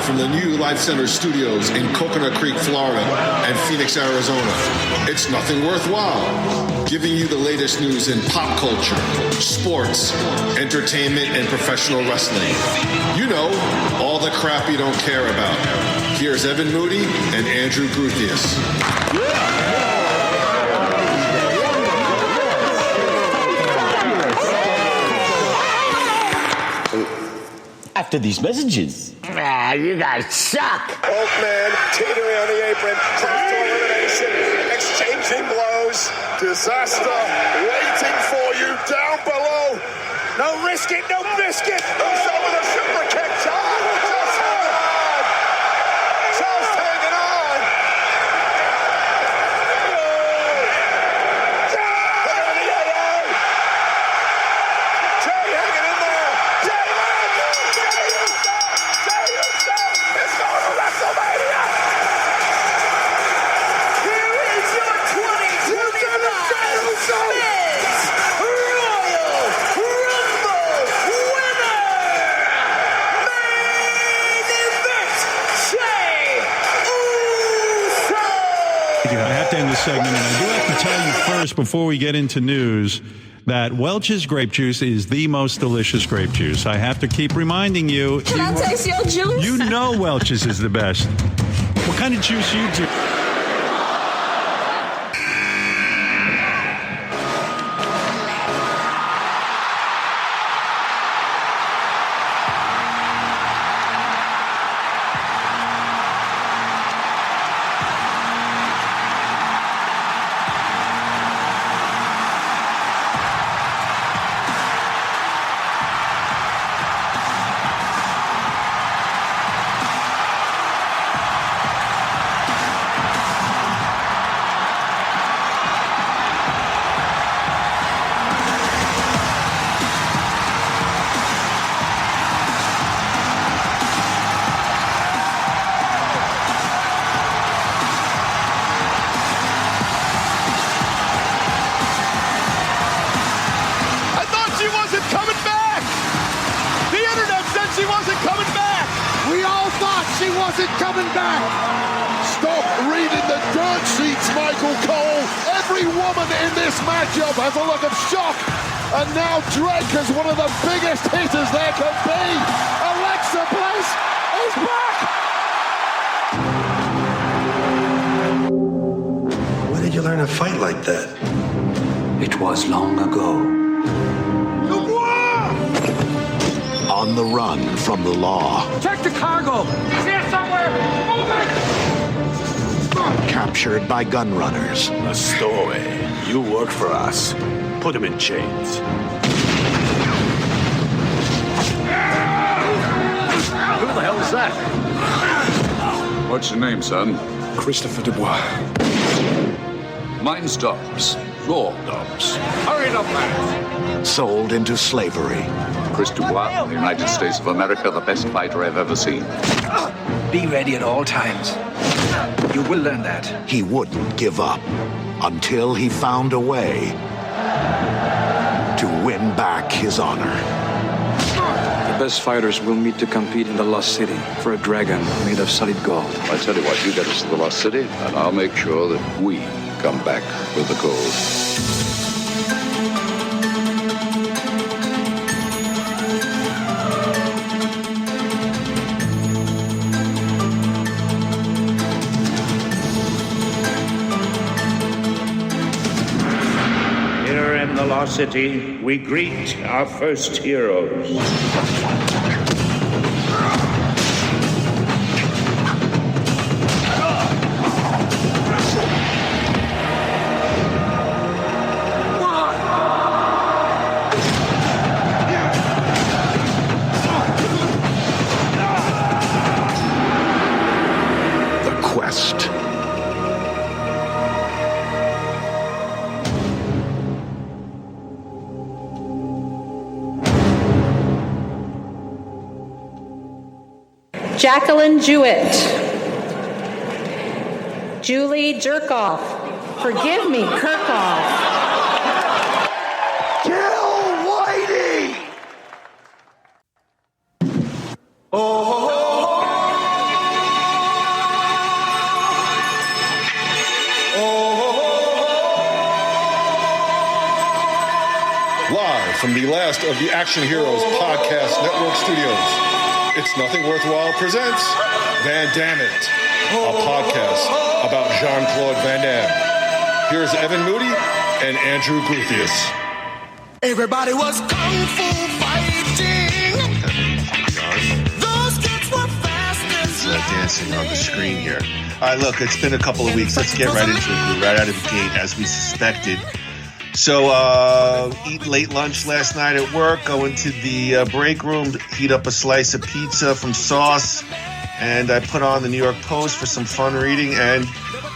live from the new Life Center studios in Coconut Creek, Florida, and Phoenix, Arizona. It's Nothing Worthwhile, giving you the latest news in pop culture, sports, entertainment, and professional wrestling. You know, all the crap you don't care about. Here's Evan Moody and Andrew Gruthius. After these messages. You guys suck. Oakman teetering on the apron, close to elimination, exchanging blows. Disaster waiting for you down below. No risk it, no biscuit. Who's over the super kick? Just hanging on. Look at the AA. Jay hanging in there. Jay, it's going to WrestleMania! Here is your 2025 Royal Rumble winner! Main event, Jey Uso! I have to end this segment, and I do have to tell you first, before we get into news, that Welch's grape juice is the most delicious grape juice. I have to keep reminding you. Can I taste your juice? You know Welch's is the best. What kind of juice you do? Coming back. Stop reading the dirt sheets, Michael Cole. Every woman in this matchup has a look of shock. And now Drake is one of the biggest hitters there can be. Alexa Bliss is back. Where did you learn to fight like that? It was long ago. On the run from the law. Check the cargo. He's here somewhere. Move it. Captured by gun runners. A story. You work for us. Put him in chains. Who the hell is that? What's your name, son? Christopher Dubois. Mine's Dobbs. Your Dobbs. Hurry it up, lads. Sold into slavery. Chris Dubois, the United States of America, the best fighter I've ever seen. Be ready at all times. You will learn that. He wouldn't give up until he found a way to win back his honor. The best fighters will meet to compete in the Lost City for a dragon made of solid gold. I tell you what, you get us to the Lost City, and I'll make sure that we come back with the gold. Lost City, we greet our first heroes. The quest. Jacqueline Jewett. Julie Jerkoff. Forgive me, Kirkhoff. Kill Whitey! Oh! from the last of the Action Heroes Podcast Network studios, It's Nothing Worthwhile presents Van Dammit, a podcast about Jean-Claude Van Damme. Here's Evan Moody and Andrew Guthius. Everybody was kung fu fighting. Those kids were fast as dancing on the screen here. All right, look, it's been a couple of weeks. Let's get right into it. We're right out of the gate, as we suspected. So, eat late lunch last night at work, go into the break room, heat up a slice of pizza from Sauce, and I put on the New York Post for some fun reading. And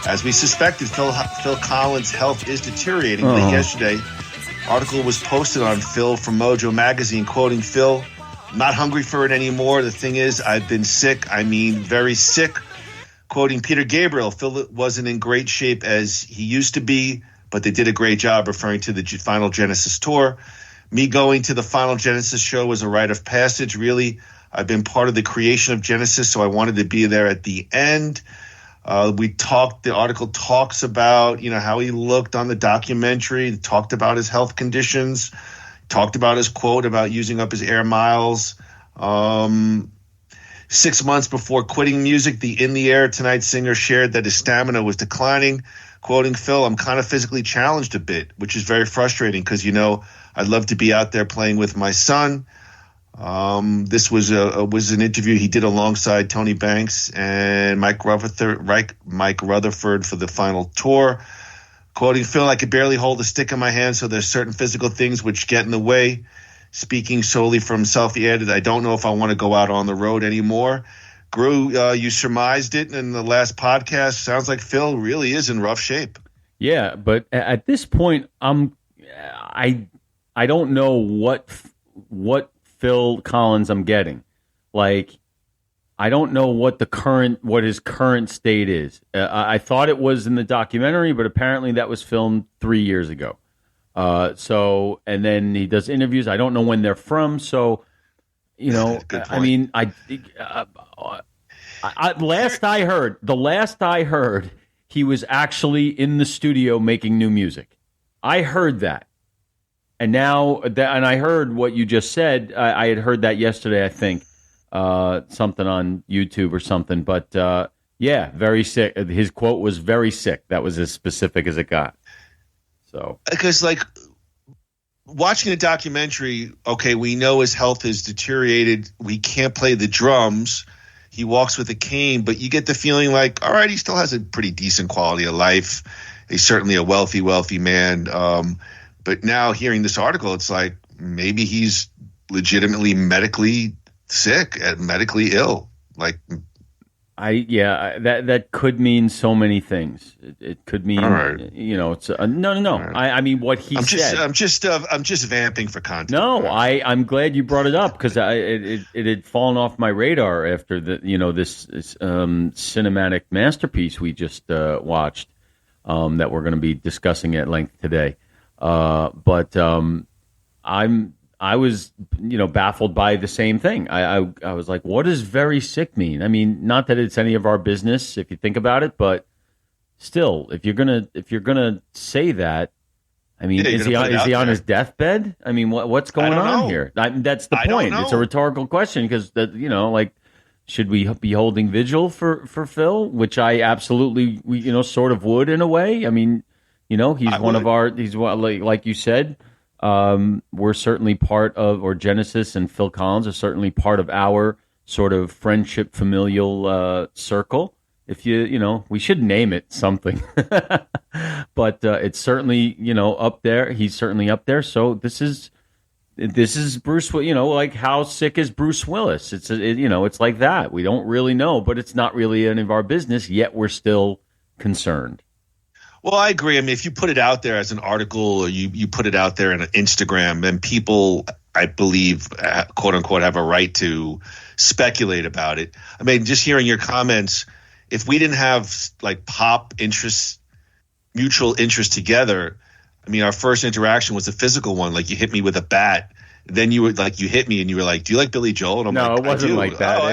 as we suspected, Phil Collins' health is deteriorating. Late yesterday, article was posted on Phil from Mojo Magazine, quoting Phil, "I'm not hungry for it anymore. The thing is, I've been sick. I mean, very sick." Quoting Peter Gabriel, Phil wasn't in great shape as he used to be, but they did a great job, referring to the Final Genesis tour. Me going to the Final Genesis show was a rite of passage. Really, I've been part of the creation of Genesis, so I wanted to be there at the end. The article talks about, how he looked on the documentary, talked about his health conditions, talked about his quote about using up his air miles. 6 months before quitting music, the In the Air Tonight singer shared that his stamina was declining. Quoting Phil, "I'm kind of physically challenged a bit, which is very frustrating because, I'd love to be out there playing with my son." This was an interview he did alongside Tony Banks and Mike Rutherford for the final tour. Quoting Phil, "I could barely hold a stick in my hand, so there's certain physical things which get in the way." Speaking solely for himself, he added, "I don't know if I want to go out on the road anymore." Gru, you surmised it in the last podcast. Sounds like Phil really is in rough shape. Yeah, but at this point, I don't know what Phil Collins I'm getting. Like, I don't know what his current state is. I thought it was in the documentary, but apparently that was filmed 3 years ago. And then he does interviews. I don't know when they're from. So, I mean, last I heard, he was actually in the studio making new music. I heard that. And now and I heard what you just said. I had heard that yesterday, I think, something on YouTube or something. But yeah, very sick. His quote was very sick. That was as specific as it got. So, because watching the documentary, okay, we know his health has deteriorated. We can't play the drums. He walks with a cane, but you get the feeling like, all right, he still has a pretty decent quality of life. He's certainly a wealthy man. But now hearing this article, it's like maybe he's legitimately medically sick, medically ill. That could mean so many things. It could mean, it's no. Right. I mean, what he said. I'm just vamping for content. No, I'm glad you brought it up because it had fallen off my radar after this cinematic masterpiece we just watched that we're going to be discussing at length today. But I was, baffled by the same thing. I was like, what does very sick mean? I mean, not that it's any of our business if you think about it, but still, if you're gonna say that, I mean, is he on his deathbed? I mean, what's going on here? That's the point. It's a rhetorical question because should we be holding vigil for Phil? Which I absolutely, sort of would in a way. I mean, he's like you said. We're certainly part of, or Genesis and Phil Collins are certainly part of our sort of friendship, familial circle. If we should name it something, but it's certainly up there. He's certainly up there. So this is Bruce. Like how sick is Bruce Willis? It's like that. We don't really know, but it's not really any of our business. Yet we're still concerned. Well, I agree. I mean, if you put it out there as an article or you put it out there in Instagram, then people, I believe, quote unquote, have a right to speculate about it. I mean, just hearing your comments, if we didn't have pop interests, mutual interests together, I mean, our first interaction was a physical one. Like you hit me with a bat. Then you were you hit me and you were like, "Do you like Billy Joel?" And I'm no, like, it wasn't like that. No.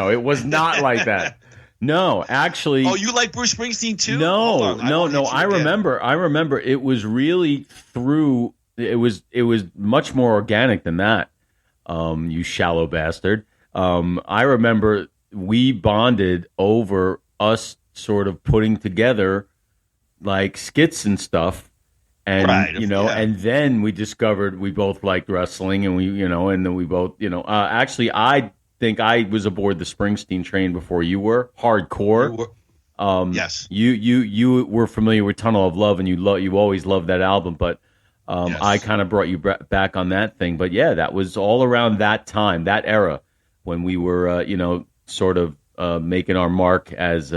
It was not like that. No, actually. Oh, you like Bruce Springsteen too? No. I remember it was really through it was much more organic than that. You shallow bastard. I remember we bonded over us sort of putting together like skits and stuff. And, and then we discovered we both liked wrestling and and then we both, actually, I think I was aboard the Springsteen train before you were hardcore. Yes. You were familiar with Tunnel of Love and you always loved that album, but Yes. I kind of brought you back on that thing. But yeah, that was all around that time, that era when we were, sort of making our mark as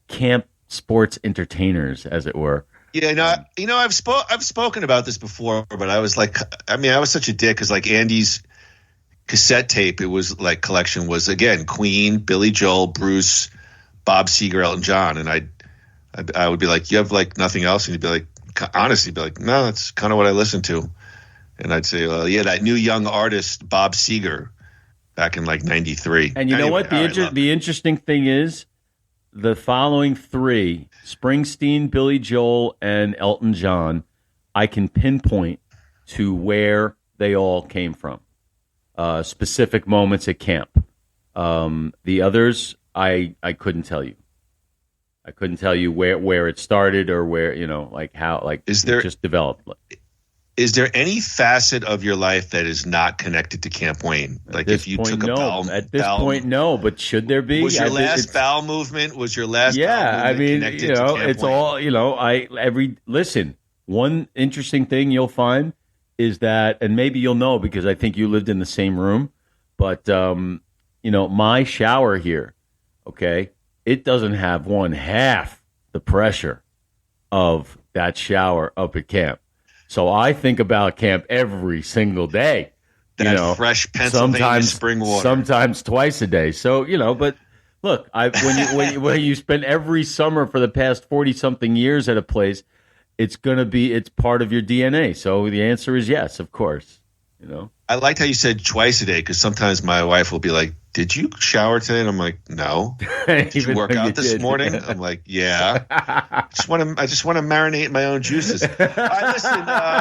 camp sports entertainers, as it were. Yeah, I've spoken about this before, but I was like, I was such a dick because like Andy's cassette tape, it was like collection was again Queen, Billy Joel, Bruce, Bob Seger, Elton John, and I would be like, you have like nothing else, and he'd be like, honestly, be like, no, that's kind of what I listen to, and I'd say, well, yeah, that new young artist Bob Seger back in like '93. And you know what? The interesting thing is, the following three, Springsteen, Billy Joel, and Elton John, I can pinpoint to where they all came from. Specific moments at camp. The others, I couldn't tell you. I couldn't tell you where it started or where, how, it just developed. Is there any facet of your life that is not connected to Camp Wayne? Like if you took a bowel... At this point, no. But should there be? Was your last bowel movement? Yeah, connected to Camp it's Wayne? all, listen, one interesting thing you'll find is that, and maybe you'll know because I think you lived in the same room, but, my shower here, okay, it doesn't have one half the pressure of that shower up at camp. So I think about camp every single day. That fresh Pennsylvania spring water. Sometimes twice a day. So, but look, when you spend every summer for the past 40-something years at a place, it's part of your DNA. So the answer is yes, of course. I liked how you said twice a day because sometimes my wife will be like, did you shower today? And I'm like, no. Did you work out this morning? I'm like, yeah. I just want to marinate my own juices. All right,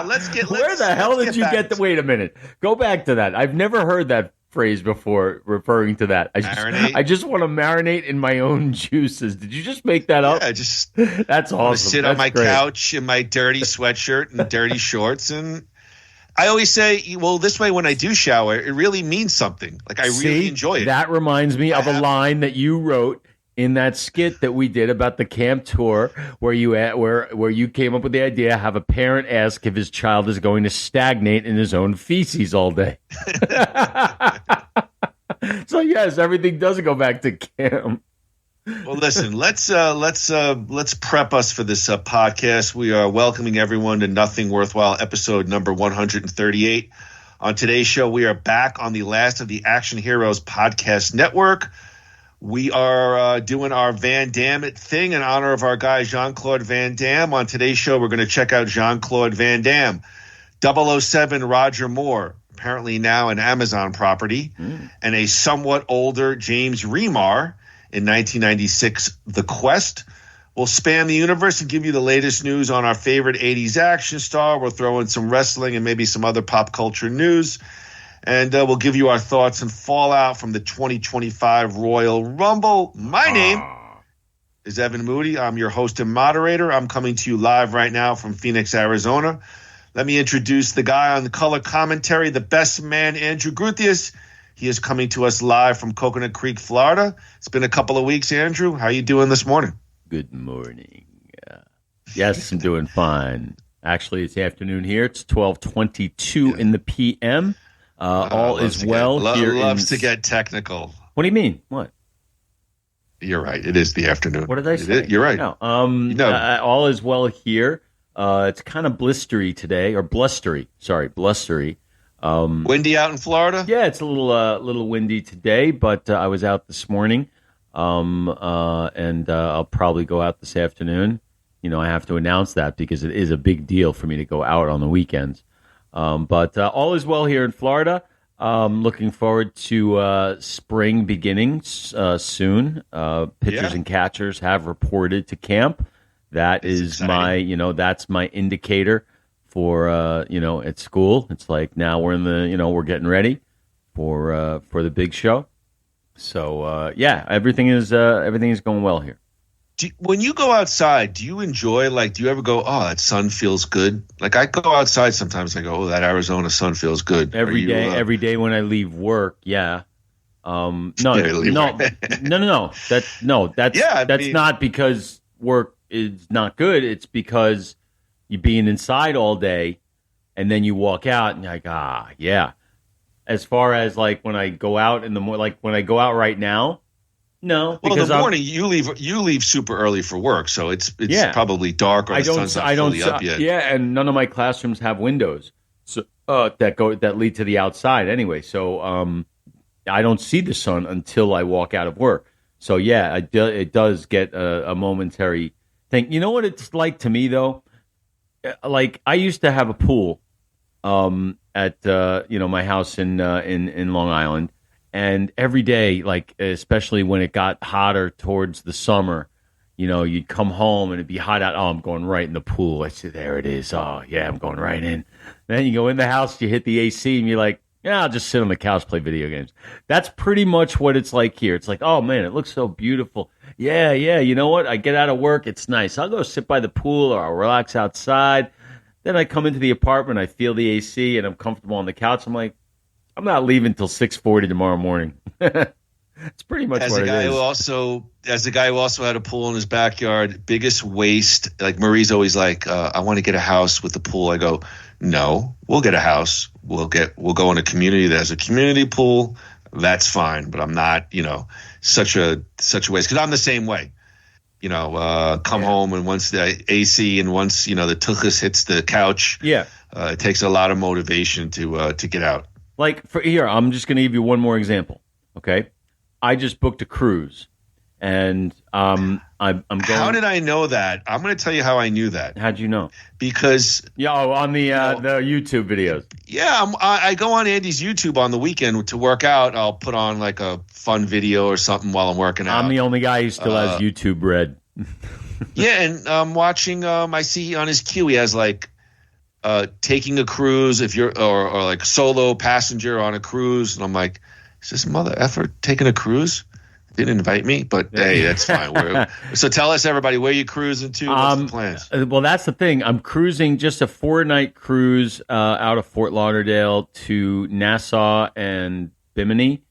listen, Where the hell did you get wait a minute. Go back to that. I've never heard that phrase before referring to that. I just want to marinate in my own juices. Did you just make that up? Yeah, that's awesome. Sit on my couch in my dirty sweatshirt and dirty shorts, and I always say, well, this way when I do shower, it really means something. Like I really enjoy it. That reminds me of a line that you wrote in that skit that we did about the camp tour, where you came up with the idea: have a parent ask if his child is going to stagnate in his own feces all day. So yes, everything does go back to camp. Well, listen, let's prep us for this podcast. We are welcoming everyone to Nothing Worthwhile, episode number 138. On today's show, we are back on the last of the Action Heroes podcast network. We are doing our Van Damme thing in honor of our guy Jean-Claude Van Damme. On today's show, we're going to check out Jean-Claude Van Damme, 007 Roger Moore, apparently now an Amazon property, and a somewhat older James Remar. In 1996, The Quest. We'll span the universe and give you the latest news on our favorite 80s action star. We'll throw in some wrestling and maybe some other pop culture news. And we'll give you our thoughts and fallout from the 2025 Royal Rumble. My name is Evan Moody. I'm your host and moderator. I'm coming to you live right now from Phoenix, Arizona. Let me introduce the guy on the color commentary, the best man, Andrew Gruthius. He is coming to us live from Coconut Creek, Florida. It's been a couple of weeks, Andrew. How are you doing this morning? Good morning. Yes, I'm doing fine. Actually, it's afternoon here. It's 12:22 in the p.m. All is well here. Loves to get technical. What do you mean? What? You're right. It is the afternoon. What did I say? You're right. No. All is well here. It's kind of blistery today, or blustery. Sorry, blustery. Windy out in Florida? Yeah, it's a little windy today, but I was out this morning, and I'll probably go out this afternoon. I have to announce that because it is a big deal for me to go out on the weekends. But all is well here in Florida. Looking forward to spring beginning soon. Pitchers and catchers have reported to camp. That is my, that's my indicator for at school. It's like now we're in the we're getting ready for the big show. So everything is going well here. When you go outside, do you enjoy, do you ever go, oh, that sun feels good? Like, I go outside sometimes, I go, oh, that Arizona sun feels good. Every day when I leave work, yeah. No. That's not because work is not good. It's because you're being inside all day, and then you walk out, and you're like, yeah. As far as, when I go out in the morning, when I go out right now, no. Well, in the morning you leave super early for work, so it's probably dark or the sun's not fully up yet. Yeah, and none of my classrooms have windows, so that lead to the outside anyway. So I don't see the sun until I walk out of work. So yeah, it does get a momentary thing. You know what it's like to me though? Like I used to have a pool at my house in Long Island. And every day, especially when it got hotter towards the summer, you'd come home and it'd be hot out. Oh, I'm going right in the pool. I said, there it is. Oh, yeah, I'm going right in. Then you go in the house, you hit the AC, and you're like, yeah, I'll just sit on the couch, play video games. That's pretty much what it's like here. It's like, oh, man, it looks so beautiful. Yeah, you know what? I get out of work. It's nice. I'll go sit by the pool or I'll relax outside. Then I come into the apartment, I feel the AC, and I'm comfortable on the couch. I'm like, I'm not leaving till 6:40 tomorrow morning. It's pretty much what it is. As a guy who also had a pool in his backyard, biggest waste. Like Marie's always like, I want to get a house with a pool. I go, no, we'll get a house. We'll go in a community that has a community pool. That's fine, but I'm not, such a waste because I'm the same way. Come home and once the AC and once the tuchus hits the couch, it takes a lot of motivation to get out. I'm just going to give you one more example. Okay, I just booked a cruise, and I'm going. How did I know that? I'm going to tell you how I knew that. How'd you know? Because on the YouTube videos. Yeah, I go on Andy's YouTube on the weekend to work out. I'll put on a fun video or something while I'm working out. I'm the only guy who still has YouTube Red. Yeah, and I'm watching. I see on his queue he has taking a cruise if you're or solo passenger on a cruise, and I'm like, is this mother effer taking a cruise? They didn't invite me, but hey, that's fine. So tell us, everybody, where you cruising to? What's the plans? Well, that's the thing. I'm cruising just a 4-night cruise out of Fort Lauderdale to Nassau and Bimini.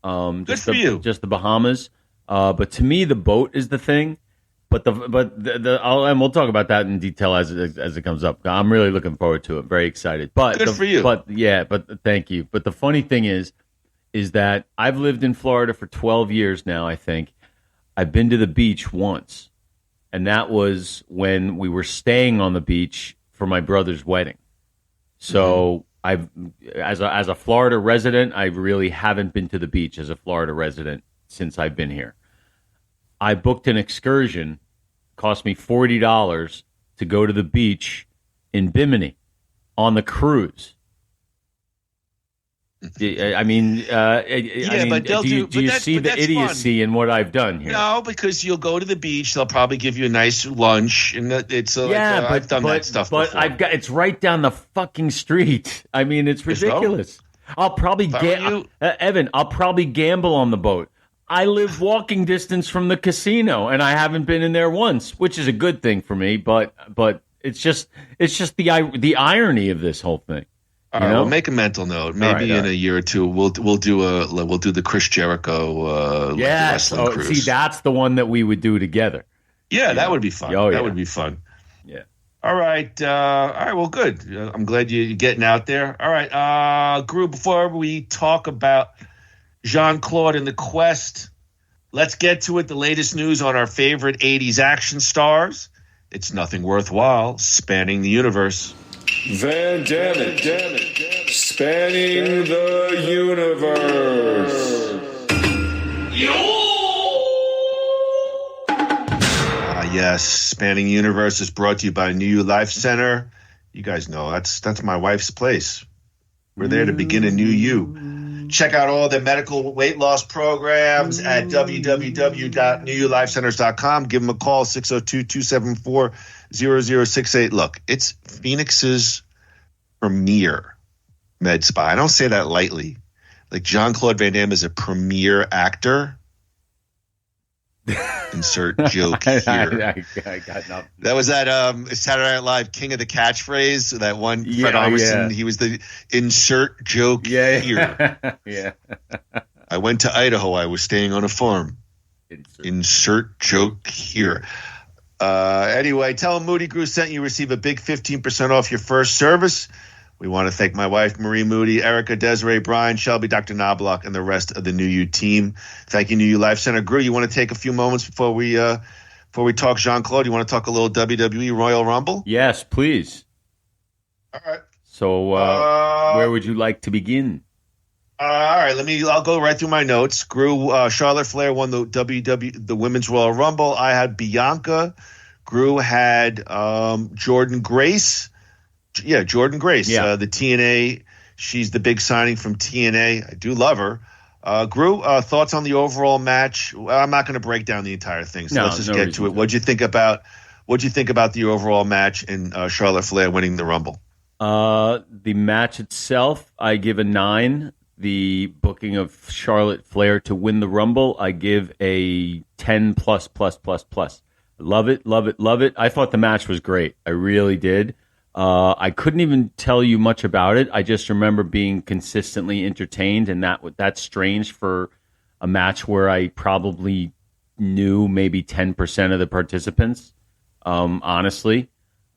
Good for you. Just the Bahamas. But to me, the boat is the thing. And we'll talk about that in detail as it comes up. I'm really looking forward to it. Very excited. But good for you. But thank you. But the funny thing is that I've lived in Florida for 12 years now. I think I've been to the beach once, and that was when we were staying on the beach for my brother's wedding. So I've, as a Florida resident, I really haven't been to the beach as a Florida resident since I've been here. I booked an excursion, cost me $40 to go to the beach in Bimini on the cruise. I mean, do you see the idiocy in what I've done here? No, because you'll go to the beach. They'll probably give you a nice lunch, and I've done that stuff before. But it's right down the fucking street. I mean, it's ridiculous. I'll probably Evan. I'll probably gamble on the boat. I live walking distance from the casino, and I haven't been in there once, which is a good thing for me. But it's just the irony of this whole thing. All right, we'll make a mental note. Maybe in a year or two, we'll do the Chris Jericho wrestling cruise. See, that's the one that we would do together. Yeah, that would be fun. That would be fun. Yeah. All right. Well, good. I'm glad you're getting out there. All right, Gru. Before we talk about Jean-Claude and the Quest, let's get to it. The latest news on our favorite 80s action stars. It's nothing worthwhile, spanning the universe. Van Dammit, spanning the universe. Yes, Spanning Universe is brought to you by New You Life Center. You guys know that's my wife's place. We're there to begin a new you. Check out all the medical weight loss programs at www.newyoulifecenters.com. Give them a call, 602-274-0068. Look, it's Phoenix's premier med spa. I don't say that lightly. Like Jean-Claude Van Damme is a premier actor. Insert joke here. I got nothing. That was that Saturday Night Live King of the Catchphrase. That one, Fred Armisen. He was the insert joke here. Yeah. I went to Idaho. I was staying on a farm. Insert joke here. Anyway, tell him Moody Grew sent you. Receive a big 15% off your first service. We want to thank my wife, Marie Moody, Erica, Desiree, Brian, Shelby, Dr. Knobloch, and the rest of the New You team. Thank you, New You Life Center. Gru, you want to take a few moments before we talk Jean-Claude? You want to talk a little WWE Royal Rumble? Yes, please. All right. So where would you like to begin? All right, I'll go right through my notes. Gru, Charlotte Flair won the Women's Royal Rumble. I had Bianca. Gru had Jordan Grace. Yeah, Jordan Grace, the TNA. She's the big signing from TNA. I do love her. Gru, thoughts on the overall match? Well, I'm not going to break down the entire thing, so let's just get to it. What'd you think about the overall match and Charlotte Flair winning the Rumble? The match itself, I give a 9. The booking of Charlotte Flair to win the Rumble, I give a 10 plus. Love it. I thought the match was great. I really did. I couldn't even tell you much about it. I just remember being consistently entertained, and that's strange for a match where I probably knew maybe 10% of the participants, honestly.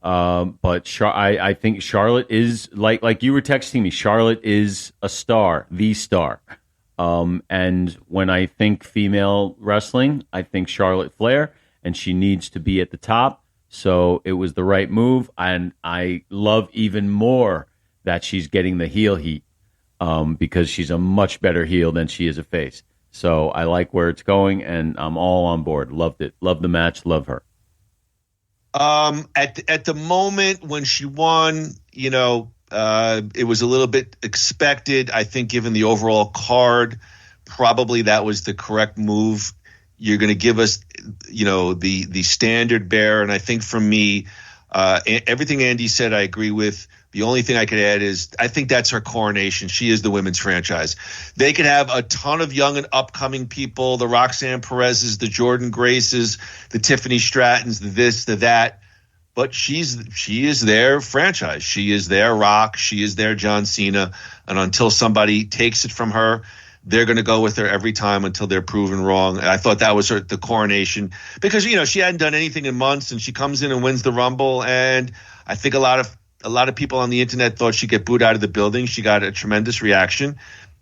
But I think Charlotte is, like you were texting me, Charlotte is a star, the star. And when I think female wrestling, I think Charlotte Flair, and she needs to be at the top. So it was the right move, and I love even more that she's getting the heel heat because she's a much better heel than she is a face. So I like where it's going, and I'm all on board. Loved it. Loved the match. Love her. At the moment when she won, it was a little bit expected. I think given the overall card, probably that was the correct move. You're going to give us, the standard bearer. And I think for me, everything Andy said, I agree with. The only thing I could add is I think that's her coronation. She is the women's franchise. They could have a ton of young and upcoming people, the Roxanne Perez's, the Jordan Graces, the Tiffany Strattons, the this, the that. But she is their franchise. She is their Rock. She is their John Cena. And until somebody takes it from her, they're going to go with her every time until they're proven wrong. And I thought that was the coronation because, she hadn't done anything in months, and she comes in and wins the Rumble. And I think a lot of people on the internet thought she'd get booed out of the building. She got a tremendous reaction.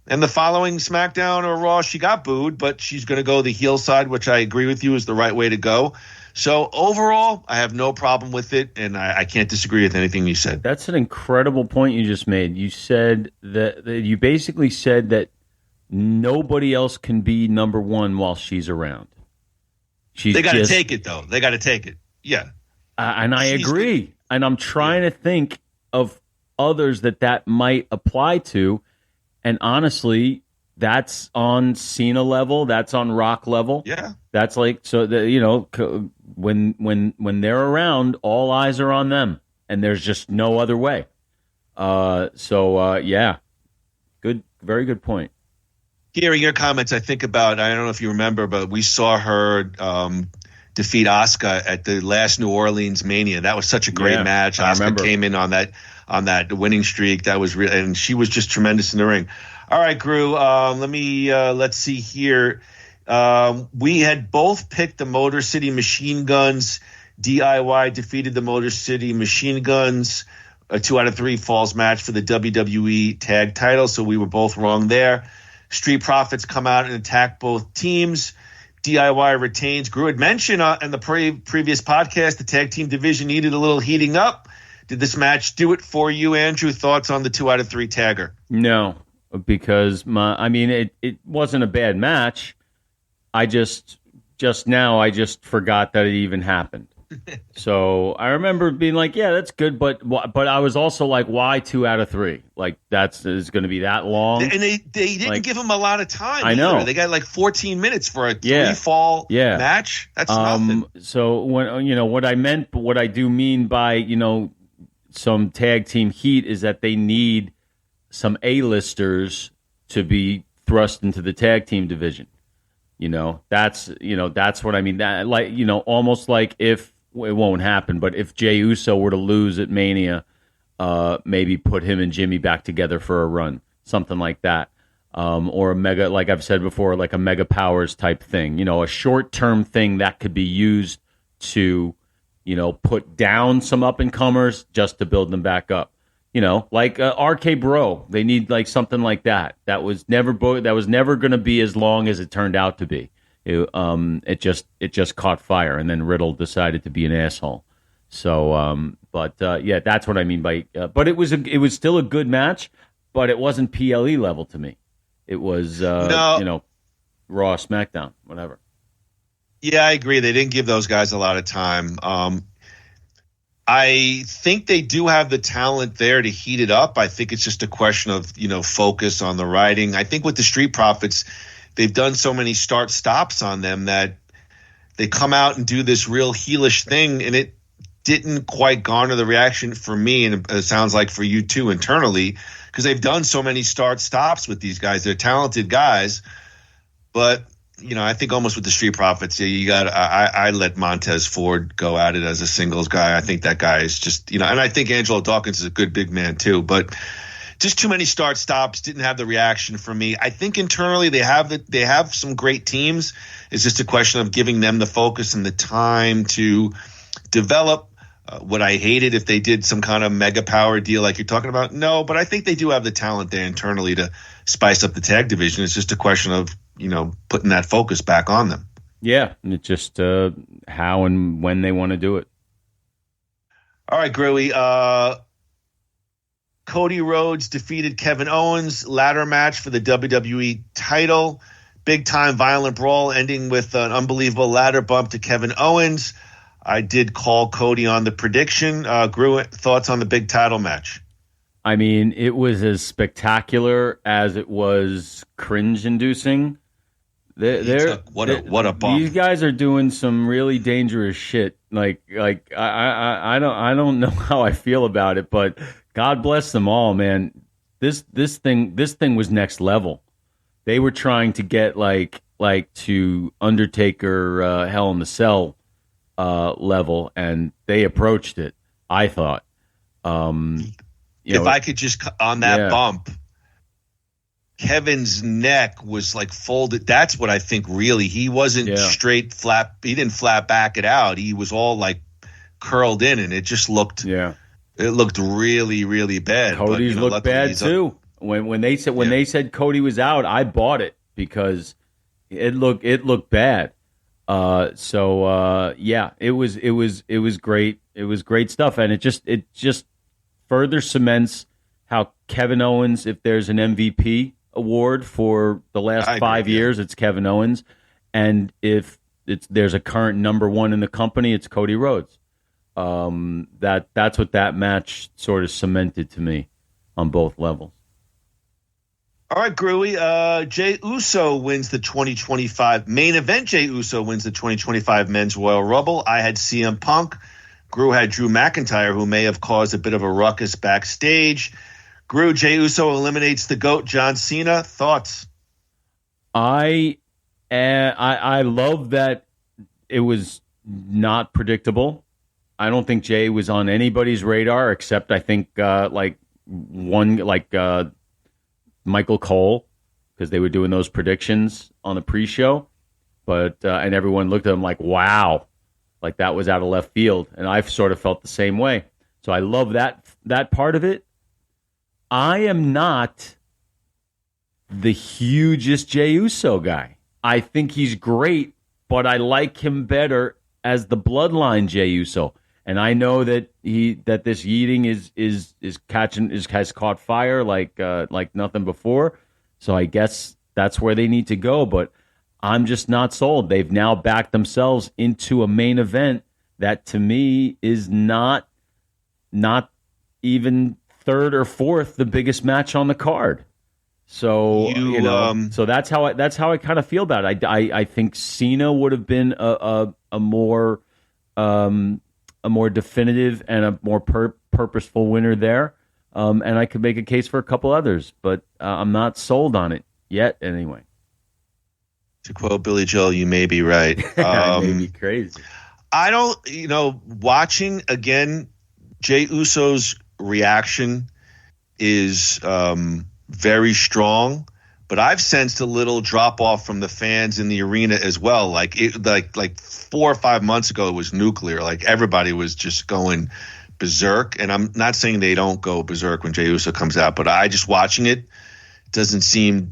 And the following SmackDown or Raw, she got booed, but she's going to go the heel side, which I agree with you is the right way to go. So overall, I have no problem with it, and I can't disagree with anything you said. That's an incredible point you just made. You said that you basically said that nobody else can be number one while she's around. They got to take it, though. They got to take it. Yeah. And I agree. And I'm trying to think of others that might apply to. And honestly, that's on Cena level. That's on Rock level. Yeah. That's like, so when they're around, all eyes are on them. And there's just no other way. Yeah. Good. Very good point. Hearing your comments, I think about, I don't know if you remember, but we saw her defeat Asuka at the last New Orleans Mania. That was such a great match. Asuka came in on that winning streak. That was real, and she was just tremendous in the ring. All right, Gru, let's see here. We had both picked the Motor City Machine Guns. DIY defeated the Motor City Machine Guns. A 2 out of 3 falls match for the WWE tag title, so we were both wrong there. Street Profits come out and attack both teams. DIY retains. Gru had mentioned in the previous podcast the tag team division needed a little heating up. Did this match do it for you, Andrew? Thoughts on the 2 out of 3 tagger? No, because it wasn't a bad match. I just forgot that it even happened. So I remember being like, yeah, that's good, but I was also like, why 2 out of 3? Like is going to be that long? And they didn't give him a lot of time. I know they got like 14 minutes for a 3-fall match. That's nothing. So when what I do mean by some tag team heat is that they need some A-listers to be thrust into the tag team division. That's what I mean. That, like, almost like if it won't happen, but if Jey Uso were to lose at Mania, maybe put him and Jimmy back together for a run, something like that. Or a mega, like I've said before, like a Mega Powers type thing, a short-term thing that could be used to, put down some up-and-comers just to build them back up. Like RK Bro, they need like something like that. That was never going to be as long as it turned out to be. It just caught fire, and then Riddle decided to be an asshole. So, yeah, that's what I mean by. But it was still a good match, but it wasn't PLE level to me. It was, Raw, SmackDown, whatever. Yeah, I agree. They didn't give those guys a lot of time. I think they do have the talent there to heat it up. I think it's just a question of, focus on the writing. I think with the Street Profits, they've done so many start-stops on them that they come out and do this real heelish thing, and it didn't quite garner the reaction for me, and it sounds like for you too internally, because they've done so many start-stops with these guys. They're talented guys, but I think almost with the Street Profits, you got. I let Montez Ford go at it as a singles guy. I think that guy is just, and I think Angelo Dawkins is a good big man too. But just too many start stops, didn't have the reaction from me. I think internally they have some great teams. It's just a question of giving them the focus and the time to develop. Would I hate it if they did some kind of mega power deal like you're talking about? No, but I think they do have the talent there internally to spice up the tag division. It's just a question of, putting that focus back on them. Yeah, it's just how and when they want to do it. All right, Gruey. Cody Rhodes defeated Kevin Owens. Ladder match for the WWE title. Big-time violent brawl ending with an unbelievable ladder bump to Kevin Owens. I did call Cody on the prediction. Gruey, thoughts on the big title match? I mean, it was as spectacular as it was cringe-inducing. What a bump! These guys are doing some really dangerous shit. Like I don't know how I feel about it, but God bless them all, man. This thing was next level. They were trying to get like to Undertaker Hell in the Cell level, and they approached it. I thought. If I could just on that bump. Kevin's neck was like folded. That's what I think really. He wasn't straight flat. He didn't flat back it out. He was all like curled in, and it just looked it looked really, really bad. Cody's looked bad too. When they said Cody was out, I bought it because it looked bad. It was great. It was great stuff, and it just further cements how Kevin Owens, if there's an MVP award for the last 5 years, it's Kevin Owens, and if there's a current number one in the company, it's Cody Rhodes. That's what that match sort of cemented to me on both levels. All right, Gruey. Jey Uso wins the 2025 main event. Jey Uso wins the 2025 Men's Royal Rumble. I had CM Punk. Gru had Drew McIntyre, who may have caused a bit of a ruckus backstage. Gru, Jey Uso eliminates the GOAT, John Cena. Thoughts? I love that it was not predictable. I don't think Jey was on anybody's radar except I think Michael Cole, because they were doing those predictions on the pre-show. But and everyone looked at him like, wow, like that was out of left field. And I've sort of felt the same way. So I love that part of it. I am not the hugest Jey Uso guy. I think he's great, but I like him better as the bloodline Jey Uso. And I know that this yeeting has caught fire like nothing before. So I guess that's where they need to go. But I'm just not sold. They've now backed themselves into a main event that to me is not even third or fourth the biggest match on the card. So so that's how I kind of feel about it. I think Cena would have been a more a more definitive and a more purposeful winner there. And I could make a case for a couple others, but I'm not sold on it yet anyway. To quote Billy Joel, you may be right. I may be crazy. I don't, watching again, Jey Uso's reaction is very strong, but I've sensed a little drop off from the fans in the arena as well. Like 4 or 5 months ago, it was nuclear. Like everybody was just going berserk, and I'm not saying they don't go berserk when Jey Uso comes out, but I just watching it doesn't seem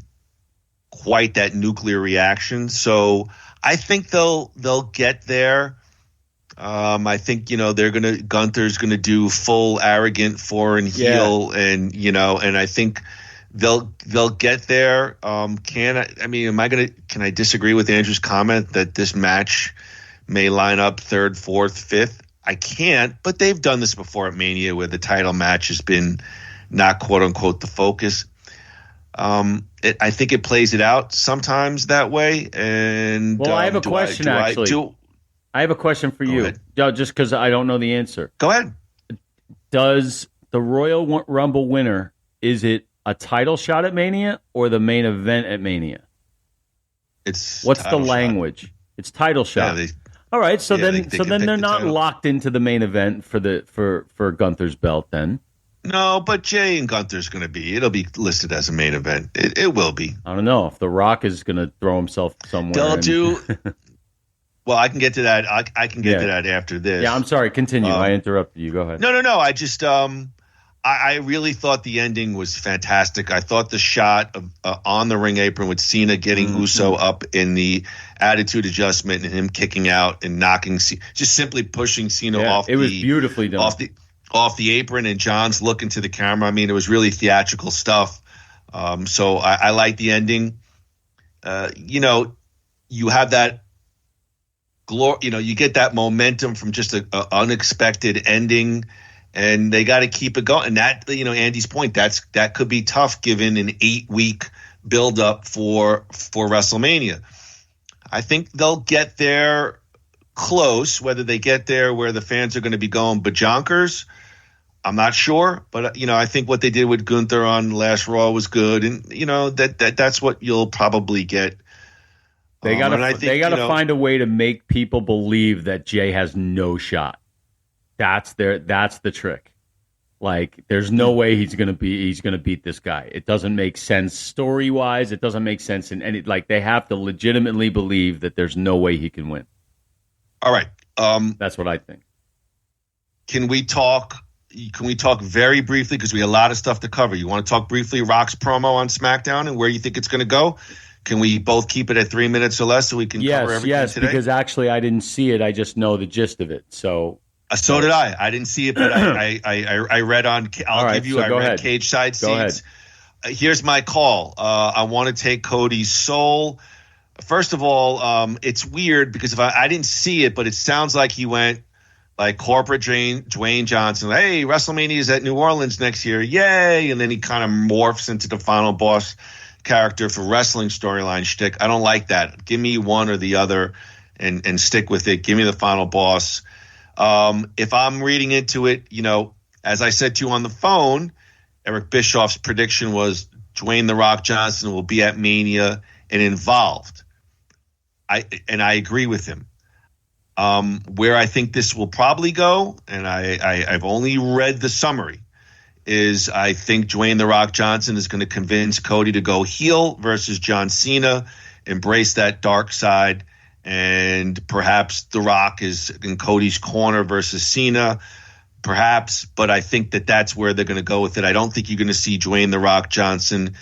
quite that nuclear reaction. So I think they'll get there. I think Gunther's gonna do full arrogant foreign heel, and I think they'll get there. Can I disagree with Andrew's comment that this match may line up 3rd, 4th, 5th? I can't, but they've done this before at Mania where the title match has been not quote unquote the focus. I think it plays it out sometimes that way. And I have a question. I have a question for you, just because I don't know the answer. Go ahead. Does the Royal Rumble winner, is it a title shot at Mania or the main event at Mania? What's the language? Shot. It's title shot. Yeah, all right, so then they're not locked into the main event for Gunther's belt then. No, but Jay and Gunther's going to be. It'll be listed as a main event. It will be. I don't know if The Rock is going to throw himself somewhere. They'll do. Well, I can get to that. I can get to that after this. Yeah, I'm sorry. Continue. I interrupted you. Go ahead. No. I just I really thought the ending was fantastic. I thought the shot of on the ring apron with Cena getting Uso up in the attitude adjustment and him kicking out and knocking, just simply pushing Cena off. It was beautifully done. Off the apron, and John's looking to the camera. I mean, it was really theatrical stuff. So I like the ending. You have that glory. You get that momentum from just an unexpected ending. And they got to keep it going. And that, Andy's point, that could be tough given an 8-week buildup for WrestleMania. I think they'll get there close. Whether they get there where the fans are going to be going bajonkers, I'm not sure. But I think what they did with Gunther on last Raw was good, and that's what you'll probably get. They got to find a way to make people believe that Jay has no shot. That's the trick. Like, there's no way he's gonna beat this guy. It doesn't make sense story wise. It doesn't make sense in any. Like, they have to legitimately believe that there's no way he can win. All right, that's what I think. Can we talk very briefly, because we have a lot of stuff to cover? You want to talk briefly Rock's promo on SmackDown and where you think it's going to go? Can we both keep it at 3 minutes or less so we can cover everything today? Because actually I didn't see it. I just know the gist of it. So did I. I didn't see it, but I read on. I read Cage Side Seats. Here's my call. I want to take Cody's soul. First of all, it's weird because if I didn't see it, but it sounds like he went like corporate Dwayne Johnson. Hey, WrestleMania is at New Orleans next year. Yay. And then he kind of morphs into the final boss character for wrestling storyline shtick. I don't like that. Give me one or the other and stick with it. Give me the final boss. If I'm reading into it, as I said to you on the phone, Eric Bischoff's prediction was Dwayne "The Rock" Johnson will be at Mania and involved. I agree with him. Where I think this will probably go, and I've only read the summary, is I think Dwayne "The Rock" Johnson is going to convince Cody to go heel versus John Cena, embrace that dark side. And perhaps The Rock is in Cody's corner versus Cena, perhaps. But I think that's where they're going to go with it. I don't think you're going to see Dwayne "The Rock" Johnson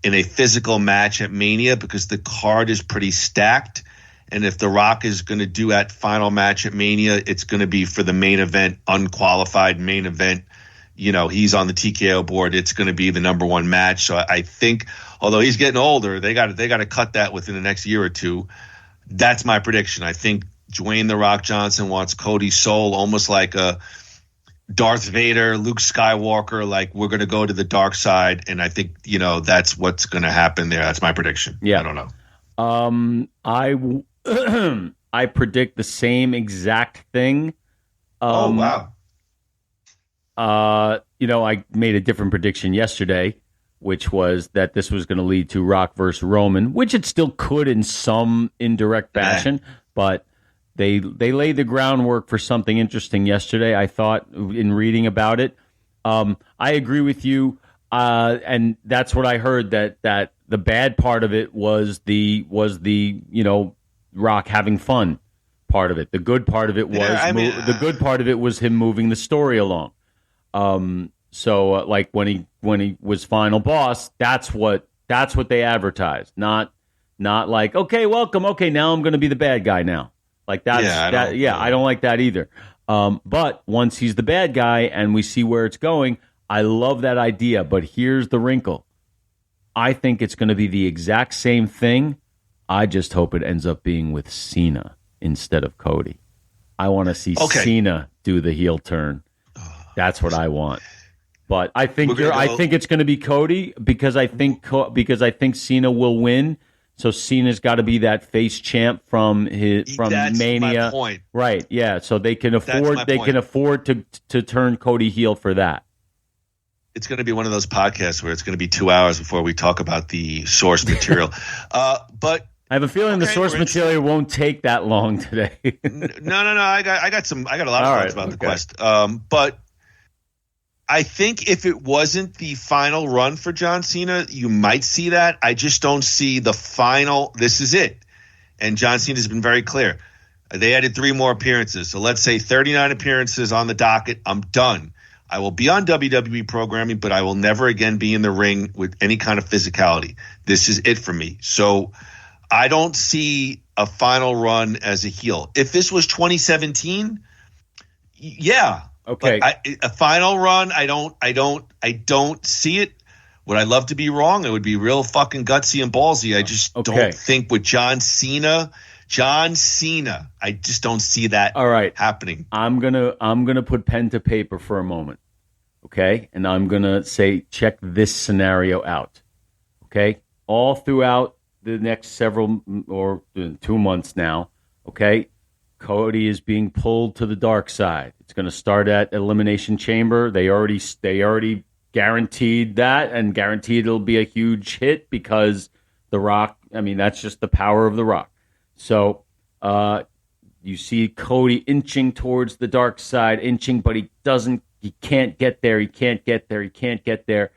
in a physical match at Mania because the card is pretty stacked. And if The Rock is going to do that final match at Mania, it's going to be for the main event, unqualified main event. He's on the TKO board. It's going to be the number one match. So I think, although he's getting older, they got to cut that within the next year or two. That's my prediction. I think Dwayne "The Rock" Johnson wants Cody's soul, almost like a Darth Vader, Luke Skywalker, like we're going to go to the dark side. And I think, that's what's going to happen there. That's my prediction. Yeah. I don't know. I predict the same exact thing. Wow. I made a different prediction yesterday, which was that this was going to lead to Rock versus Roman, which it still could in some indirect fashion, but they laid the groundwork for something interesting yesterday, I thought, in reading about it. I agree with you, and that's what I heard, that the bad part of it was the Rock having fun part of it. The good part of it was the good part of it was him moving the story along. So like when he was final boss, that's what they advertised. Not like, okay, welcome. Okay, now I'm going to be the bad guy now. Like that's I don't like that either. But once he's the bad guy and we see where it's going, I love that idea. But here's the wrinkle. I think it's going to be the exact same thing. I just hope it ends up being with Cena instead of Cody. I want to see Cena do the heel turn. That's what I want. But I think it's going to be Cody because I think Cena will win. So Cena's got to be that face champ from Mania. My point. Right? Yeah. So they can afford to turn Cody heel for that. It's going to be one of those podcasts where it's going to be 2 hours before we talk about the source material. But I have a feeling the source material won't take that long today. No. I got a lot of thoughts about the Quest. But I think if it wasn't the final run for John Cena, you might see that. I just don't see the final. This is it. And John Cena has been very clear. They added 3 more appearances. So let's say 39 appearances on the docket. I'm done. I will be on WWE programming, but I will never again be in the ring with any kind of physicality. This is it for me. So I don't see a final run as a heel. If this was 2017, yeah. Okay. But a final run, I don't see it. Would I love to be wrong? It would be real fucking gutsy and ballsy. I just don't think with John Cena, I just don't see that happening. I'm gonna put pen to paper for a moment. Okay? And I'm gonna say check this scenario out. Okay? All throughout the next several or 2 months now, okay? Cody is being pulled to the dark side. It's going to start at Elimination Chamber. They already guaranteed that, and guaranteed it'll be a huge hit because The Rock. I mean, that's just the power of The Rock. So you see Cody inching towards the dark side, but he doesn't. He can't get there. He can't get there.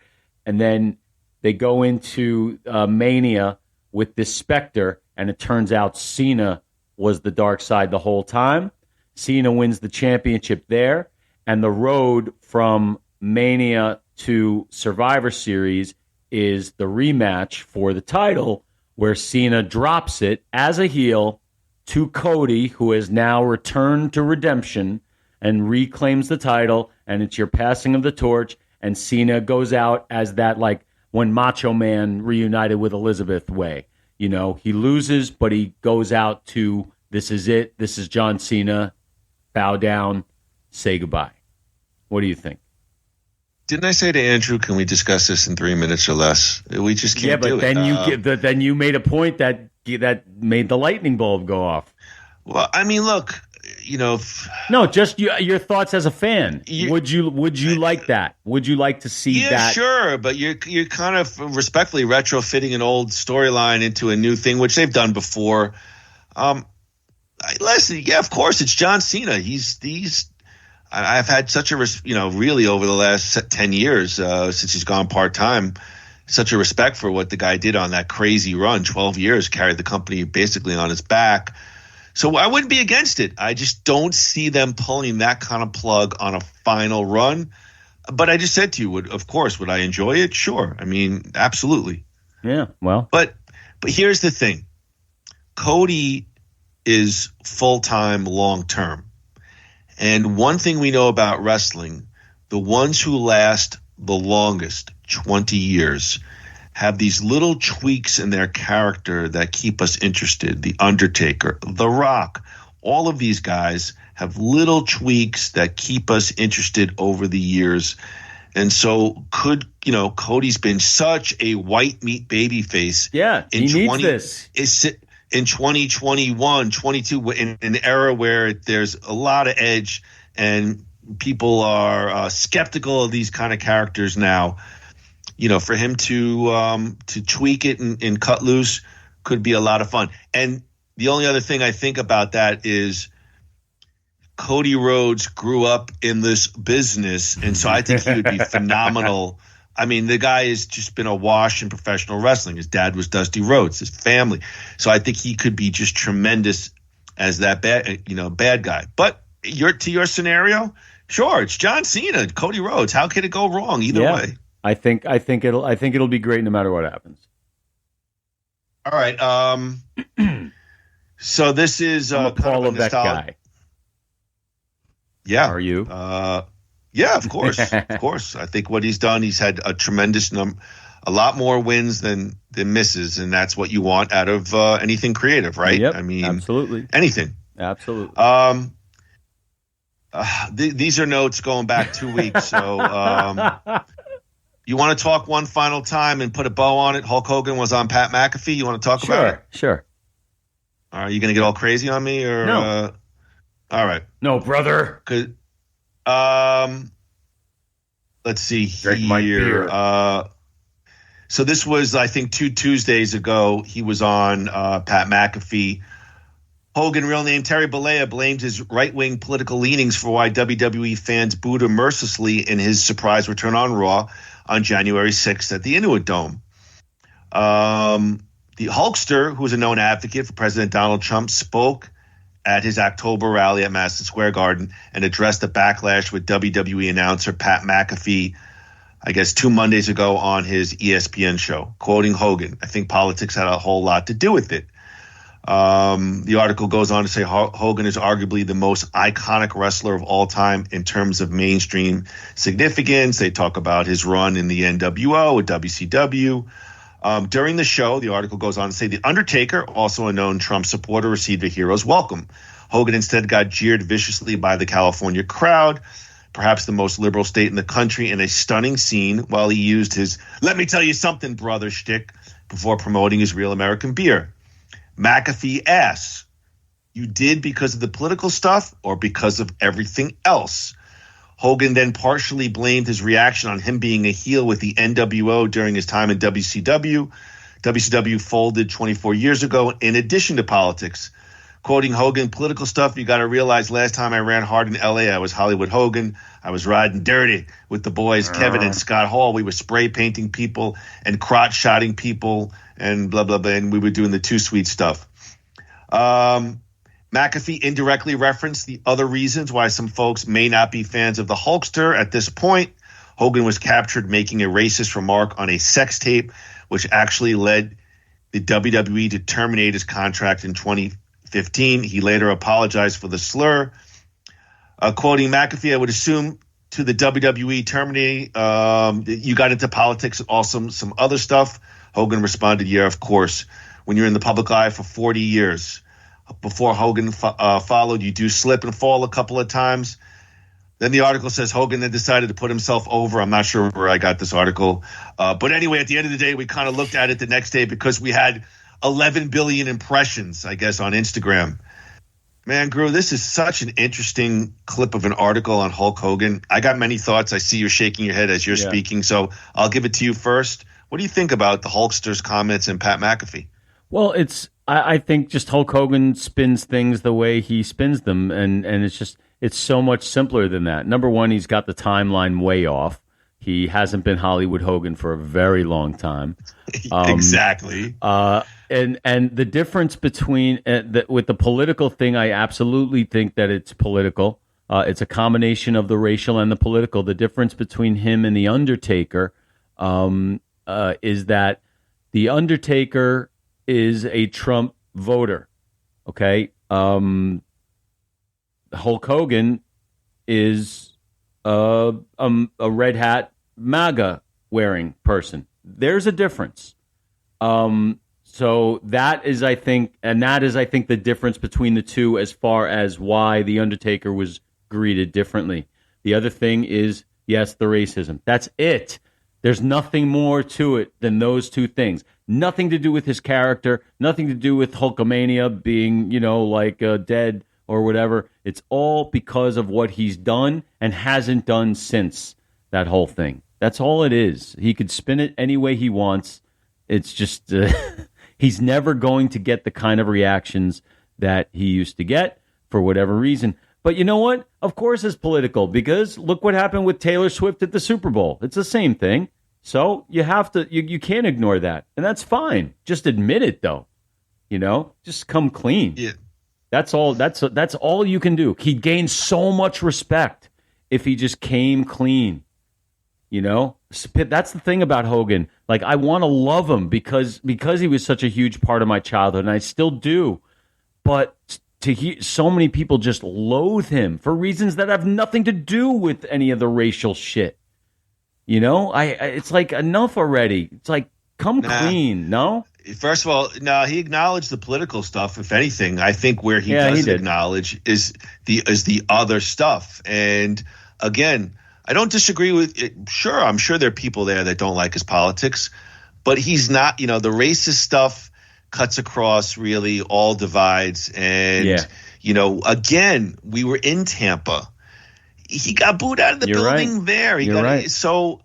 And then they go into Mania with this Spectre, and it turns out Cena was the dark side the whole time. Cena wins the championship there, and the road from Mania to Survivor Series is the rematch for the title, where Cena drops it as a heel to Cody, who has now returned to redemption and reclaims the title, and it's your passing of the torch, and Cena goes out as that, like when Macho Man reunited with Elizabeth way. You know, he loses, but he goes out to, this is it, this is John Cena, bow down, say goodbye. What do you think? Didn't I say to Andrew, can we discuss this in 3 minutes or less? We just can't do it. Yeah, but then you made a point that made the lightning bulb go off. Well, I mean, look, No, just your thoughts as a fan. Would you like that? Would you like to see that? Yeah, sure, but you're kind of respectfully retrofitting an old storyline into a new thing, which they've done before. Listen, yeah, of course, it's John Cena. I've had such a really over the last 10 years since he's gone part-time, such a respect for what the guy did on that crazy run. 12 years, carried the company basically on his back. So I wouldn't be against it. I just don't see them pulling that kind of plug on a final run. But I just said to you, of course, would I enjoy it? Sure. I mean, absolutely. Yeah, well. But here's the thing. Cody is full-time, long-term. And one thing we know about wrestling, the ones who last the longest, 20 years, have these little tweaks in their character that keep us interested. The Undertaker, The Rock, all of these guys have little tweaks that keep us interested over the years. And so Cody's been such a white meat babyface. Yeah, he needs this. In 2021, 22, in an era where there's a lot of edge and people are skeptical of these kind of characters now. For him to tweak it and cut loose could be a lot of fun. And the only other thing I think about that is Cody Rhodes grew up in this business, and so I think he would be phenomenal. I mean, the guy has just been awash in professional wrestling. His dad was Dusty Rhodes, his family. So I think he could be just tremendous as that bad guy. But to your scenario, sure, it's John Cena, Cody Rhodes. How could it go wrong either way? I think it'll be great no matter what happens. All right. So this is I'm a Paul Levesque guy. Yeah. Are you? Yeah, of course. Of course. I think what he's done, he's had a tremendous a lot more wins than misses, and that's what you want out of anything creative, right? Yep, I mean, absolutely. Anything. Absolutely. These are notes going back 2 weeks, so you want to talk one final time and put a bow on it? Hulk Hogan was on Pat McAfee. You want to talk about it? Sure. Are you going to get all crazy on me? Or no. All right. No, brother. Let's see Drink my beer. So this was, I think, 2 Tuesdays ago. He was on Pat McAfee. Hogan, real name Terry Bollea, blamed his right-wing political leanings for why WWE fans booed him mercilessly in his surprise return on Raw on January 6th at the Inuit Dome. The Hulkster, who was a known advocate for President Donald Trump, spoke at his October rally at Madison Square Garden and addressed the backlash with WWE announcer Pat McAfee, I guess 2 Mondays ago on his ESPN show. Quoting Hogan, I think politics had a whole lot to do with it. The article goes on to say Hogan is arguably the most iconic wrestler of all time in terms of mainstream significance. They talk about his run in the NWO with WCW. During the show, the article goes on to say The Undertaker, also a known Trump supporter, received a hero's welcome. Hogan instead got jeered viciously by the California crowd, perhaps the most liberal state in the country, in a stunning scene while he used his "let me tell you something, brother" shtick before promoting his Real American Beer. McAfee asks, you did because of the political stuff or because of everything else? Hogan then partially blamed his reaction on him being a heel with the NWO during his time in WCW. WCW folded 24 years ago in addition to politics. Quoting Hogan, political stuff, you got to realize last time I ran hard in LA, I was Hollywood Hogan. I was riding dirty with the boys, Kevin and Scott Hall. We were spray painting people and crotch shotting people and blah, blah, blah. And we were doing the Too Sweet stuff. McAfee indirectly referenced the other reasons why some folks may not be fans of the Hulkster. At this point, Hogan was captured making a racist remark on a sex tape, which actually led the WWE to terminate his contract in 2015. He later apologized for the slur. Quoting McAfee, I would assume to the WWE terminating, you got into politics and also some other stuff. Hogan responded, yeah, of course. When you're in the public eye for 40 years. Before Hogan followed, you do slip and fall a couple of times. Then the article says Hogan then decided to put himself over. I'm not sure where I got this article. But anyway, at the end of the day, we kind of looked at it the next day because we had 11 billion impressions, I guess, on Instagram. Man, Gru, this is such an interesting clip of an article on Hulk Hogan. I got many thoughts. I see you're shaking your head as you're speaking, so I'll give it to you first. What do you think about the Hulkster's comments and Pat McAfee? Well, I think just Hulk Hogan spins things the way he spins them, and it's so much simpler than that. Number one, he's got the timeline way off. He hasn't been Hollywood Hogan for a very long time. Exactly. And the difference between with the political thing, I absolutely think that it's political. It's a combination of the racial and the political. The difference between him and the Undertaker is that the Undertaker is a Trump voter, okay? Hulk Hogan is a red hat MAGA wearing person. There's a difference. So that is, I think, the difference between the two as far as why the Undertaker was greeted differently. The other thing is, yes, the racism. That's it. There's nothing more to it than those two things. Nothing to do with his character, nothing to do with Hulkamania being, dead or whatever. It's all because of what he's done and hasn't done since that whole thing. That's all it is. He could spin it any way he wants. It's just he's never going to get the kind of reactions that he used to get for whatever reason. But you know what? Of course it's political, because look what happened with Taylor Swift at the Super Bowl. It's the same thing. So you have to, you can't ignore that. And that's fine. Just admit it, though. Just come clean. Yeah. That's all. That's all you can do. He'd gain so much respect if he just came clean. That's the thing about Hogan. Like, I want to love him because he was such a huge part of my childhood, and I still do. But to hear so many people just loathe him for reasons that have nothing to do with any of the racial shit. It's like, enough already. It's like, come clean. No. First of all, no, he acknowledged the political stuff. If anything, I think where he doesn't acknowledge is the other stuff. And again, I don't disagree with it. Sure, I'm sure there are people there that don't like his politics, but he's not. The racist stuff cuts across really all divides. And again, we were in Tampa. He got booed out of the building there. You're right. So.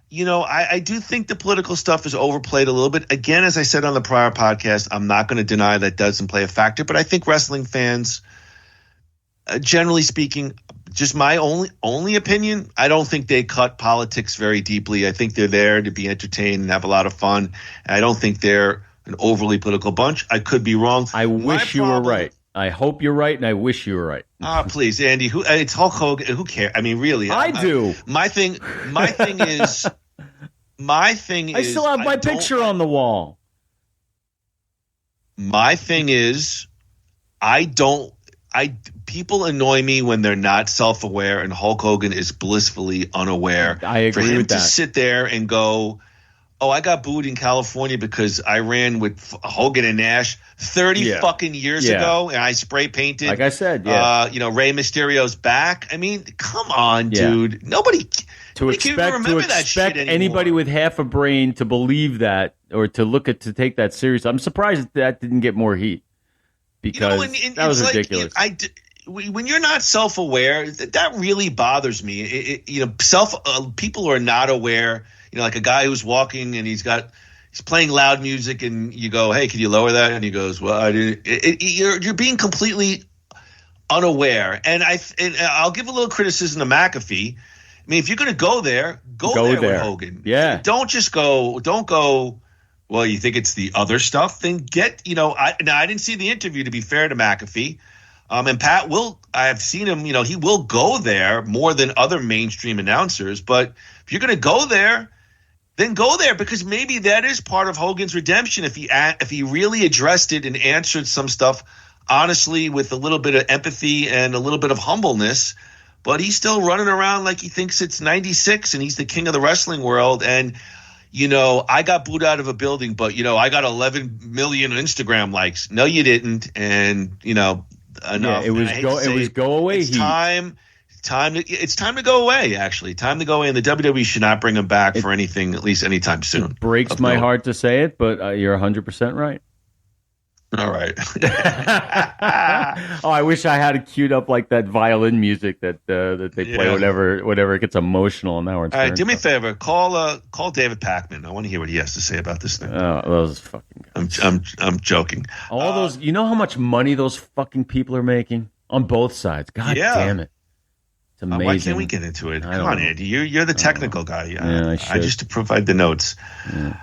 I do think the political stuff is overplayed a little bit. Again, as I said on the prior podcast, I'm not going to deny that doesn't play a factor, but I think wrestling fans, generally speaking, just my only opinion, I don't think they cut politics very deeply. I think they're there to be entertained and have a lot of fun. And I don't think they're an overly political bunch. I could be wrong. I wish you were right. I hope you're right, and I wish you were right. Please, Andy. It's Hulk Hogan. Who cares? I mean, really. I do. My thing is. I still have my picture on the wall. My thing is, people annoy me when they're not self-aware, and Hulk Hogan is blissfully unaware. I agree with that. For him to sit there and go, oh, I got booed in California because I ran with Hogan and Nash 30 fucking years ago, and I spray painted. Like I said, Rey Mysterio's back. I mean, come on, dude. Nobody to expect anybody with half a brain to believe that, or to take that serious. I'm surprised that didn't get more heat, because that was ridiculous. When you're not self-aware, that really bothers me. People who are not aware. Like a guy who's walking and he's playing loud music, and you go, "Hey, can you lower that?" And he goes, "Well, I didn't." You're being completely unaware. And I'll give a little criticism to McAfee. I mean, if you're going to go there, go there with Hogan. Yeah. Don't go. Well, you think it's the other stuff? Then get. I didn't see the interview, to be fair to McAfee. And Pat I've seen him. He will go there more than other mainstream announcers. But if you're going to go there, then go there, because maybe that is part of Hogan's redemption. If he really addressed it and answered some stuff honestly with a little bit of empathy and a little bit of humbleness, but he's still running around like he thinks it's 96 and he's the king of the wrestling world. And, I got booed out of a building, but, I got 11 million Instagram likes. No, you didn't. And, enough. Yeah, it was go away. It's time to go away, actually. Time to go away, and the WWE should not bring him back for anything, at least anytime soon. It breaks my heart to say it, but you're 100% right. All right. Oh, I wish I had it queued up like that violin music that they play whenever it gets emotional. And now we're all right, do me a favor. Call David Pacman. I want to hear what he has to say about this thing. Oh, those fucking guys. I'm joking. All those, you know how much money those fucking people are making on both sides? God damn it. It's amazing. Why can't we get into it? Come on, Andy. You're the technical guy. I just provide the notes. Yeah.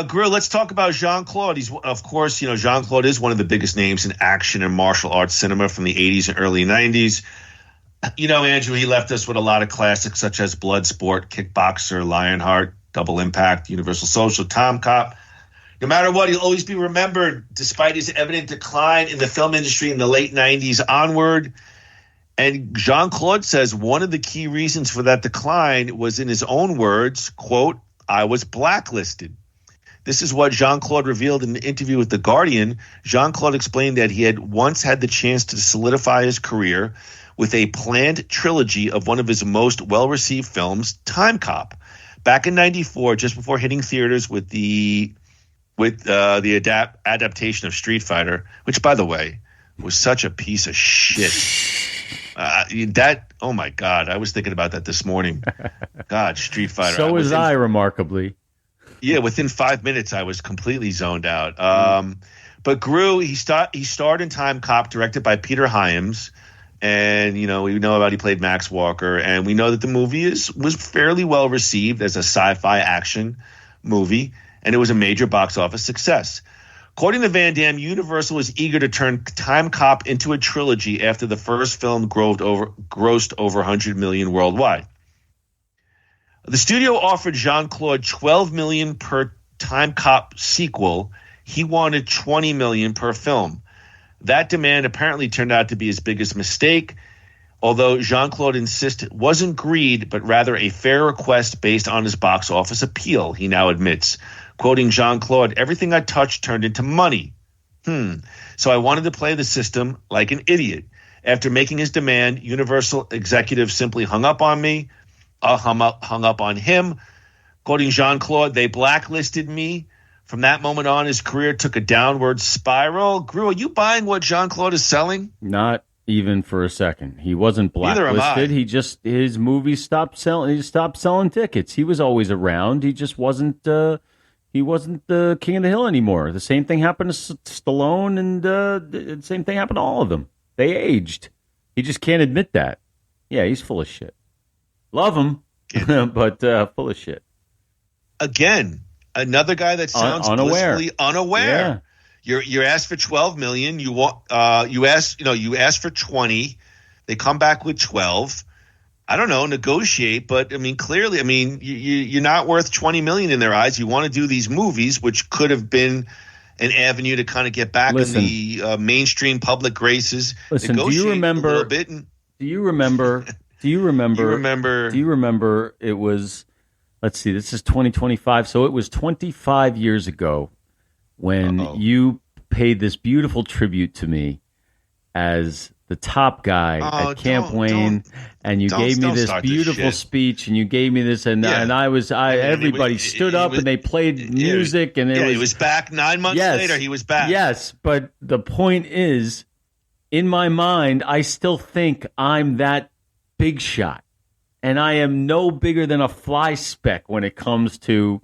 Grill, let's talk about Jean-Claude. He's, of course, Jean-Claude is one of the biggest names in action and martial arts cinema from the 80s and early 90s. Andrew, he left us with a lot of classics such as Bloodsport, Kickboxer, Lionheart, Double Impact, Universal Social, Tom Cop. No matter what, he'll always be remembered despite his evident decline in the film industry in the late 90s onward. And Jean-Claude says one of the key reasons for that decline was, in his own words, quote, "I was blacklisted." This is what Jean-Claude revealed in an interview with The Guardian. Jean-Claude explained that he had once had the chance to solidify his career with a planned trilogy of one of his most well-received films, Time Cop. Back in 94, just before hitting theaters with the adaptation of Street Fighter, which, by the way, was such a piece of shit. Oh my God, I was thinking about that this morning. God, Street Fighter. So was I, remarkably. Yeah, within 5 minutes, I was completely zoned out. But Gru, he starred in Time Cop, directed by Peter Hyams. And, we know about he played Max Walker. And we know that the movie was fairly well received as a sci-fi action movie. And it was a major box office success. According to Van Damme, Universal was eager to turn Time Cop into a trilogy after the first film grossed over $100 million worldwide. The studio offered Jean-Claude $12 million per Time Cop sequel. He wanted $20 million per film. That demand apparently turned out to be his biggest mistake, although Jean-Claude insists it wasn't greed, but rather a fair request based on his box office appeal, he now admits. Quoting Jean-Claude, "Everything I touched turned into money. So I wanted to play the system like an idiot. After making his demand, Universal executives simply hung up on me. Hung up on him." Quoting Jean-Claude, "They blacklisted me. From that moment on, his career took a downward spiral." Gru, are you buying what Jean-Claude is selling? Not even for a second. He wasn't blacklisted. He just, his movies stopped selling. He stopped selling tickets. He was always around. He just wasn't. He wasn't the king of the hill anymore. The same thing happened to Stallone, and the same thing happened to all of them. They aged. He just can't admit that. Yeah, he's full of shit. Love him, but full of shit. Again, another guy that sounds blissfully unaware. Yeah. You're asked for $12 million. You ask for 20. They come back with 12. I don't know, negotiate, but I mean, clearly, you're not worth $20 million in their eyes. You want to do these movies, which could have been an avenue to kind of get back in the mainstream public graces. Listen, do you remember? Do you remember? It was, let's see, this is 2025. So it was 25 years ago when you paid this beautiful tribute to me as the top guy at Camp Wayne, and you gave me this beautiful speech, and you gave me this, and everybody stood up and they played music, and he was back 9 months later. He was back. Yes, but the point is, in my mind, I still think I'm that big shot, and I am no bigger than a fly speck when it comes to,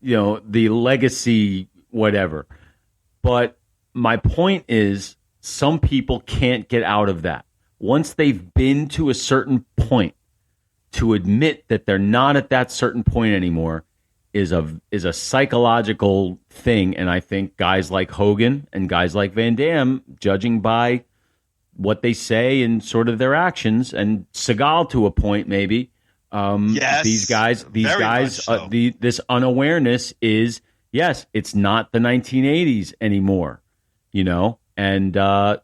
the legacy, whatever. But my point is, some people can't get out of that. Once they've been to a certain point, to admit that they're not at that certain point anymore is a psychological thing. And I think guys like Hogan and guys like Van Damme, judging by what they say and sort of their actions, and Seagal to a point maybe, these guys, so. This unawareness is, yes, it's not the 1980s anymore, And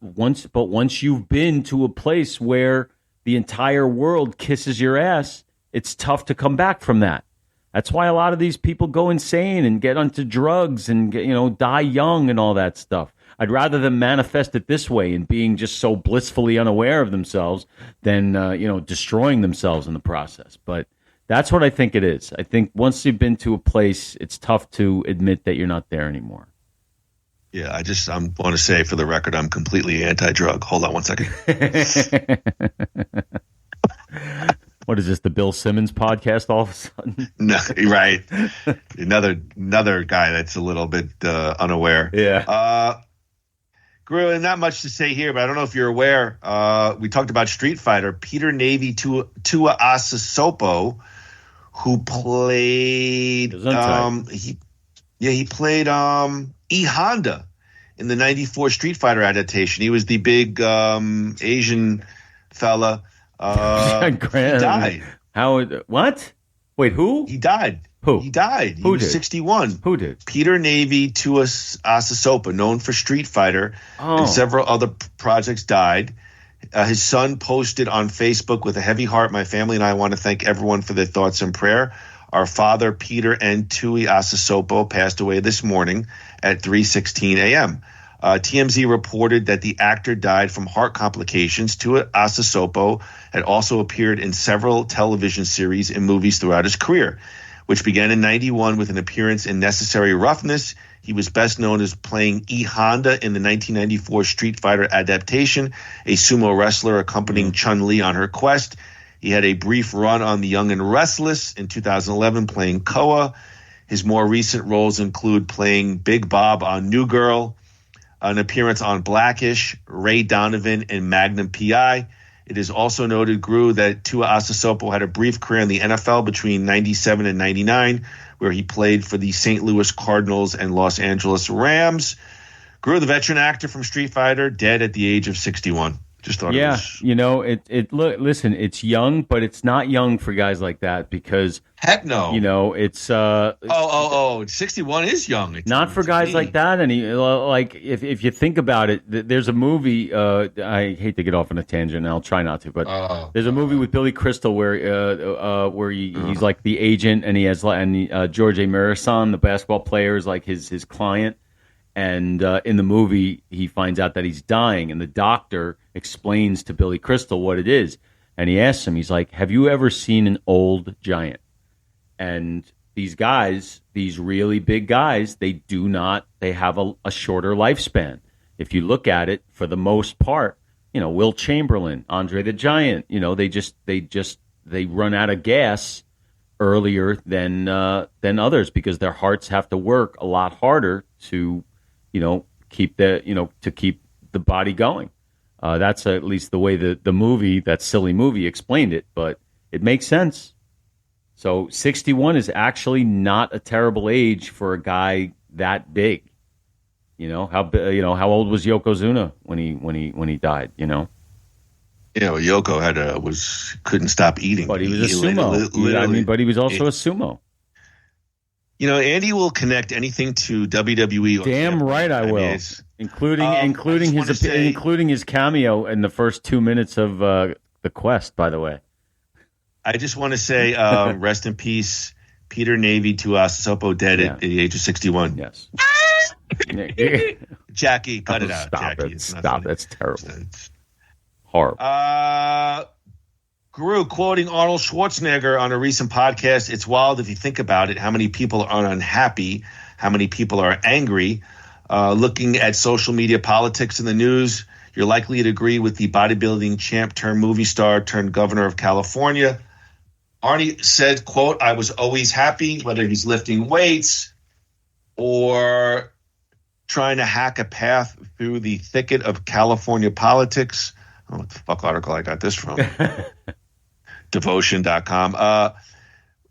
once you've been to a place where the entire world kisses your ass, it's tough to come back from that. That's why a lot of these people go insane and get onto drugs and die young and all that stuff. I'd rather them manifest it this way and being just so blissfully unaware of themselves than destroying themselves in the process. But that's what I think it is. I think once you've been to a place, it's tough to admit that you're not there anymore. Yeah, I want to say for the record, I'm completely anti-drug. Hold on one second. What is this, the Bill Simmons podcast all of a sudden? No, right. Another guy that's a little bit unaware. Yeah. Really not much to say here, but I don't know if you're aware. We talked about Street Fighter. Peter Navy Tua Asasopo, who played he played E. Honda in the 94 Street Fighter adaptation. He was the big Asian fella. He died. What? Wait, who? He died. Who? He died. He was 61. Who did? Peter Navy Tua Asasopo, known for Street Fighter and several other projects, died. His son posted on Facebook, "With a heavy heart, my family and I want to thank everyone for their thoughts and prayer. Our father, Peter N. Tui Asasopo, passed away this morning at 3:16 a.m. TMZ reported that the actor died from heart complications. Tua Asasopo had also appeared in several television series and movies throughout his career, which began in 91 with an appearance in Necessary Roughness. He was best known as playing E. Honda in the 1994 Street Fighter adaptation, a sumo wrestler accompanying Chun-Li on her quest. He had a brief run on The Young and Restless in 2011 playing Koa. His more recent roles include playing Big Bob on New Girl, an appearance on Blackish, Ray Donovan, and Magnum P.I. It is also noted, Gru, that Tua Asasopo had a brief career in the NFL between 97 and 99, where he played for the St. Louis Cardinals and Los Angeles Rams. Gru, the veteran actor from Street Fighter, dead at the age of 61. Just thought it was... listen, it's young, but it's not young for guys like that because... Heck no. It's... 61 is young. It's not for guys like that. And if you think about it, there's a movie, I hate to get off on a tangent, and I'll try not to, but there's a movie with Billy Crystal where he's like the agent, and he has George A. Marasan, the basketball player, is like his client. And in the movie, he finds out that he's dying, and the doctor explains to Billy Crystal what it is. And he asks him, he's like, have you ever seen an old giant? And these guys, these really big guys, they have a shorter lifespan. If you look at it, for the most part, Will Chamberlain, Andre the Giant, they run out of gas earlier than others because their hearts have to work a lot harder to keep the body going. That's at least the way the movie, that silly movie, explained it, but it makes sense. So 61 is actually not a terrible age for a guy that big. How old was Yokozuna when he died? Yoko couldn't stop eating, but he was a sumo. But he was also a sumo. Andy will connect anything to WWE. Damn right I will, including his cameo in the first 2 minutes of the Quest. By the way, I just want to say, rest in peace, Peter Navy to Sopo, dead at the age of 61. Yes. Jackie, cut it out. Jackie, stop. That's terrible. It's horrible. Guru quoting Arnold Schwarzenegger on a recent podcast. It's wild if you think about it, how many people are unhappy, how many people are angry. Looking at social media politics in the news, you're likely to agree with the bodybuilding champ turned movie star turned governor of California. Arnie said, quote, I was always happy, whether he's lifting weights or trying to hack a path through the thicket of California politics. I don't know what the fuck article I got this from. Devotion.com.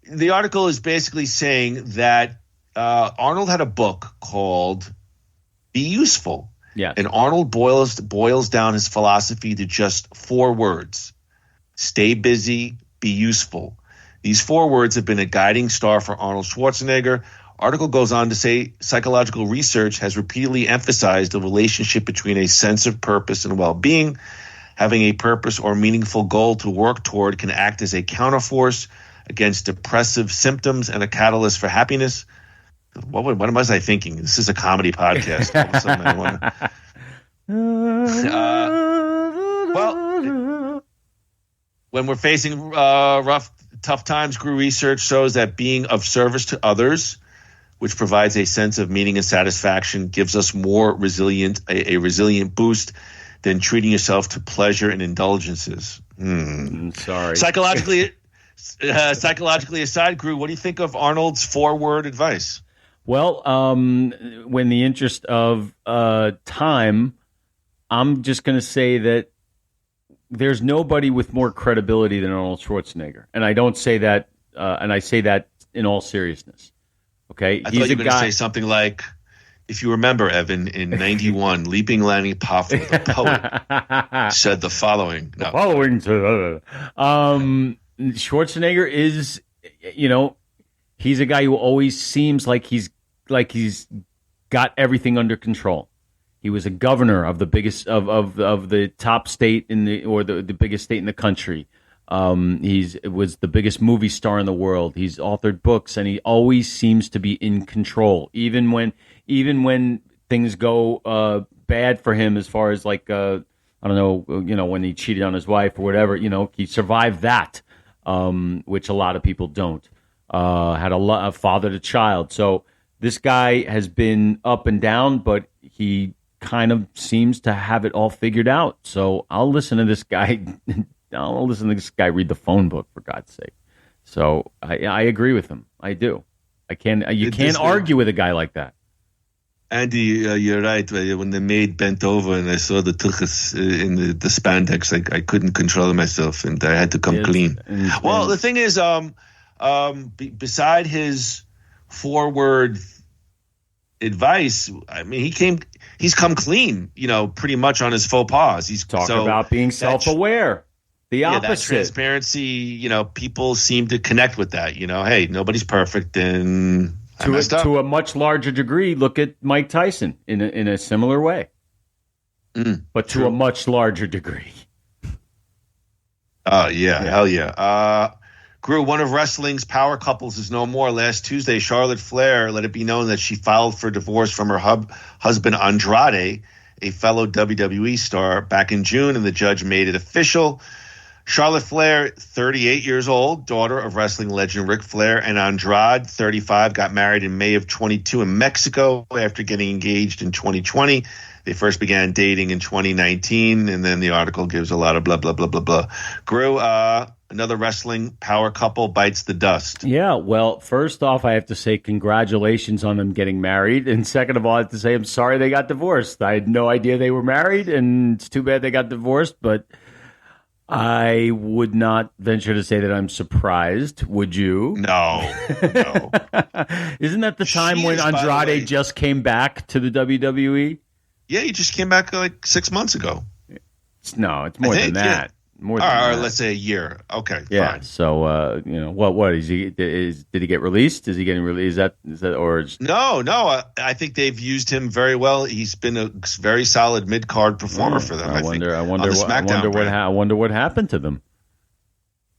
The article is basically saying that Arnold had a book called Be Useful. Yeah. And Arnold boils down his philosophy to just 4 words. Stay busy, be useful. These 4 words have been a guiding star for Arnold Schwarzenegger. Article goes on to say psychological research has repeatedly emphasized the relationship between a sense of purpose and well-being. Having a purpose or meaningful goal to work toward can act as a counterforce against depressive symptoms and a catalyst for happiness. What was I thinking? This is a comedy podcast. All of a sudden I wanna... when we're facing tough times, Gru research shows that being of service to others, which provides a sense of meaning and satisfaction, gives us more resilient, a resilient boost than treating yourself to pleasure and indulgences. Sorry. Psychologically aside, Gru, what do you think of Arnold's 4-word advice? Well, when the interest of time, I'm just going to say that there's nobody with more credibility than Arnold Schwarzenegger. And I don't say that, and I say that in all seriousness. Okay? I thought you were going to say something like, if you remember, Evan, in 91, Leaping Lanny Poffo, the poet, said the following. No. Schwarzenegger is, he's a guy who always seems like he's got everything under control. He was a governor of the biggest of the top state the biggest state in the country. Was the biggest movie star in the world. He's authored books, and he always seems to be in control, even when things go bad for him, as far as like I don't know, when he cheated on his wife or whatever. He survived that, which a lot of people don't. Had a father to child. So This guy has been up and down, but he kind of seems to have it all figured out. So I'll listen to this guy. I'll listen to this guy read the phone book, for God's sake. So I agree with him. I do. You can't argue with a guy like that. Andy, you're right. When the maid bent over and I saw the tuchus in the spandex, I couldn't control myself, and I had to come clean. Well, the thing is, beside his forward advice, I mean, he's come clean, pretty much on his faux pas. He's talking about being self-aware. The opposite. That transparency, people seem to connect with that. Hey, nobody's perfect, and to a much larger degree, look at Mike Tyson in a similar way, but to a much larger degree. Oh yeah, hell yeah. Gru, one of wrestling's power couples is no more. Last Tuesday, Charlotte Flair let it be known that she filed for divorce from her husband Andrade, a fellow WWE star, back in June, and the judge made it official. Charlotte Flair, 38 years old, daughter of wrestling legend Ric Flair, and Andrade, 35, got married in May of 22 in Mexico after getting engaged in 2020. They first began dating in 2019, and then the article gives a lot of blah, blah, blah, blah, blah. Gru, another wrestling power couple bites the dust. Yeah, well, first off, I have to say congratulations on them getting married. And second of all, I have to say I'm sorry they got divorced. I had no idea they were married, and it's too bad they got divorced, but I would not venture to say that I'm surprised. Would you? No. Isn't that the time when Andrade just came back to the WWE? Yeah, he just came back like 6 months ago. No, it's more than that. More than that. Let's say a year. Okay, yeah. Fine. So, what is he? Did he get released? Is he getting released? Is that or no? I think they've used him very well. He's been a very solid mid card performer for them. I wonder what happened to them.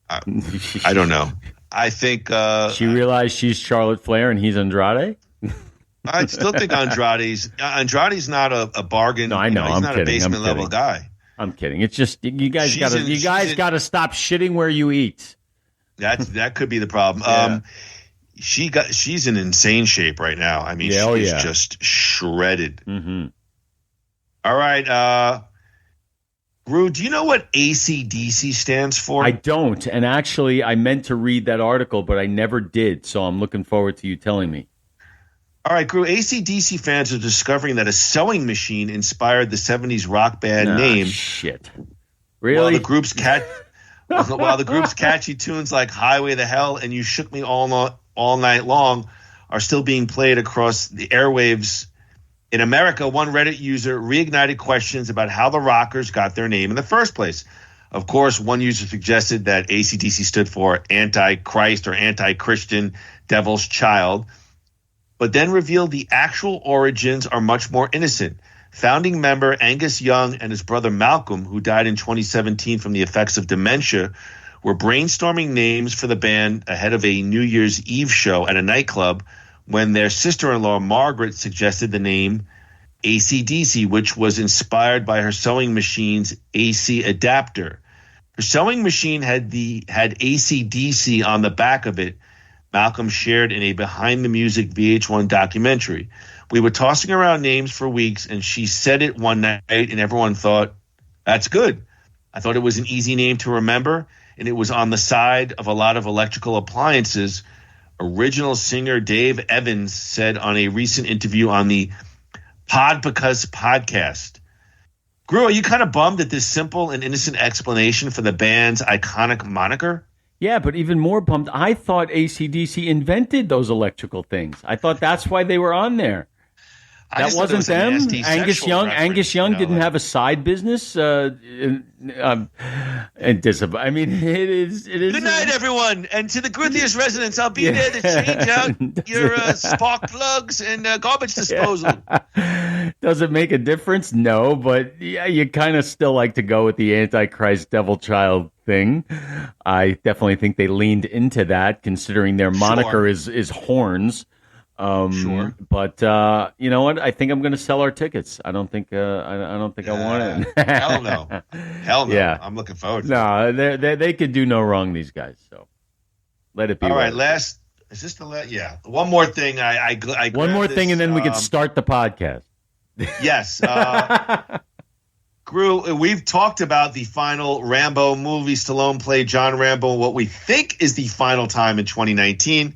I don't know. I think she realized she's Charlotte Flair and he's Andrade. I still think Andrade's not a bargain. No, I know. He's I'm not kidding. a basement level guy. I'm kidding. It's just you guys got to stop shitting where you eat. That could be the problem. Yeah. She's in insane shape right now. I mean, she's just shredded. Mm-hmm. All right, Gru, do you know what AC/DC stands for? I don't, and actually, I meant to read that article, but I never did. So I'm looking forward to you telling me. All right, Gru, AC/DC fans are discovering that a sewing machine inspired the 70s rock band name. Shit. Really? While the group's catchy tunes like Highway to Hell and You Shook Me All Night Long are still being played across the airwaves. In America, one Reddit user reignited questions about how the Rockers got their name in the first place. Of course, one user suggested that AC/DC stood for Antichrist or Anti-Christian, Devil's Child, but then revealed the actual origins are much more innocent. Founding member Angus Young and his brother Malcolm, who died in 2017 from the effects of dementia, were brainstorming names for the band ahead of a New Year's Eve show at a nightclub when their sister-in-law Margaret suggested the name AC/DC, which was inspired by her sewing machine's AC adapter. Her sewing machine had AC/DC on the back of it, Malcolm shared in a Behind the Music VH1 documentary. We were tossing around names for weeks, and she said it one night, and everyone thought, that's good. I thought it was an easy name to remember, and it was on the side of a lot of electrical appliances. Original singer Dave Evans said on a recent interview on the Pod Because podcast. Gru, are you kind of bummed at this simple and innocent explanation for the band's iconic moniker? Yeah, but even more bummed. I thought AC/DC invented those electrical things. I thought that's why they were on there. That wasn't them. Angus Young. Angus Young didn't have a side business. I mean, it is. Good night, everyone, and to the Grithiest residents, I'll be there to change out your spark plugs and garbage disposal. Does it make a difference? No, but yeah, you kind of still like to go with the Antichrist Devil Child thing. I definitely think they leaned into that, considering their moniker is horns. Sure, but you know what? I think I'm going to sell our tickets. I don't think I want it. Hell no. Yeah, I'm looking forward to it. No, they could do no wrong, these guys. So let it be. All right, last Is this the last? Yeah. One more thing. I One more thing, and then we can can start the podcast. Yes. Gru, we've talked about the final Rambo movie. Stallone played John Rambo, what we think is the final time in 2019.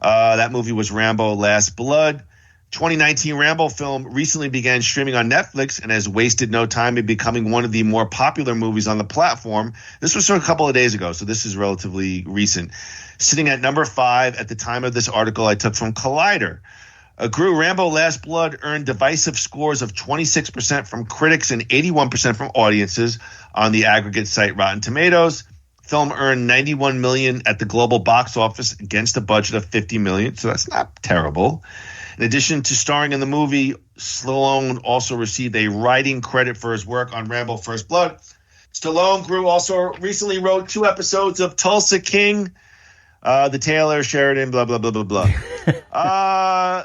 That movie was Rambo Last Blood. 2019 Rambo film recently began streaming on Netflix and has wasted no time in becoming one of the more popular movies on the platform. This was a couple of days ago, so this is relatively recent. Sitting at number 5 at the time of this article I took from Collider. Gru, Rambo Last Blood earned divisive scores of 26% from critics and 81% from audiences on the aggregate site Rotten Tomatoes. Film earned $91 million at the global box office against a budget of $50 million, so that's not terrible. In addition to starring in the movie, Stallone also received a writing credit for his work on Rambo First Blood. Stallone, Gru, also recently wrote 2 episodes of Tulsa King, the Taylor Sheridan, blah, blah, blah, blah, blah.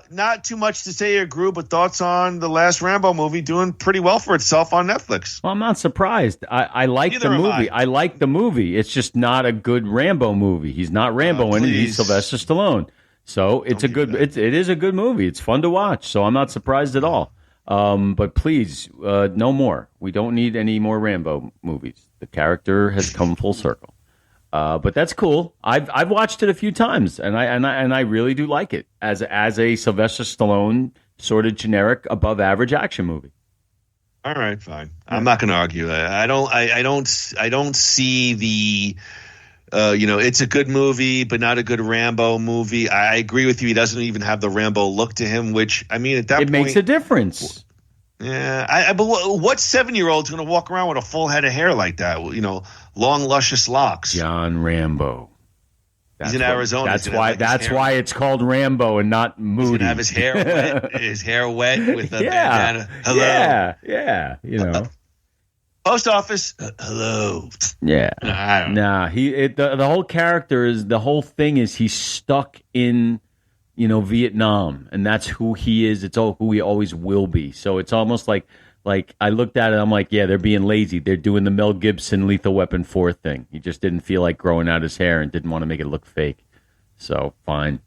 Not too much to say here, Gru, but thoughts on the last Rambo movie doing pretty well for itself on Netflix. Well, I'm not surprised. I like Neither the am movie. I like the movie. It's just not a good Rambo movie. He's not Rambo in it. He's Sylvester Stallone. So it is a good movie. It's fun to watch. So I'm not surprised at all. But please, no more. We don't need any more Rambo movies. The character has come full circle. But that's cool. I've watched it a few times, and I really do like it as a Sylvester Stallone sort of generic, above average action movie. All right, fine. I'm not going to argue that. I don't see the. It's a good movie, but not a good Rambo movie. I agree with you. He doesn't even have the Rambo look to him, which, I mean, at that point... It makes a difference. Yeah. But what 7-year-old's going to walk around with a full head of hair like that? Long, luscious locks. John Rambo. He's in Arizona. That's why it's called Rambo and not Moody. He's going to have his hair wet with a bandana. Hello. Yeah. Post office, hello. Yeah. I don't know. The whole character the whole thing is he's stuck in, Vietnam, and that's who he is. It's who he always will be. So it's almost like I looked at it, I'm like, yeah, they're being lazy. They're doing the Mel Gibson Lethal Weapon 4 thing. He just didn't feel like growing out his hair and didn't want to make it look fake. So fine.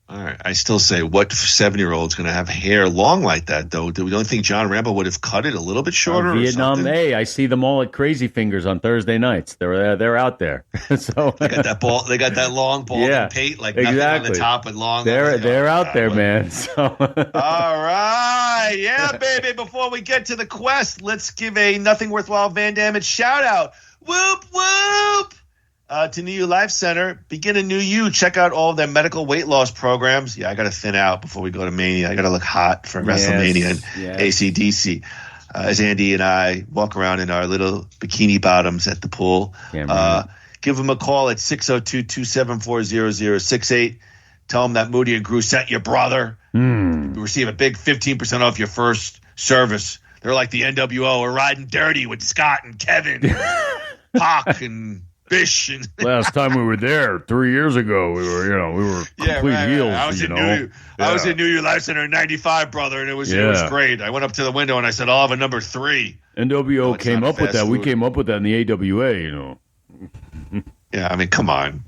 All right. I still say, what 7-year-old's going to have hair long like that, though? Do we don't think John Rambo would have cut it a little bit shorter? Vietnam, hey, I see them all at Crazy Fingers on Thursday nights. They're out there. So they got that ball. They got that long ball and pate, like nothing on the top and long. They're out there, man. So. All right, yeah, baby. Before we get to the quest, let's give a Nothing Worthwhile Van Damme shout out. Whoop whoop. To New You Life Center, begin a new you. Check out all of their medical weight loss programs. Yeah, I got to thin out before we go to Mania. I got to look hot for WrestleMania and AC/DC. As Andy and I walk around in our little bikini bottoms at the pool. Give them a call at 602-274-0068. Tell them that Moody and Gru sent your brother. You receive a big 15% off your first service. They're like the NWO. We're riding dirty with Scott and Kevin, Pac and Bish. And last time we were there 3 years ago, we were complete heels. I was in New You Life Center in '95, brother, and it was great. I went up to the window and I said, "I'll have a number 3." NWO came up with that. We came up with that in the AWA, Yeah, I mean, come on.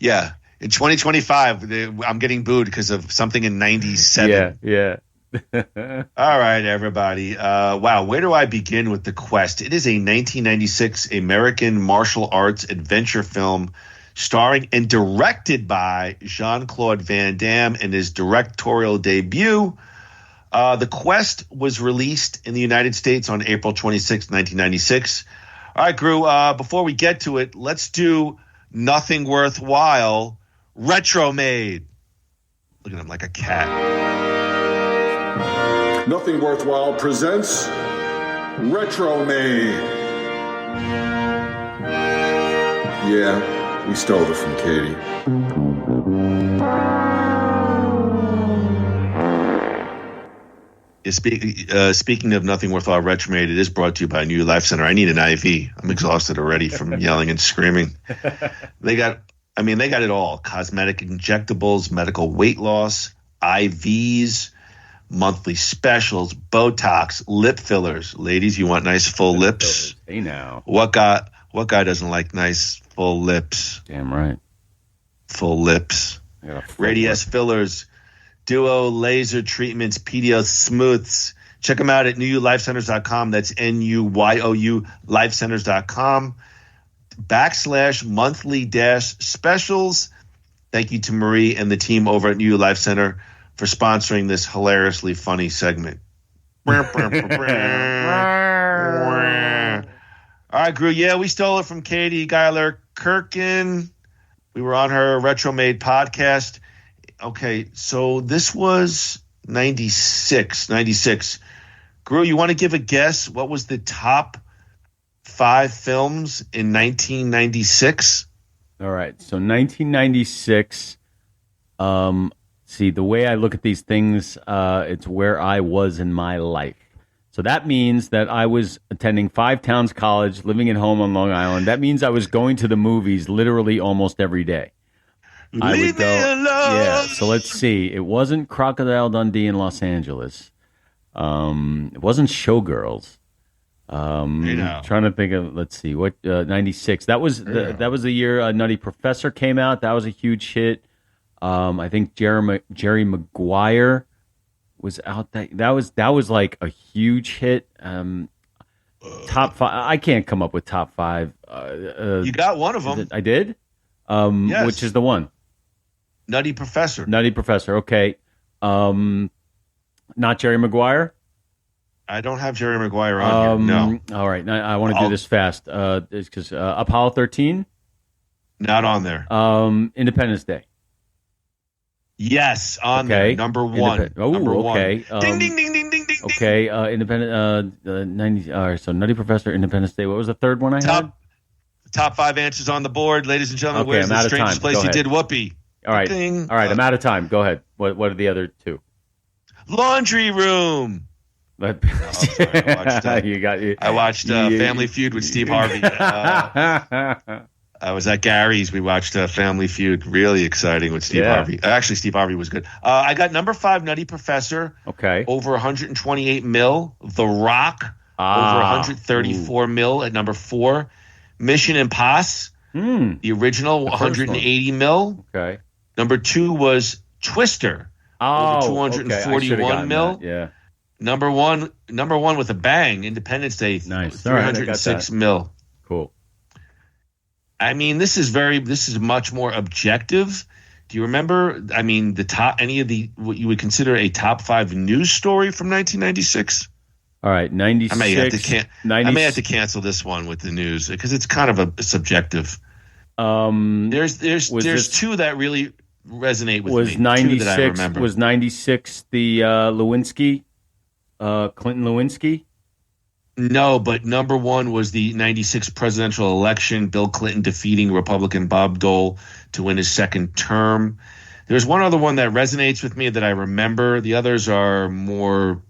Yeah, in 2025, I'm getting booed because of something in '97. Yeah. All right, everybody. Wow, where do I begin with the quest? It is a 1996 American martial arts adventure film starring and directed by Jean-Claude Van Damme in his directorial debut. The Quest was released in the United States on April 26, 1996. All right, Gru, before we get to it, let's do Nothing Worthwhile Retro Made. Look at him like a cat. Nothing Worthwhile presents Retro Made. Yeah, we stole it from Katie. Speaking of Nothing Worthwhile Retro Made, it is brought to you by New You Life Center. I need an IV. I'm exhausted already from yelling and screaming. They got it all. Cosmetic injectables, medical weight loss, IVs, monthly specials, Botox, lip fillers. Ladies, you want nice full lips? Hey now. What guy doesn't like nice full lips? Damn right. full lips. Radius fillers, Duo laser treatments, PDO smooths. Check them out at NewYouLifeCenters.com. That's NUYOU Lifecenters.com /monthly-specials. Thank you to Marie and the team over at New You Life Center for sponsoring this hilariously funny segment. All right, Gru. Yeah, we stole it from Katie Geiler Kirkin. We were on her Retromade podcast. Okay, so this was 96. Gru, you want to give a guess? What was the top 5 films in 1996? All right, so 1996. See, the way I look at these things, it's where I was in my life. So that means that I was attending Five Towns College, living at home on Long Island. That means I was going to the movies literally almost every day. I would go. Yeah. So let's see. It wasn't Crocodile Dundee in Los Angeles. It wasn't Showgirls. Trying to think of. Let's see. What 96? That was the year Nutty Professor came out. That was a huge hit. I think Jerry Maguire was out. That was like a huge hit. Top 5. I can't come up with top 5. You got one of them. I did. Yes. Which is the one? Nutty Professor. Okay. Not Jerry Maguire. I don't have Jerry Maguire on here. No. All right. I want to do this fast. Because Apollo 13. Not on there. Independence Day. Yes, on there. Number 1. Number okay. 1. Ding, ding, ding, ding, ding, ding. Okay. Independent. 90. All right. So Nutty Professor, Independence Day. What was the third one I had? Top 5 answers on the board, ladies and gentlemen. Okay, where's I'm the out of strangest time. place you did Whoopi? All right. Ding. All right. I'm out of time. Go ahead. What are the other 2? Laundry Room. I watched Family Feud with Steve Harvey. I was at Gary's. We watched Family Feud. Really exciting with Steve Harvey. Actually, Steve Harvey was good. I got number 5, Nutty Professor. Okay. Over 128 mil. The Rock. Over 134 mil at number 4. Mission Impossible. The original, 180 mil. Okay. Number 2 was Twister. Over 241 mil. Yeah. Number one with a bang, Independence Day. Nice. 306 mil. Cool. I mean, this is much more objective. Do you remember? I mean, what you would consider a top 5 news story from 1996? All right, 96. I may have to cancel this one with the news because it's kind of a subjective. There's 2 that really resonate with me. 96, 2 that I remember. Was 96 the Lewinsky, Clinton Lewinsky? No, but number 1 was the 96 presidential election, Bill Clinton defeating Republican Bob Dole to win his second term. There's one other one that resonates with me that I remember. The others are more...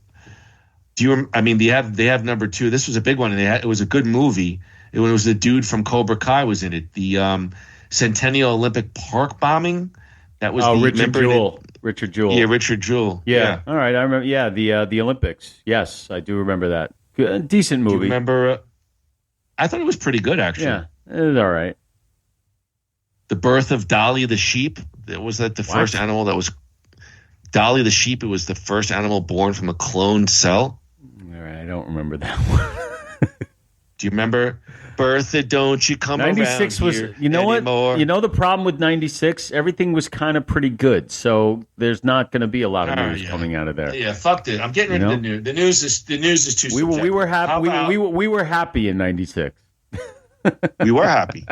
they have number 2. This was a big one, and it was a good movie. It was the dude from Cobra Kai was in it. The Centennial Olympic Park bombing. That was Richard Jewell. Richard Jewell. Yeah, Richard Jewell. Yeah. All right, I remember. Yeah, the Olympics. Yes, I do remember that. Good, decent movie. Do you remember? I thought it was pretty good, actually. Yeah, it was all right. The birth of Dolly the sheep. Was that the first animal that was Dolly the sheep? It was the first animal born from a cloned cell. All right, I don't remember that one. Do you remember? Bertha, don't you come 96 around was, here you know anymore. What? You know the problem with 96? Everything was kind of pretty good, so there's not going to be a lot of news coming out of there. Yeah, fuck it. I'm getting rid of the news. The news is too subjective. We were happy. We were happy in 96. We were happy.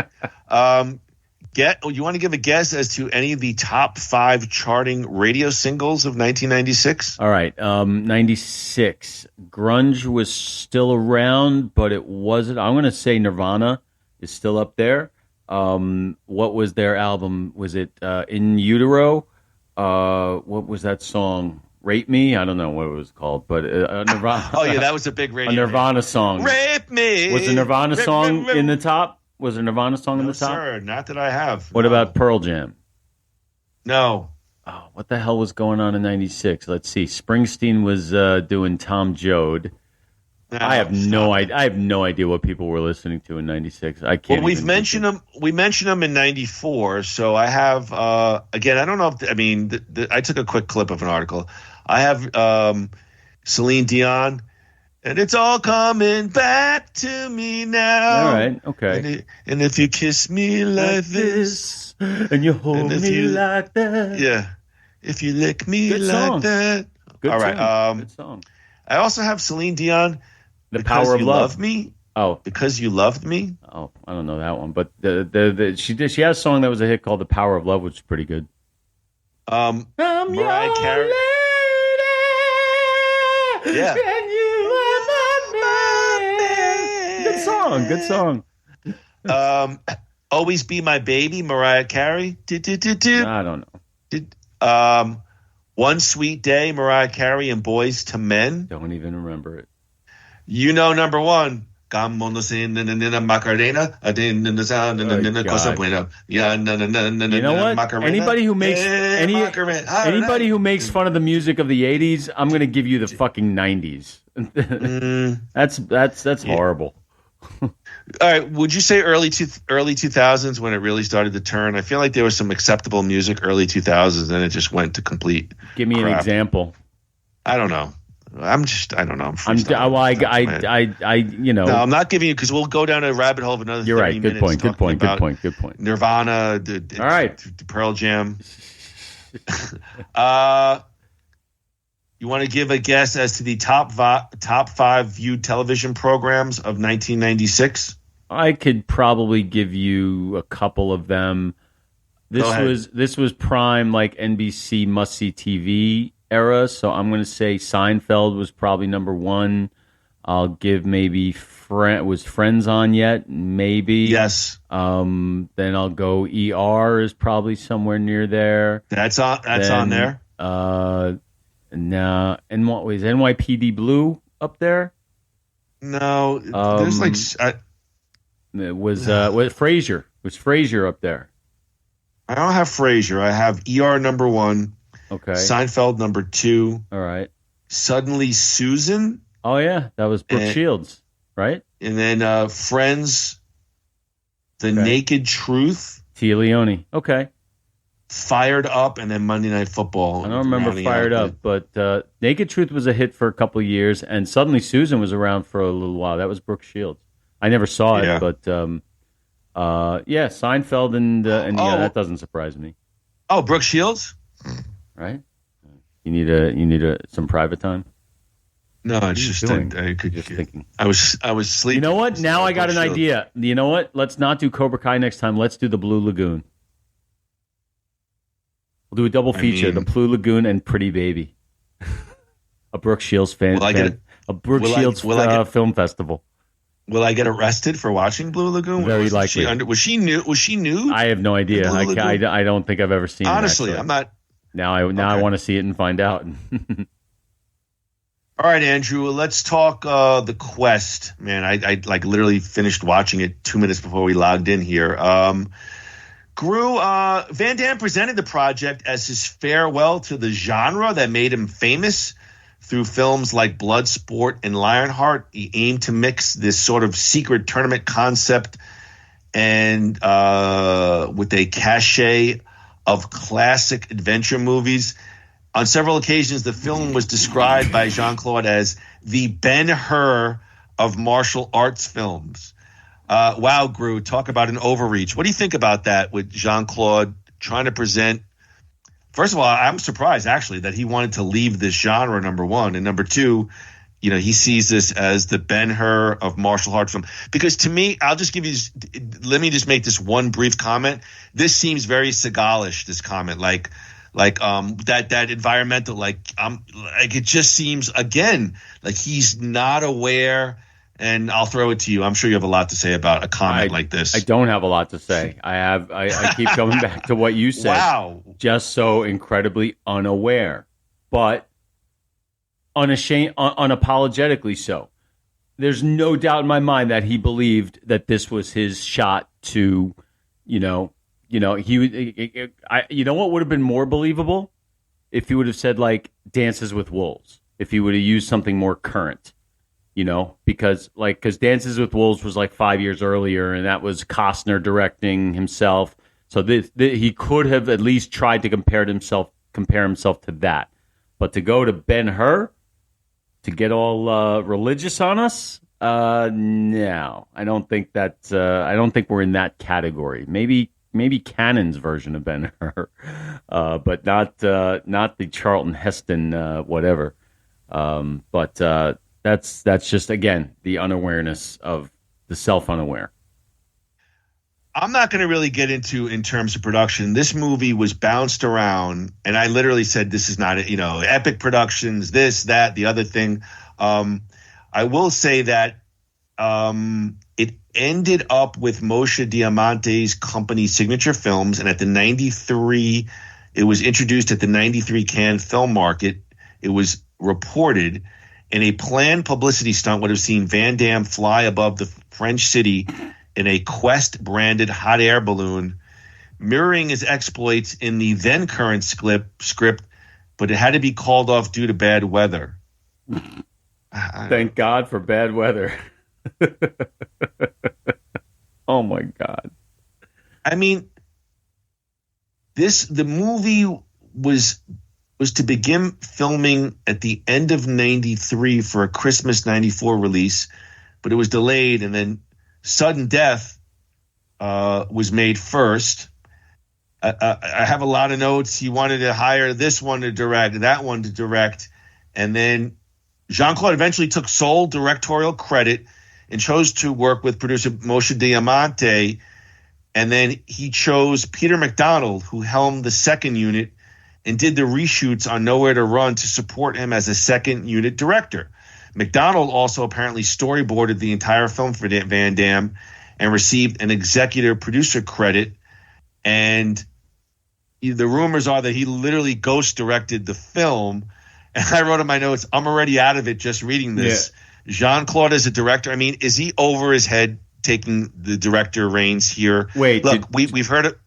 You want to give a guess as to any of the top 5 charting radio singles of 1996? All right, 96. Grunge was still around, but it wasn't. I'm going to say Nirvana is still up there. What was their album? Was it In Utero? What was that song? Rape Me? I don't know what it was called, but Nirvana. Oh, yeah, that was a big radio. A Nirvana song. Rape Me. Was the Nirvana song in the top? Was there a Nirvana song in the top? Sir, not that I have. What about Pearl Jam? No. Oh, what the hell was going on in 96? Let's see. Springsteen was doing Tom Joad. I have no idea. I have no idea what people were listening to in '96. I can't. Well, we've mentioned them. We mentioned them in '94. So I have again. I don't know if I took a quick clip of an article. I have Celine Dion, and it's all coming back to me now. All right. Okay. And if you kiss me like this, and you hold me like that, yeah. If you lick me like that, good all right. Song. Good song. I also have Celine Dion. The Power of Love. Love Me. Oh, because you loved me. Oh, I don't know that one, but she had a song that was a hit called "The Power of Love," which is pretty good. Mariah Carey. Yeah. And you are my man. Good song. Always Be My Baby, Mariah Carey. I don't know. One Sweet Day, Mariah Carey and Boys to Men. Don't even remember it. You know number one. Macarena. You know what? Anybody who makes anybody who makes fun of the music of the '80s, I'm going to give you the fucking '90s. That's horrible. All right, would you say early 2000s when it really started to turn? I feel like there was some acceptable music early 2000s, and it just went to complete. Give me crap. An example. I don't know. I don't know. No, I'm not giving you because we'll go down a rabbit hole of another. You're right. Good point. Good point. Nirvana. All right. Pearl Jam. You want to give a guess as to the top 5 viewed television programs of 1996? I could probably give you a couple of them. This was prime like NBC must see TV era, so I'm going to say Seinfeld was probably number 1. I'll give maybe was Friends on yet? Maybe. Yes. Then I'll go ER is probably somewhere near there. That's on there. No, and what was NYPD Blue up there? No, there's like it was Frasier. Was Frasier up there? I don't have Frasier. I have ER number 1. Okay. Seinfeld number 2. All right. Suddenly Susan. Oh yeah, that was Brooke Shields, right? And then Friends, The Naked Truth. Tia Leone. Okay. Fired Up, and then Monday Night Football. I don't remember Fired Up, but Naked Truth was a hit for a couple of years, and Suddenly Susan was around for a little while. That was Brooke Shields. I never saw it, but Seinfeld and that doesn't surprise me. Oh, Brooke Shields, right? You need some private time. No, it's just I could just thinking. I was sleeping. You know what? Now I got an idea. You know what? Let's not do Cobra Kai next time. Let's do the Blue Lagoon. We'll do a double feature: the Blue Lagoon and Pretty Baby. A Brooke Shields a Brooke Shields film festival. Will I get arrested for watching Blue Lagoon? Very likely. Was she new? I have no idea. I don't think I've ever seen it. Honestly, I'm not. Now I want to see it and find out. All right, Andrew, let's talk The Quest. Man, I like literally finished watching it 2 minutes before we logged in here. Gru, Van Damme presented the project as his farewell to the genre that made him famous. Through films like Bloodsport and Lionheart, he aimed to mix this sort of secret tournament concept and with a cachet of classic adventure movies. On several occasions, the film was described by Jean-Claude as the Ben-Hur of martial arts films. Wow, Gru, talk about an overreach. What do you think about that with Jean-Claude trying to present? First of all, I'm surprised, actually, that he wanted to leave this genre, number 1. And number 2, he sees this as the Ben-Hur of martial arts film. Because to me, let me just make this one brief comment. This seems very Seagal-ish, this comment. Like that environmental, it just seems, again, like he's not aware. And I'll throw it to you. I'm sure you have a lot to say about a comment like this. I don't have a lot to say. I keep coming back to what you said. Wow. Just so incredibly unaware, but unapologetically so. There's no doubt in my mind that he believed that this was his shot to, you know what would have been more believable if he would have said like Dances with Wolves, if he would have used something more current. because Dances with Wolves was like 5 years earlier, and that was Costner directing himself. So he could have at least tried to compare himself to that. But to go to Ben-Hur, to get all religious on us, no, I don't think that. I don't think we're in that category. Maybe Cannon's version of Ben-Hur, but not the Charlton Heston whatever. But that's just, again, the unawareness of the self-unaware. I'm not going to really get into in terms of production. This movie was bounced around, and I literally said, this is not, Epic Productions, this, that, the other thing. I will say that it ended up with Moshe Diamante's company, Signature Films, and at the 93, it was introduced at the 93 Cannes Film Market. It was reported, and a planned publicity stunt would have seen Van Damme fly above the French city in a Quest-branded hot air balloon, mirroring his exploits in the then-current script, but it had to be called off due to bad weather. Thank God for bad weather. Oh, my God. I mean, the movie was to begin filming at the end of 93 for a Christmas 94 release, but it was delayed, and then Sudden Death was made first. I have a lot of notes. He wanted to hire this one to direct, that one to direct, and then Jean-Claude eventually took sole directorial credit and chose to work with producer Moshe Diamante, and then he chose Peter McDonald, who helmed the second unit and did the reshoots on Nowhere to Run to support him as a second unit director. McDonald also apparently storyboarded the entire film for Van Damme and received an executive producer credit. And the rumors are that he literally ghost directed the film. And I wrote in my notes, I'm already out of it just reading this. Yeah. Jean-Claude as a director, I mean, is he over his head taking the director reins here? Wait, look, we've heard it.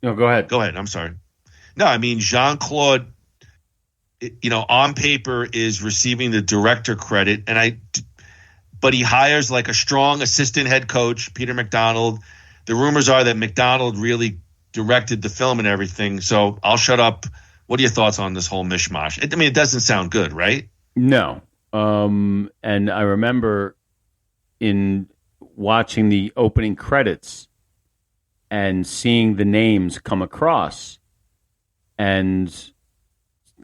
No, go ahead. Go ahead. I'm sorry. No, I mean, Jean-Claude, on paper is receiving the director credit, but he hires like a strong assistant head coach, Peter McDonald. The rumors are that McDonald really directed the film and everything. So I'll shut up. What are your thoughts on this whole mishmash? I mean, it doesn't sound good, right? No. And I remember in watching the opening credits and seeing the names come across, and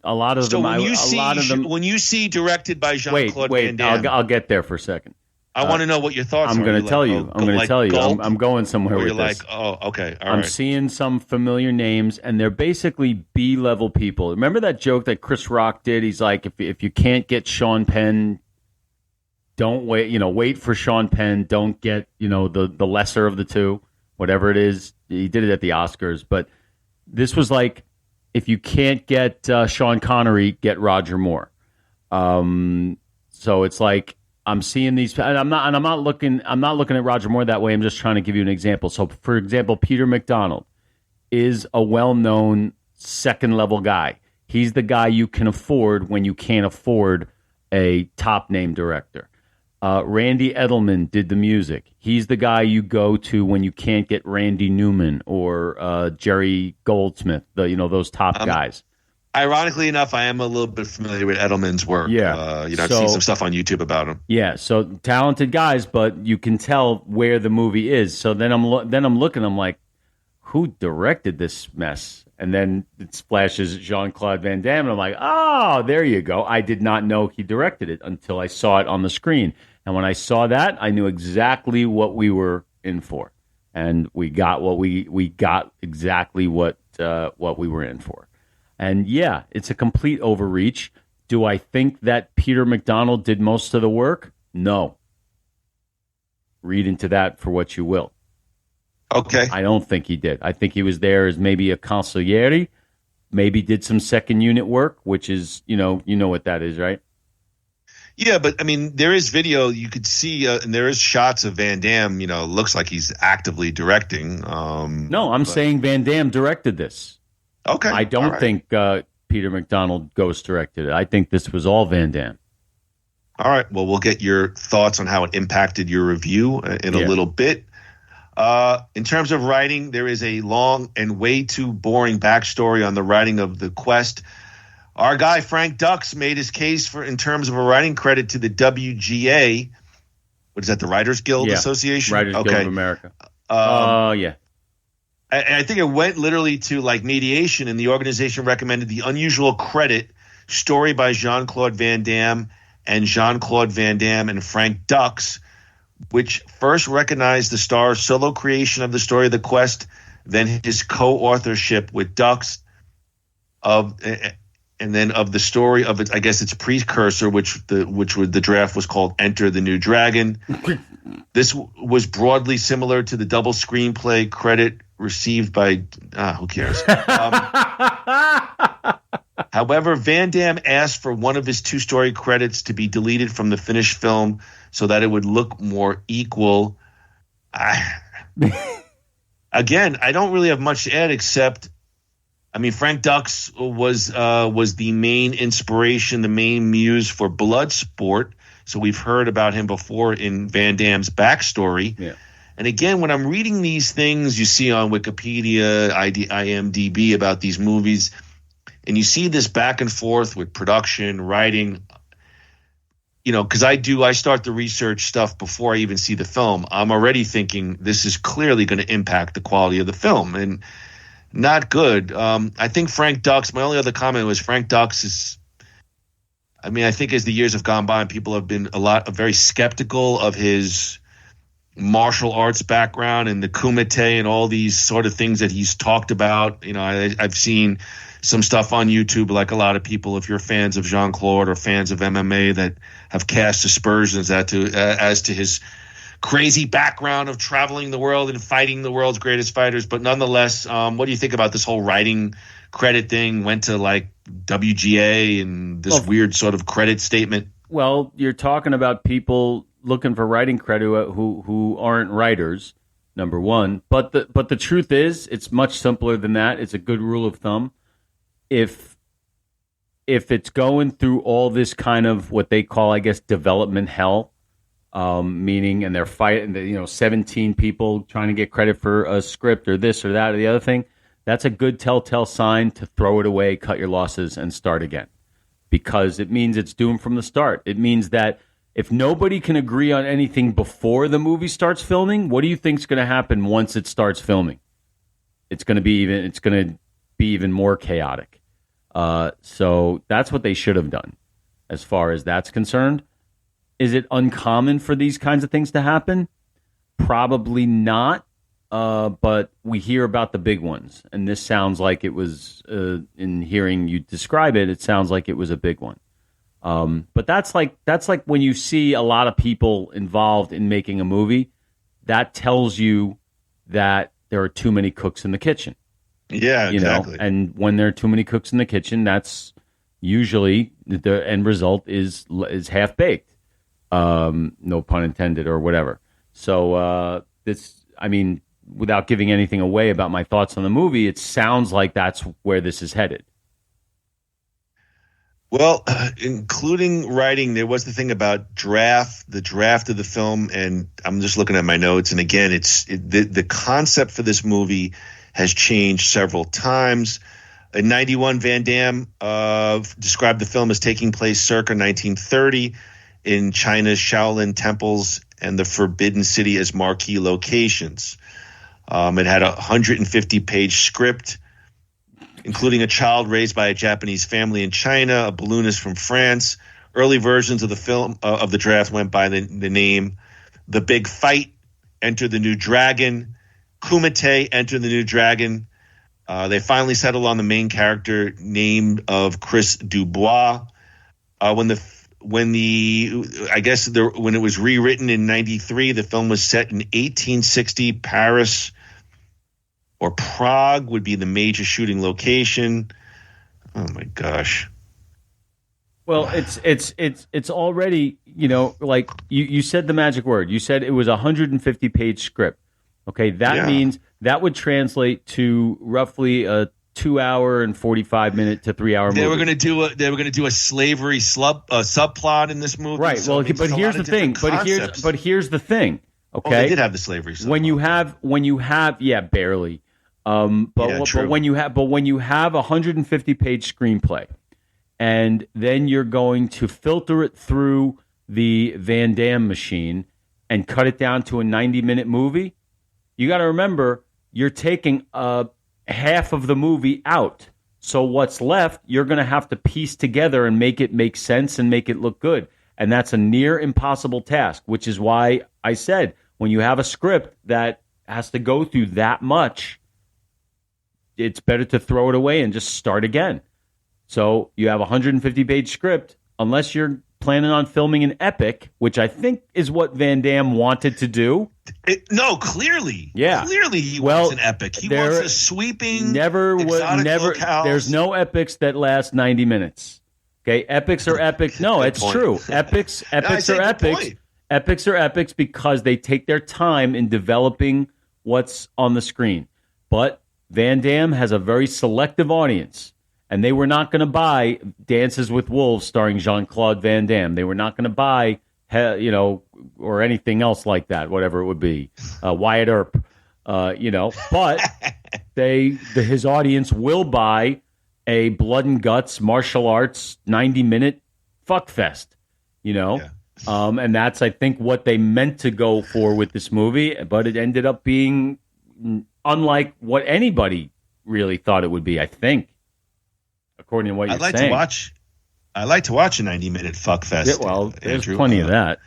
a lot of them. When you see directed by Jean-Claude Van Damme, I'll get there for a second. I want to know what your thoughts are. I'm going to tell you. I'm going somewhere with this. Like, oh, okay. All I'm right. seeing some familiar names, and they're basically B-level people. Remember that joke that Chris Rock did? He's like, if you can't get Sean Penn, don't wait. Wait for Sean Penn. Don't get the lesser of the two, whatever it is. He did it at the Oscars, but this was like, if you can't get Sean Connery, get Roger Moore. So it's like, I'm seeing these, and I'm not looking at Roger Moore that way. I'm just trying to give you an example. So, for example, Peter McDonald is a well-known second-level guy. He's the guy you can afford when you can't afford a top-name director. Randy Edelman did the music. He's the guy you go to when you can't get Randy Newman or Jerry Goldsmith. Those top guys. Ironically enough, I am a little bit familiar with Edelman's work. Yeah, I've seen some stuff on YouTube about him. Yeah, so talented guys, but you can tell where the movie is. So then I'm looking. I'm like, who directed this mess? And then it splashes Jean-Claude Van Damme, and I'm like, oh, there you go. I did not know he directed it until I saw it on the screen. And when I saw that, I knew exactly what we were in for, and we got exactly what we were in for. And yeah, it's a complete overreach. Do I think that Peter McDonald did most of the work? No. Read into that for what you will. Okay. I don't think he did. I think he was there as maybe a consigliere, maybe did some second unit work, which is, you know what that is, right? Yeah, but I mean, there is video you could see, and there is shots of Van Damme. Looks like he's actively directing. No, I'm saying Van Damme directed this. Okay. I don't think Peter McDonald ghost directed it. I think this was all Van Damme. All right. Well, we'll get your thoughts on how it impacted your review in a little bit. In terms of writing, there is a long and way too boring backstory on the writing of The Quest. Our guy Frank Dux made his case in terms of a writing credit to the WGA. What is that? The Writers Guild Association? Writers Guild of America. Yeah. I think it went literally to like mediation, and the organization recommended the unusual credit story by Jean-Claude Van Damme and Jean-Claude Van Damme and Frank Dux, which first recognized the star's solo creation of the story of The Quest, then his co-authorship with Dux and then of the story of it, I guess its precursor, which the draft was called Enter the New Dragon. This was broadly similar to the double screenplay credit received by who cares? However, Van Damme asked for one of his two-story credits to be deleted from the finished film so that it would look more equal. Again, I don't really have much to add except, I mean, Frank Dux was the main inspiration, the main muse for Bloodsport. So we've heard about him before in Van Damme's backstory. Yeah. And again, when I'm reading these things you see on Wikipedia, IMDb about these movies, and you see this back and forth with production, writing, because I start the research stuff before I even see the film. I'm already thinking this is clearly going to impact the quality of the film, and not good. I think Frank Dux, my only other comment was Frank Dux is, I think as the years have gone by, people have been very skeptical of his martial arts background and the kumite and all these sort of things that he's talked about. I've seen some stuff on YouTube, like a lot of people, if you're fans of Jean-Claude or fans of MMA, that have cast aspersions as to his crazy background of traveling the world and fighting the world's greatest fighters. But nonetheless, what do you think about this whole writing credit thing? Went to like WGA and this weird sort of credit statement. Well, you're talking about people looking for writing credit who aren't writers, number one. But the truth is, it's much simpler than that. It's a good rule of thumb. If it's going through all this kind of what they call, I guess, development hell, meaning, and they're fighting, 17 people trying to get credit for a script or this or that or the other thing, that's a good telltale sign to throw it away, cut your losses, and start again. Because it means it's doomed from the start. It means that if nobody can agree on anything before the movie starts filming, what do you think is going to happen once it starts filming? It's going to be even more chaotic. So that's what they should have done, as far as that's concerned. Is it uncommon for these kinds of things to happen? Probably not. But we hear about the big ones, and this sounds like it was. In hearing you describe it, it sounds like it was a big one. But that's like when you see a lot of people involved in making a movie, that tells you that there are too many cooks in the kitchen. Yeah, exactly. And when there are too many cooks in the kitchen, that's usually the end result is half baked. No pun intended, or whatever. So without giving anything away about my thoughts on the movie, it sounds like that's where this is headed. Well, including writing, there was the thing about the draft of the film, and I'm just looking at my notes, and again, the concept for this movie has changed several times. In 91, Van Damme described the film as taking place circa 1930 in China's Shaolin temples and the Forbidden City as marquee locations. It had a 150-page script, including a child raised by a Japanese family in China, a balloonist from France. Early versions of the film of the draft went by the name The Big Fight, Enter the New Dragon, Kumite, Enter the New Dragon. They finally settled on the main character name of Chris Dubois. When it was rewritten in 93, the film was set in 1860. Paris or Prague would be the major shooting location. Oh my gosh. Well, it's already, like you said the magic word. You said it was a 150-page script. Okay, that means that would translate to roughly a 2-hour and 45-minute to 3-hour movie. They were going to do a slavery subplot in this movie. Right. So, Well, but here's the thing. But here's the thing. Okay. They did have the slavery subplot. When you have barely. But when you have a 150-page screenplay, and then you're going to filter it through the Van Damme machine and cut it down to a 90-minute movie, you got to remember you're taking half of the movie out. So what's left, you're going to have to piece together and make it make sense and make it look good. And that's a near impossible task, which is why I said when you have a script that has to go through that much, it's better to throw it away and just start again. So you have a 150-page script, unless you're planning on filming an epic, which I think is what Van Damme wanted to do. Clearly. Yeah. Clearly he wants an epic. He wants a sweeping, exotic locales. There's no epics that last 90 minutes. Okay, epics are epic. No, it's true. Epics are epics. Epics are epics because they take their time in developing what's on the screen. But Van Damme has a very selective audience. And they were not going to buy Dances with Wolves starring Jean-Claude Van Damme. They were not going to buy, or anything else like that, whatever it would be, Wyatt Earp, But his audience will buy a blood and guts martial arts 90-minute fuckfest, and that's I think what they meant to go for with this movie. But it ended up being unlike what anybody really thought it would be. I think. According to what you're saying. I like to watch a 90-minute fuck fest. Yeah, well, there's plenty of that.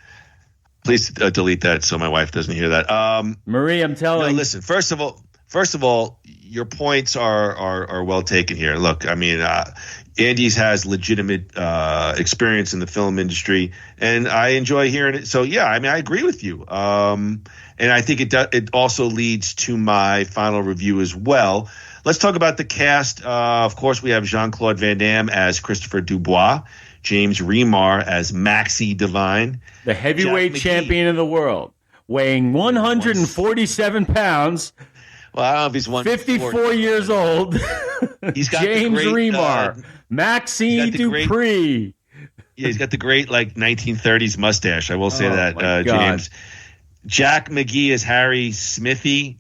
Please delete that so my wife doesn't hear that. Marie, I'm telling. No, listen. First of all, your points are well taken here. Look, I mean, Andy's has legitimate experience in the film industry, and I enjoy hearing it. So yeah, I mean, I agree with you. And I think it also leads to my final review as well. Let's talk about the cast. Of course, we have Jean-Claude Van Damme as Christopher Dubois, James Remar as Maxie Devine, the heavyweight champion of the world, weighing 147 pounds. Well, I don't know if he's 54 years old. He's got James the great, Remar, Maxie Dupree. Yeah, he's got the great 1930s mustache. I will say that, James. Jack McGee as Harry Smithy.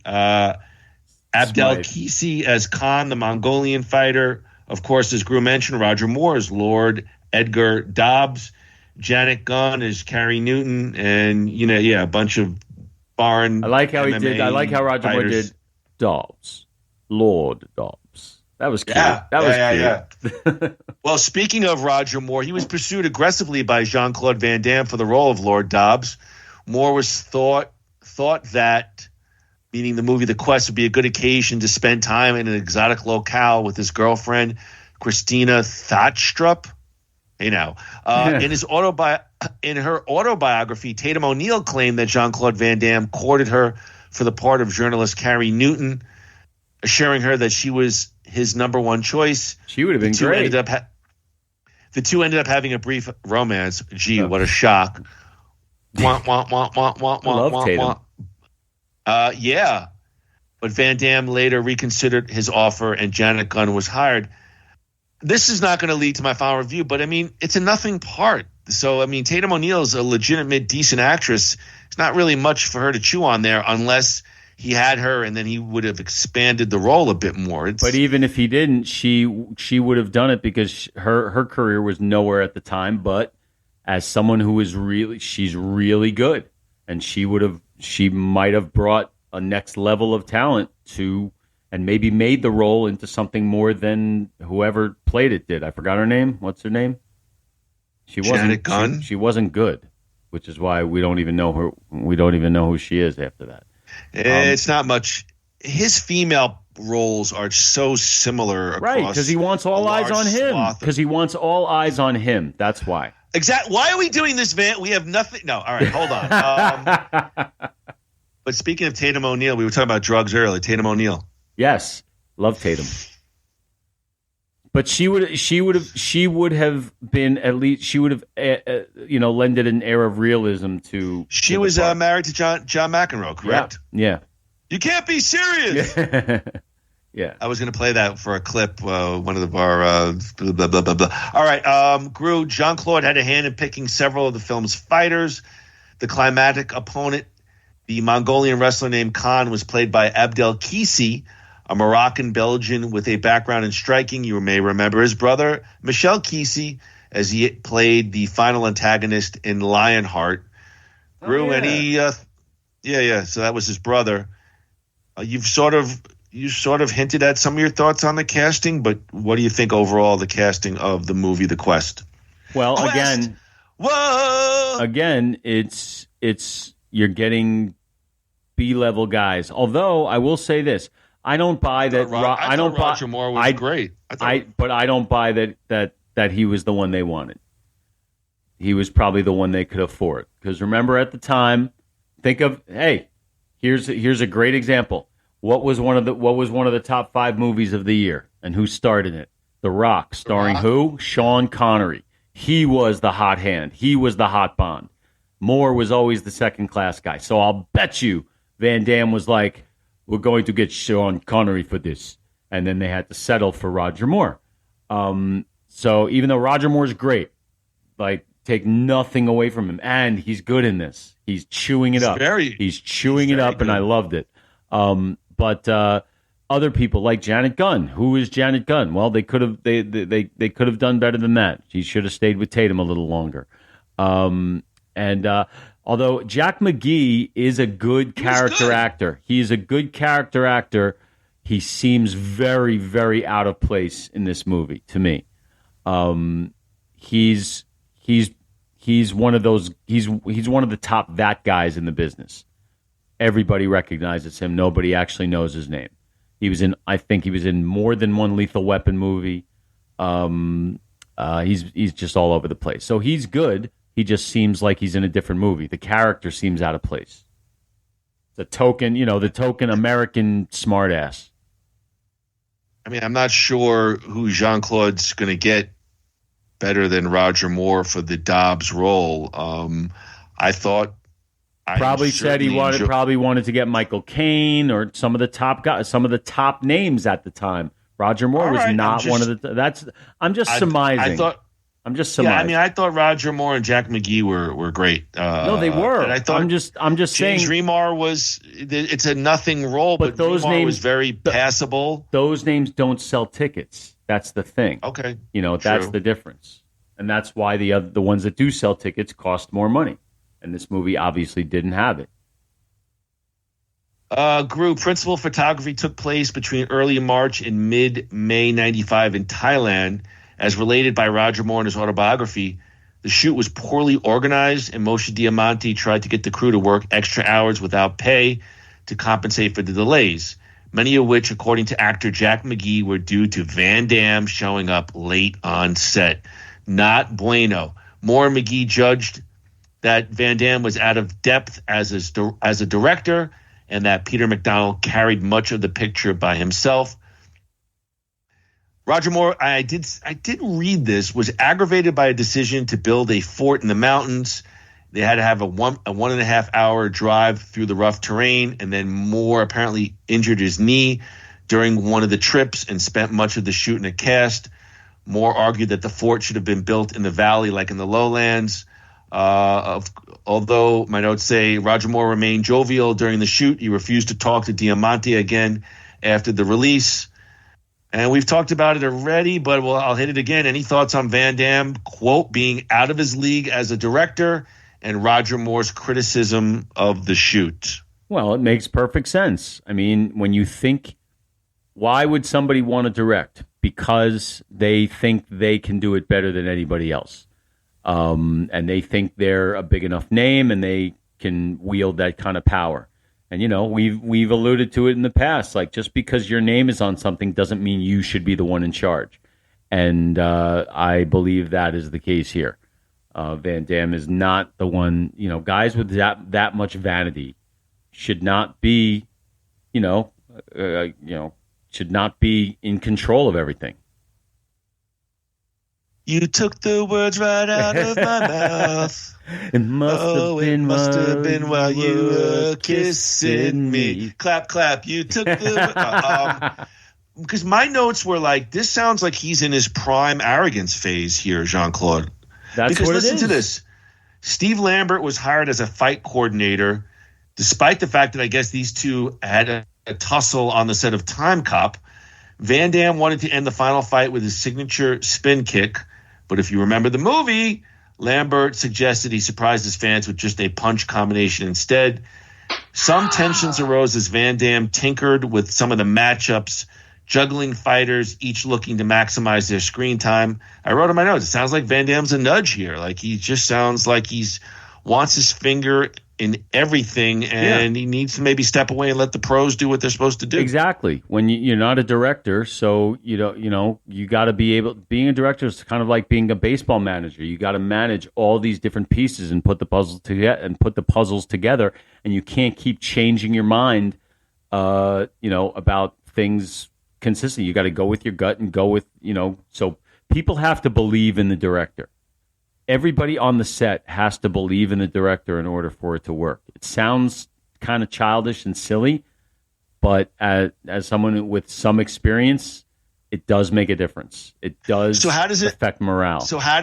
Abdel Kisi as Khan, the Mongolian fighter. Of course, as Gru mentioned, Roger Moore as Lord Edgar Dobbs. Janet Gunn as Carrie Newton. And, a bunch of foreign I like how MMA he did. I like how Roger Moore did Dobbs. Lord Dobbs. That was cute. Yeah. Well, speaking of Roger Moore, he was pursued aggressively by Jean-Claude Van Damme for the role of Lord Dobbs. Moore was thought that, meaning the movie The Quest, would be a good occasion to spend time in an exotic locale with his girlfriend, Christina Thatstrup. In her autobiography, Tatum O'Neal claimed that Jean-Claude Van Damme courted her for the part of journalist Carrie Newton, assuring her that she was his number one choice. She would have been great. The two ended up having a brief romance. Gee, what a shock. Wah, wah, wah, wah, wah, wah, love wah, Tatum. wah. Yeah. But Van Damme later reconsidered his offer and Janet Gunn was hired. This is not going to lead to my final review, but I mean, it's a nothing part. So, I mean, Tatum O'Neal is a legitimate, decent actress. It's not really much for her to chew on there unless he had her and then he would have expanded the role a bit more. But even if he didn't, she would have done it because her career was nowhere at the time. But as someone who is she's really good, and she might have brought a next level of talent to, and maybe made the role into something more than whoever played it did. I forgot her name. What's her name? Janet Gunn. She wasn't good, which is why we don't even know her. We don't even know who she is after that. It's not much. His female roles are so similar across, right? Because he wants all eyes on him. Because he wants all eyes on him. That's why. Exactly. Why are we doing this, Van? We have nothing. No. All right. Hold on. But speaking of Tatum O'Neal, we were talking about drugs earlier. Tatum O'Neal. Yes, love Tatum. But she would have been at least she would have lended an air of realism to. She was married to John McEnroe, correct? Yeah. You can't be serious. Yeah. I was going to play that for a clip, one of our blah, blah, blah, blah, blah. All right, Gru, Jean-Claude had a hand in picking several of the film's fighters. The climatic opponent, the Mongolian wrestler named Khan, was played by Abdel Kisi, a Moroccan-Belgian with a background in striking. You may remember his brother, Michel Kisi, as he played the final antagonist in Lionheart. Gru, any... So that was his brother. You sort of hinted at some of your thoughts on the casting, but what do you think overall the casting of the movie The Quest? Well, Quest! Again, it's you're getting B-level guys. Although I will say this, I don't buy that. I don't buy Roger Moore was great. But I don't buy that he was the one they wanted. He was probably the one they could afford. Because remember, at the time, here's a great example. What was one of the top 5 movies of the year, and who starred in it? The Rock, starring who? Sean Connery. He was the hot hand. He was the hot Bond. Moore was always the second class guy. So I'll bet you Van Damme was like, we're going to get Sean Connery for this, and then they had to settle for Roger Moore. So even though Roger Moore's great, like, take nothing away from him, and he's good in this. He's chewing it up. He's chewing it up, and I loved it. But other people like Janet Gunn. Who is Janet Gunn? Well, they could have they could have done better than that. She should have stayed with Tatum a little longer. Although Jack McGee is a good character actor, he's a good character actor. He seems very, very out of place in this movie to me. He's one of those. He's one of the top that guys in the business. Everybody recognizes him. Nobody actually knows his name. I think he was in more than one Lethal Weapon movie. He's just all over the place. So he's good. He just seems like he's in a different movie. The character seems out of place. The token American smartass. I mean, I'm not sure who Jean-Claude's going to get better than Roger Moore for the Dobbs role. I thought probably said he wanted to get Michael Caine or some of the top guys, some of the top names at the time. Roger Moore was not one of the. I'm just surmising. I'm just surmising. Yeah, I mean, I thought Roger Moore and Jack McGee were great. No, they were. And I thought I'm just saying. James Remar was. It's a nothing role, but those Remar names was very passable. Those names don't sell tickets. That's the thing. Okay, that's the difference, and that's why the ones that do sell tickets cost more money. And this movie obviously didn't have it. Group principal photography took place between early March and mid-May 95 in Thailand. As related by Roger Moore in his autobiography, the shoot was poorly organized, and Moshe Diamante tried to get the crew to work extra hours without pay to compensate for the delays, many of which, according to actor Jack McGee, were due to Van Damme showing up late on set. Not bueno. Moore and McGee judged that Van Damme was out of depth as a director, and that Peter McDonald carried much of the picture by himself. Roger Moore, I did read this, was aggravated by a decision to build a fort in the mountains. They had to have a 1.5 hour drive through the rough terrain, and then Moore apparently injured his knee during one of the trips and spent much of the shoot in a cast. Moore argued that the fort should have been built in the valley like in the lowlands. Although my notes say Roger Moore remained jovial during the shoot, he refused to talk to Diamante again after the release. And we've talked about it already, but I'll hit it again. Any thoughts on Van Damme, quote, being out of his league as a director, and Roger Moore's criticism of the shoot? Well, it makes perfect sense. I mean, when you think, why would somebody want to direct? Because they think they can do it better than anybody else. And they think they're a big enough name and they can wield that kind of power. And, we've alluded to it in the past. Like, just because your name is on something doesn't mean you should be the one in charge. And I believe that is the case here. Van Damme is not the one. Guys with that much vanity should not be, should not be in control of everything. You took the words right out of my mouth. It must have been while you were kissing me. Clap, clap. You took the because my notes were like, this sounds like he's in his prime arrogance phase here, Jean-Claude. That's because what listen it is. to this. Steve Lambert was hired as a fight coordinator, despite the fact that I guess these two had a tussle on the set of Time Cop. Van Damme wanted to end the final fight with his signature spin kick, but if you remember the movie, Lambert suggested he surprised his fans with just a punch combination instead. Some tensions arose as Van Damme tinkered with some of the matchups, juggling fighters, each looking to maximize their screen time. I wrote in my notes, it sounds like Van Damme's a nudge here. Like, he just sounds like he's wants his finger in everything, and he needs to maybe step away and let the pros do what they're supposed to do. Exactly. When you're not a director, so you got to be able. Being a director is kind of like being a baseball manager. You got to manage all these different pieces and put the puzzles together, and you can't keep changing your mind, about things consistently. You got to go with your gut and go with, so people have to believe in the director. Everybody on the set has to believe in the director in order for it to work. It sounds kind of childish and silly, but as someone with some experience, it does make a difference. It does. So how does it affect morale? So how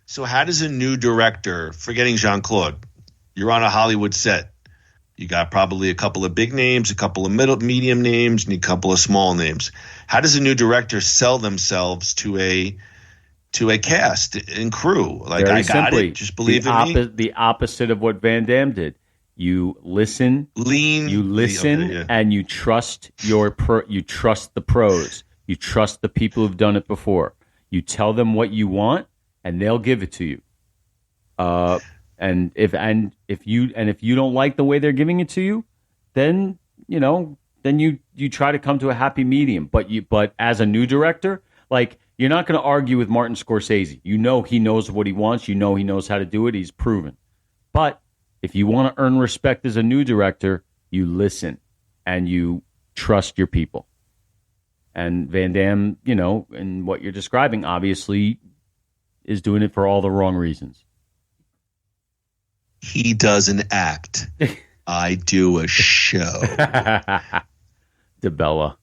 does a new director, forgetting Jean-Claude, you're on a Hollywood set, you got probably a couple of big names, a couple of medium names, and a couple of small names. How does a new director sell themselves to a cast and crew? Like, Very I got simply, it. Just believe in me. The opposite of what Van Damme did. You listen, and you trust you trust the pros. You trust the people who've done it before. You tell them what you want, and they'll give it to you. And if you don't like the way they're giving it to you, then you try to come to a happy medium. But as a new director, like, you're not going to argue with Martin Scorsese. You know he knows what he wants. You know he knows how to do it. He's proven. But if you want to earn respect as a new director, you listen and you trust your people. And Van Damme, in what you're describing, obviously is doing it for all the wrong reasons. He doesn't act. I do a show. DeBella.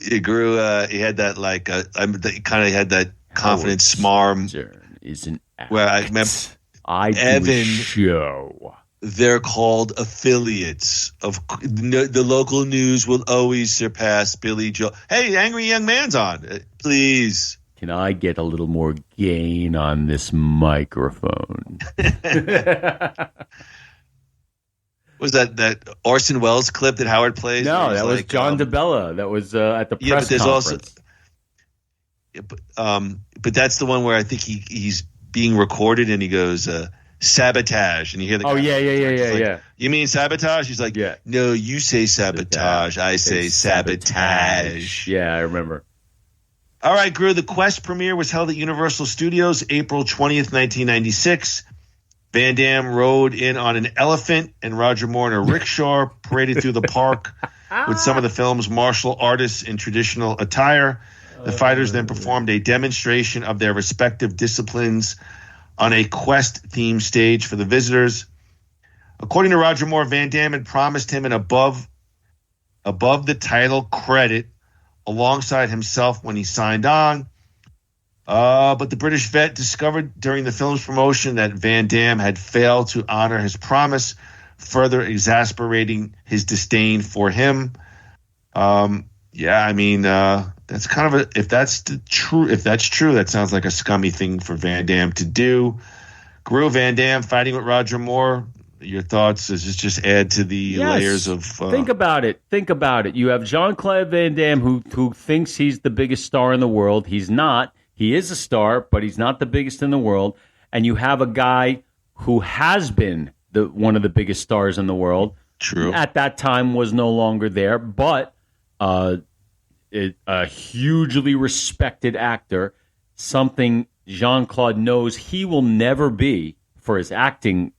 It grew. He had that he kind of had that confident smarm. Isn't where I remember I do Evan a show. They're called affiliates of the local news. Will always surpass Billy Joel. Hey, Angry Young Man's on. Please. Can I get a little more gain on this microphone? Was that Orson Welles clip that Howard plays? No, that was John DeBella. That was at the press conference. But that's the one where I think he's being recorded and he goes sabotage, and you hear the guy. Yeah. You mean sabotage? He's like, yeah. No, you say sabotage. I say sabotage. Yeah, I remember. All right, Gru. The Quest premiere was held at Universal Studios April 20th, 1996. Van Damme rode in on an elephant, and Roger Moore in a rickshaw paraded through the park with some of the film's martial artists in traditional attire. The fighters then performed a demonstration of their respective disciplines on a Quest-themed stage for the visitors. According to Roger Moore, Van Damme had promised him an above the title credit alongside himself when he signed on. But the British vet discovered during the film's promotion that Van Damme had failed to honor his promise, further exasperating his disdain for him. That's kind of if that's true, that sounds like a scummy thing for Van Damme to do. Gru, Van Damme fighting with Roger Moore. Your thoughts? Does this just add to the layers of? Think about it. You have Jean-Claude Van Damme who thinks he's the biggest star in the world. He's not. He is a star, but he's not the biggest in the world. And you have a guy who has been one of the biggest stars in the world. True. At that time was no longer there, but a hugely respected actor, something Jean-Claude knows he will never be for his acting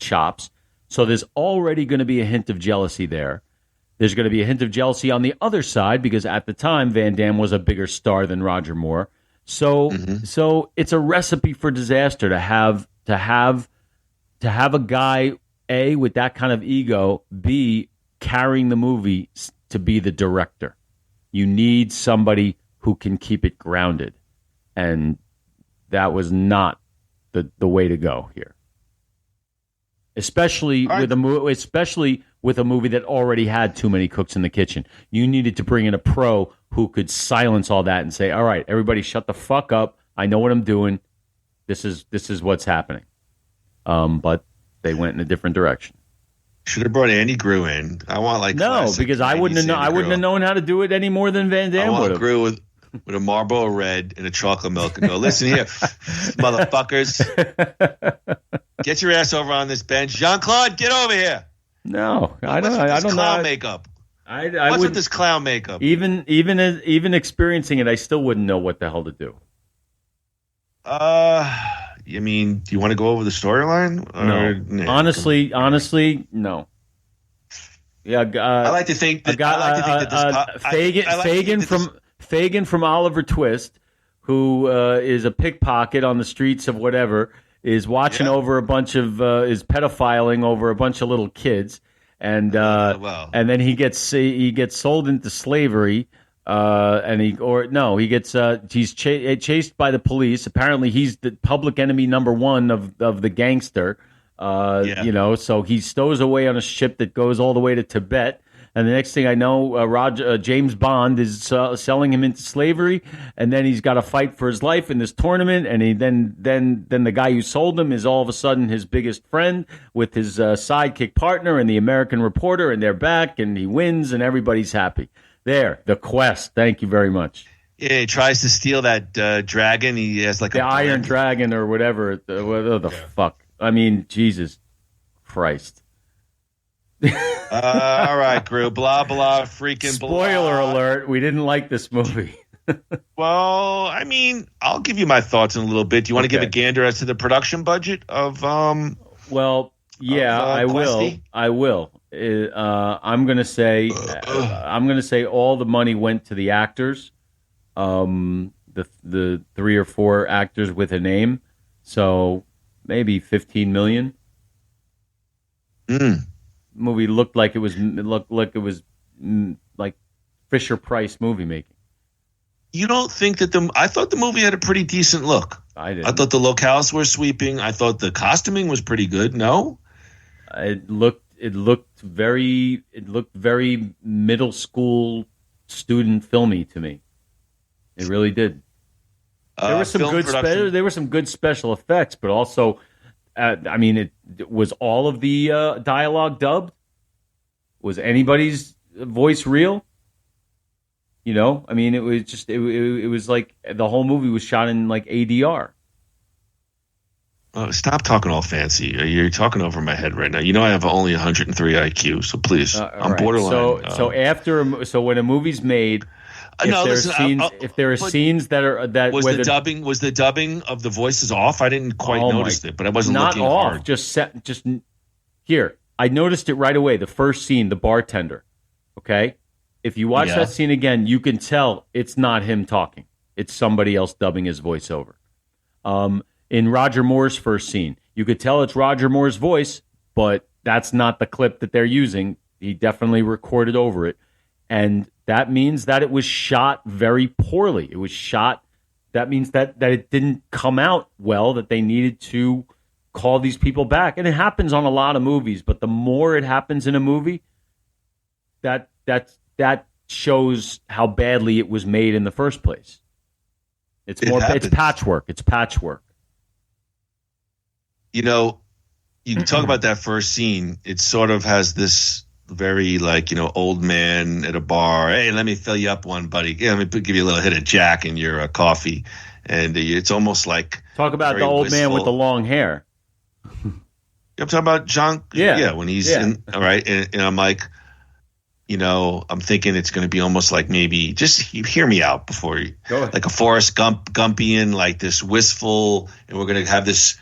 chops. So there's already going to be a hint of jealousy there. There's going to be a hint of jealousy on the other side because at the time Van Damme was a bigger star than Roger Moore. So it's a recipe for disaster to have a guy A, with that kind of ego, B, carrying the movie to be the director. You need somebody who can keep it grounded. And that was not the way to go here. Especially with a movie that already had too many cooks in the kitchen. You needed to bring in a pro who could silence all that and say, "All right, everybody shut the fuck up. I know what I'm doing. This is what's happening." But they went in a different direction. Should have brought Andy Grew in. I want because I wouldn't have known how to do it any more than Van Damme would have. Grew with a Marlboro Red and a chocolate milk and go, "Listen here, motherfuckers, get your ass over on this bench. Jean-Claude, get over here." No, I don't know. Clown makeup. What's with this clown makeup? Even experiencing it, I still wouldn't know what the hell to do. You mean, do you want to go over the storyline? No. Honestly, no. Yeah, I like to think that Fagin from Oliver Twist, who is a pickpocket on the streets of whatever, is watching over a bunch of is pedophiling over a bunch of little kids, and then he gets sold into slavery. He's chased by the police. Apparently, he's the public enemy number one of the gangster. So he stows away on a ship that goes all the way to Tibet. And the next thing I know, James Bond is selling him into slavery, and then he's got to fight for his life in this tournament. And then the guy who sold him is all of a sudden his biggest friend with his sidekick partner and the American reporter, and they're back, and he wins, and everybody's happy. There, the quest. Thank you very much. Yeah, he tries to steal that dragon. He has like the Iron Dragon or whatever. What the fuck? I mean, Jesus Christ. All right, Gru. Blah, blah, freaking Spoiler alert. We didn't like this movie. Well, I mean, I'll give you my thoughts in a little bit. Do you want to give a gander as to the production budget of Well, yeah, I will. I will. I'm gonna say all the money went to the actors, the 3 or 4 actors with a name, so maybe $15 million. Movie looked like it was like Fisher Price movie making. You don't think that I thought the movie had a pretty decent look. I did. I thought the locales were sweeping. I thought the costuming was pretty good. No, it looked very middle school student filmy to me. It really did. There were some good special effects, but also, it was all of the dialogue dubbed. Was anybody's voice real? It was just it was like the whole movie was shot in like ADR. Stop talking all fancy. You're talking over my head right now. You know I have only 103 IQ, so please, I'm borderline. So when a movie's made, if there are scenes that was the dubbing of the voices off? I didn't quite notice it, but I wasn't not looking off. hard. Just here. I noticed it right away. The first scene, the bartender. Okay, if you watch that scene again, you can tell it's not him talking. It's somebody else dubbing his voice over. In Roger Moore's first scene, you could tell it's Roger Moore's voice, but that's not the clip that they're using. He definitely recorded over it. And that means that it was shot very poorly. It was shot, that means that it didn't come out well, that they needed to call these people back. And it happens on a lot of movies, but the more it happens in a movie, that shows how badly it was made in the first place. It's patchwork. It's patchwork. You can talk about that first scene. It sort of has this very old man at a bar. Hey, let me fill you up one, buddy. Yeah, let me give you a little hit of Jack in your coffee. And it's almost like talk about the old man with the long hair. I'm talking about John. Yeah, when he's in. All right, and I'm like, I'm thinking it's going to be almost like maybe just hear me out before you, like a Forrest Gumpian, like this wistful, and we're going to have this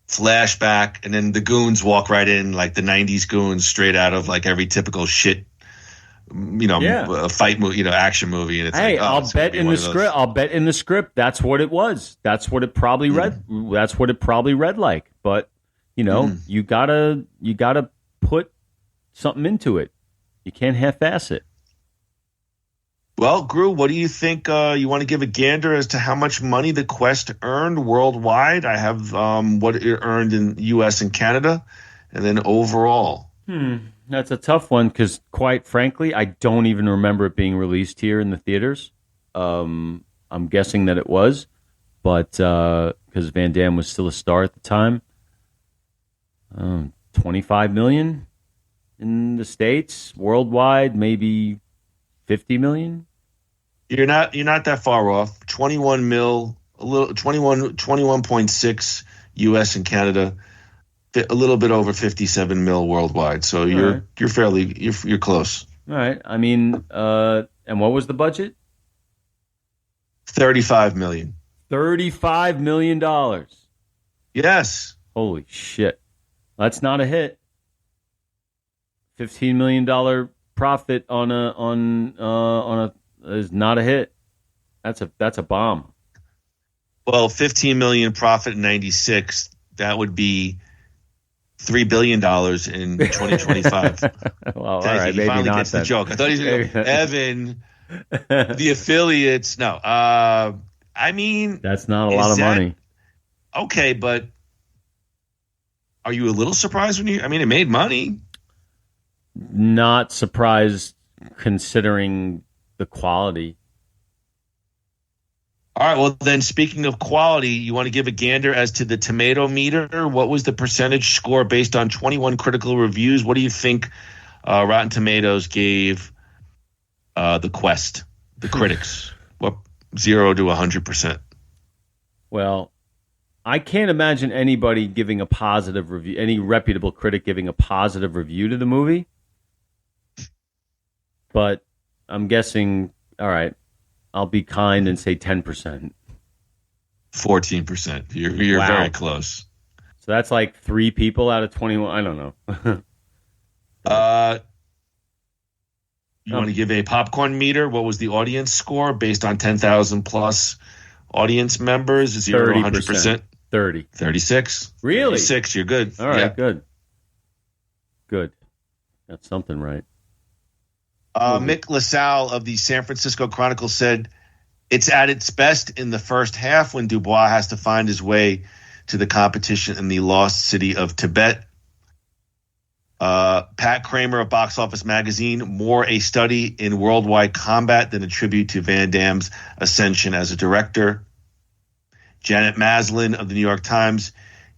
flashback, and then the goons walk right in like the 90s goons straight out of like every typical shit a fight movie, action movie, and it's I'll bet in the script that's what it was. That's what it probably read. That's what it probably read like. But you gotta put something into it. You can't half-ass it. Well, Gru, what do you think? You want to give a gander as to how much money the Quest earned worldwide? I have what it earned in U.S. and Canada, and then overall. That's a tough one because, quite frankly, I don't even remember it being released here in the theaters. I'm guessing that it was, but because Van Damme was still a star at the time. 25 million in the States, worldwide, maybe 50 million. You're not that far off. 21 mil, a little 21.6 US and Canada, a little bit over 57 mil worldwide. So you're close. All right. I mean, and what was the budget? 35 million. $35 million. Yes. Holy shit. That's not a hit. $15 million profit on a is not a hit. That's a bomb. Well, 15 million profit in 96. That would be $3 billion in 2025. Well, all right, maybe finally not gets that. the joke. I thought he was going to go, Evan, the affiliates. No, I mean, that's not a lot of money. Okay, but are you a little surprised when I mean, it made money. Not surprised considering the quality. All right, well, then speaking of quality, you want to give a gander as to the tomato meter? What was the percentage score based on 21 critical reviews? What do you think Rotten Tomatoes gave The Quest, the critics? What, 0 to 100%? Well, I can't imagine anybody giving a positive review, any reputable critic giving a positive review to the movie. But I'm guessing, all right, I'll be kind and say 10%. 14%. You're Wow. very close. So that's like 3 people out of 21. I don't know. You want to give a popcorn meter? What was the audience score based on 10,000 plus audience members? 0 to 100%? 30. 36. Really? 36. You're good. All right, Yeah. Good. Got something right. Mick LaSalle of the San Francisco Chronicle said it's at its best in the first half when Dubois has to find his way to the competition in the lost city of Tibet. Pat Kramer of Box Office Magazine, more a study in worldwide combat than a tribute to Van Damme's ascension as a director. Janet Maslin of the New York Times,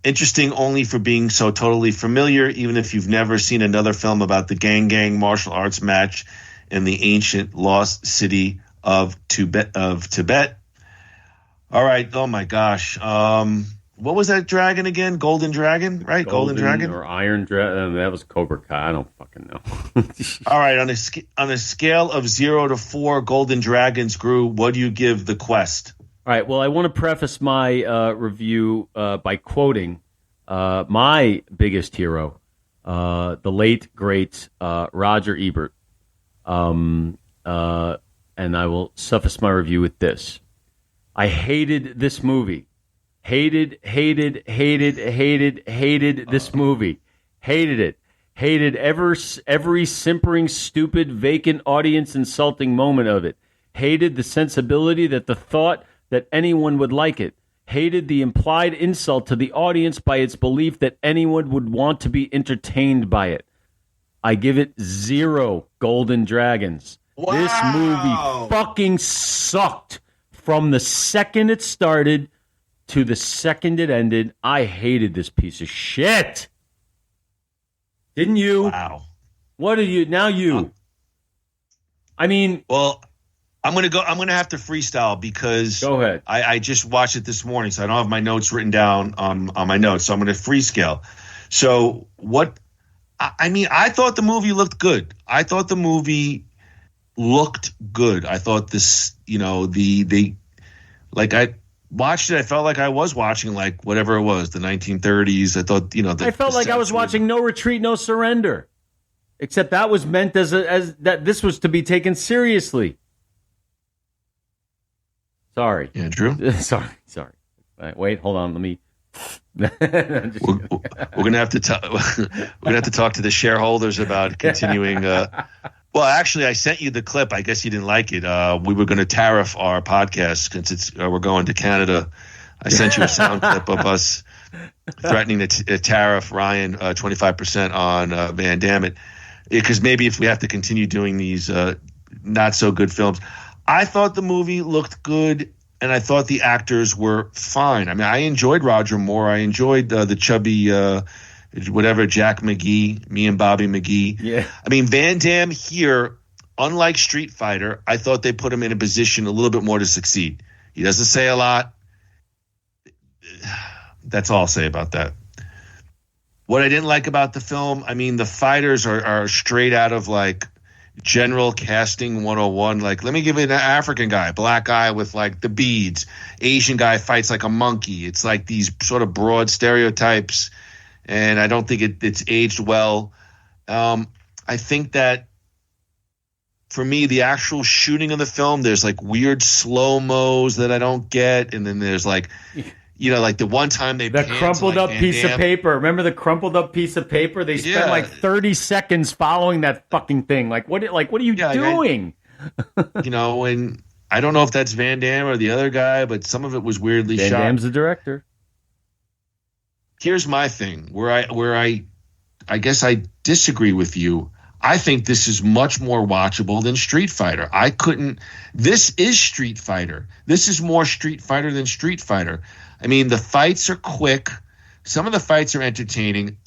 interesting only for being so totally familiar, even if you've never seen another film about the gang martial arts match in the ancient lost city of Tibet. All right. Oh my gosh. What was that dragon again? Golden Dragon, right? Golden Dragon or Iron Dragon? That was Cobra Kai. I don't fucking know. All right. On a scale of 0 to 4 Golden Dragons, Gru, what do you give The Quest? All right. Well, I want to preface my review by quoting my biggest hero, the late, great Roger Ebert. And I will suffice my review with this. I hated this movie. Hated this movie. Hated it. Hated every simpering, stupid, vacant, audience insulting moment of it. Hated the sensibility that the thought that anyone would like it. Hated the implied insult to the audience by its belief that anyone would want to be entertained by it. I give it 0 Golden Dragons. Wow. This movie fucking sucked from the second it started to the second it ended. I hated this piece of shit. Didn't you? Wow. What are you now? I mean, well, I'm gonna have to freestyle because go ahead. I just watched it this morning, so I don't have my notes written down on my notes. So I'm gonna freescale. So what? I mean, I thought the movie looked good. I thought this, like I watched it. I felt like I was watching like whatever it was, the 1930s. I thought, I felt like I was watching No Retreat, No Surrender, except that was meant as that this was to be taken seriously. Sorry, Andrew. Sorry. Wait, hold on. Let me. We're gonna have to talk to the shareholders about continuing Well, actually, I sent you the clip. I guess you didn't like it. We were going to tariff our podcast since we're going to Canada. I sent you a sound clip of us threatening to tariff Ryan 25% on Van DAMMIT, because maybe if we have to continue doing these not so good films. I thought the movie looked good, and I thought the actors were fine. I mean, I enjoyed Roger Moore. I enjoyed the chubby Jack McGee, me and Bobby McGee. Yeah. I mean, Van Damme here, unlike Street Fighter, I thought they put him in a position a little bit more to succeed. He doesn't say a lot. That's all I'll say about that. What I didn't like about the film, I mean, the fighters are straight out of like general casting 101. Like, let me give you an African guy, black guy with like the beads. Asian guy fights like a monkey. It's like these sort of broad stereotypes, and I don't think it's aged well. I think that for me, the actual shooting of the film, there's like weird slow-mos that I don't get, and then there's like, like the one time they the crumpled up piece of paper. Remember the crumpled up piece of paper? They spent like 30 seconds following that fucking thing. Like what are you doing? And I don't know if that's Van Damme or the other guy, but some of it was weirdly shot. Van Damme's the director. Here's my thing, where I guess I disagree with you. I think this is much more watchable than Street Fighter. This is Street Fighter. This is more Street Fighter than Street Fighter. I mean, the fights are quick. Some of the fights are entertaining.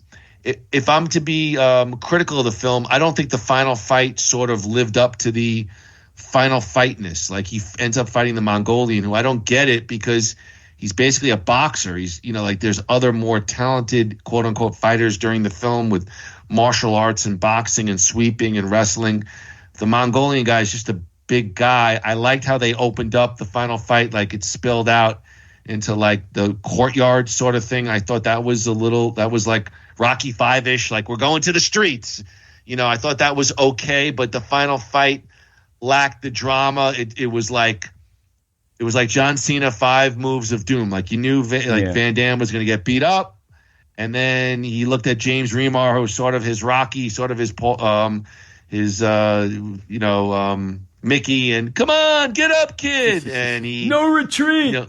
If I'm to be critical of the film, I don't think the final fight sort of lived up to the final fightness. Like, he ends up fighting the Mongolian, who I don't get it because he's basically a boxer. He's, there's other more talented, quote unquote, fighters during the film with martial arts and boxing and sweeping and wrestling. The Mongolian guy is just a big guy. I liked how they opened up the final fight, like it spilled out into like the courtyard sort of thing. I thought that was like Rocky V-ish, like we're going to the streets. I thought that was okay, but the final fight lacked the drama. It was like John Cena 5 moves of doom. Like, you knew Van Damme was going to get beat up. And then he looked at James Remar, who's sort of his Rocky, sort of his Mickey, and come on, get up, kid. And he no retreat.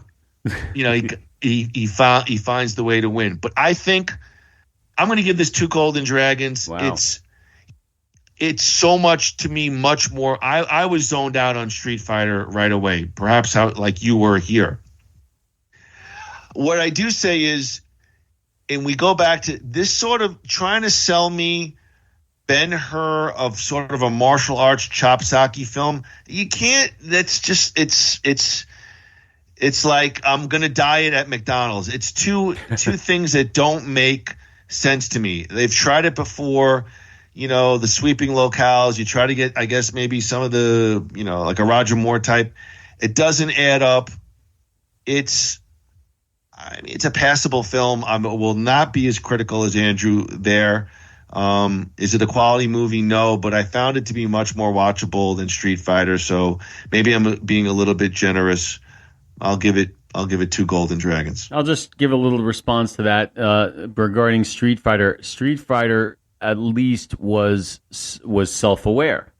He finds the way to win. But I think I'm going to give this 2 Golden Dragons. Wow. It's so much to me, much more. I was zoned out on Street Fighter right away. Perhaps how like you were here. What I do say is, and we go back to this sort of trying to sell me Ben-Hur of sort of a martial arts chopsaki film. You can't. That's just it's like I'm gonna diet at McDonald's. It's two things that don't make sense to me. They've tried it before. The sweeping locales. You try to get, I guess, maybe some of the, like a Roger Moore type. It doesn't add up. It's a passable film. I will not be as critical as Andrew there. Is it a quality movie? No, but I found it to be much more watchable than Street Fighter. So maybe I'm being a little bit generous. I'll give it 2 Golden Dragons. I'll just give a little response to that regarding Street Fighter. Street Fighter at least was self-aware.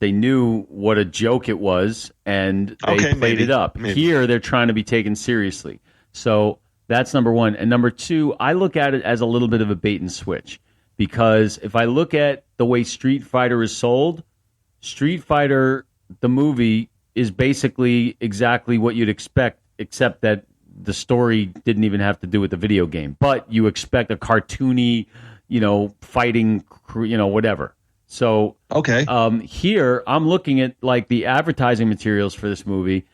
They knew what a joke it was, and they played it up. Maybe. Here, they're trying to be taken seriously. So that's number one. And number two, I look at it as a little bit of a bait and switch. Because if I look at the way Street Fighter is sold, Street Fighter, the movie, is basically exactly what you'd expect, except that the story didn't even have to do with the video game. But you expect a cartoony, fighting, whatever. So okay, here I'm looking at like the advertising materials for this movie,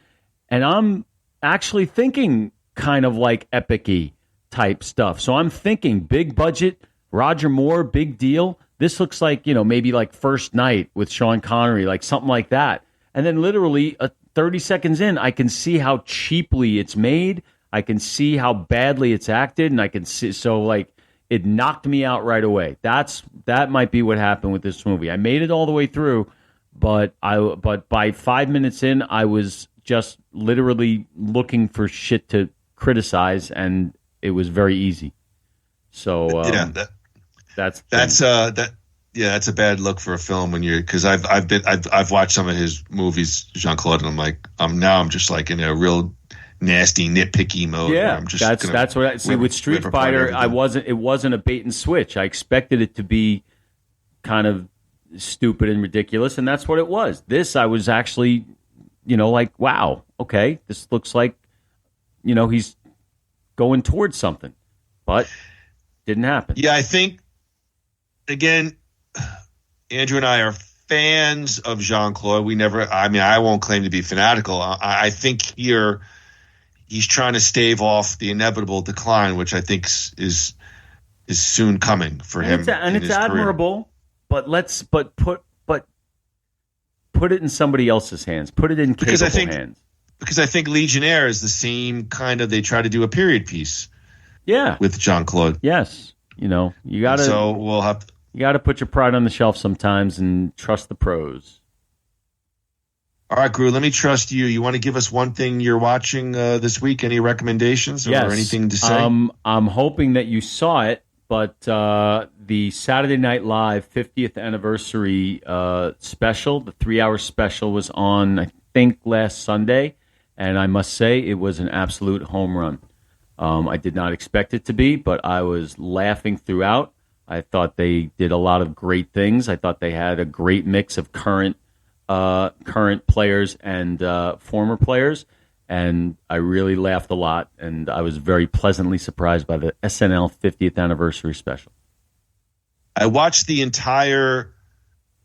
and I'm actually thinking kind of like epic-y type stuff. So I'm thinking big budget, Roger Moore, big deal. This looks like, maybe like First Night with Sean Connery, like something like that. And then literally 30 seconds in, I can see how cheaply it's made. I can see how badly it's acted, and I can see, so like it knocked me out right away. That might be what happened with this movie. I made it all the way through, but by 5 minutes in, I was just literally looking for shit to criticize, and it was very easy. So Yeah, that's a bad look for a film when you're because I've watched some of his movies, Jean-Claude, and I'm like I'm just like in a real nasty nitpicky mode. Yeah, where I'm just that's what I see with Street Fighter. It wasn't a bait and switch. I expected it to be kind of stupid and ridiculous, and that's what it was. This I was actually, like, wow, okay, this looks like, he's going towards something, but didn't happen. Yeah, I think again, Andrew and I are fans of Jean-Claude. I won't claim to be fanatical. I think he's trying to stave off the inevitable decline, which I think is soon coming for him. It's admirable, but put it in somebody else's hands. Put it in capable hands. Because I think Legionnaire is the same kind of. They try to do a period piece. Yeah, with Jean-Claude. Yes, you got to. So we'll have. You got to put your pride on the shelf sometimes and trust the pros. All right, Gru, let me trust you. You want to give us one thing you're watching this week? Any recommendations or anything to say? I'm hoping that you saw it, but the Saturday Night Live 50th anniversary special, the 3-hour special, was on, I think, last Sunday, and I must say it was an absolute home run. I did not expect it to be, but I was laughing throughout. I thought they did a lot of great things. I thought they had a great mix of current players and former players, and I really laughed a lot, and I was very pleasantly surprised by the SNL 50th anniversary special. I watched the entire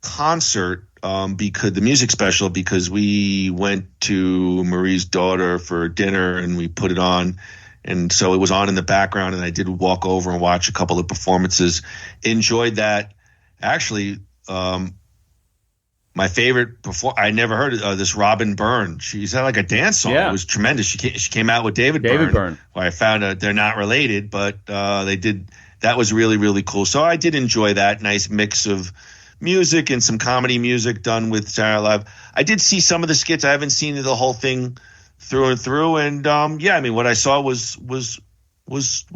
concert because the music special, because we went to Marie's daughter for dinner and we put it on. And so it was on in the background, and I did walk over and watch a couple of performances. Enjoyed that. Actually, my favorite I never heard of this Robin Byrne. She's had like a dance song. Yeah. It was tremendous. She came out with David Byrne. Well, I found out they're not related, but they did. That was really, really cool. So I did enjoy that nice mix of music and some comedy music done with Saturday Night Live. I did see some of the skits. I haven't seen the whole thing through and through, and what I saw was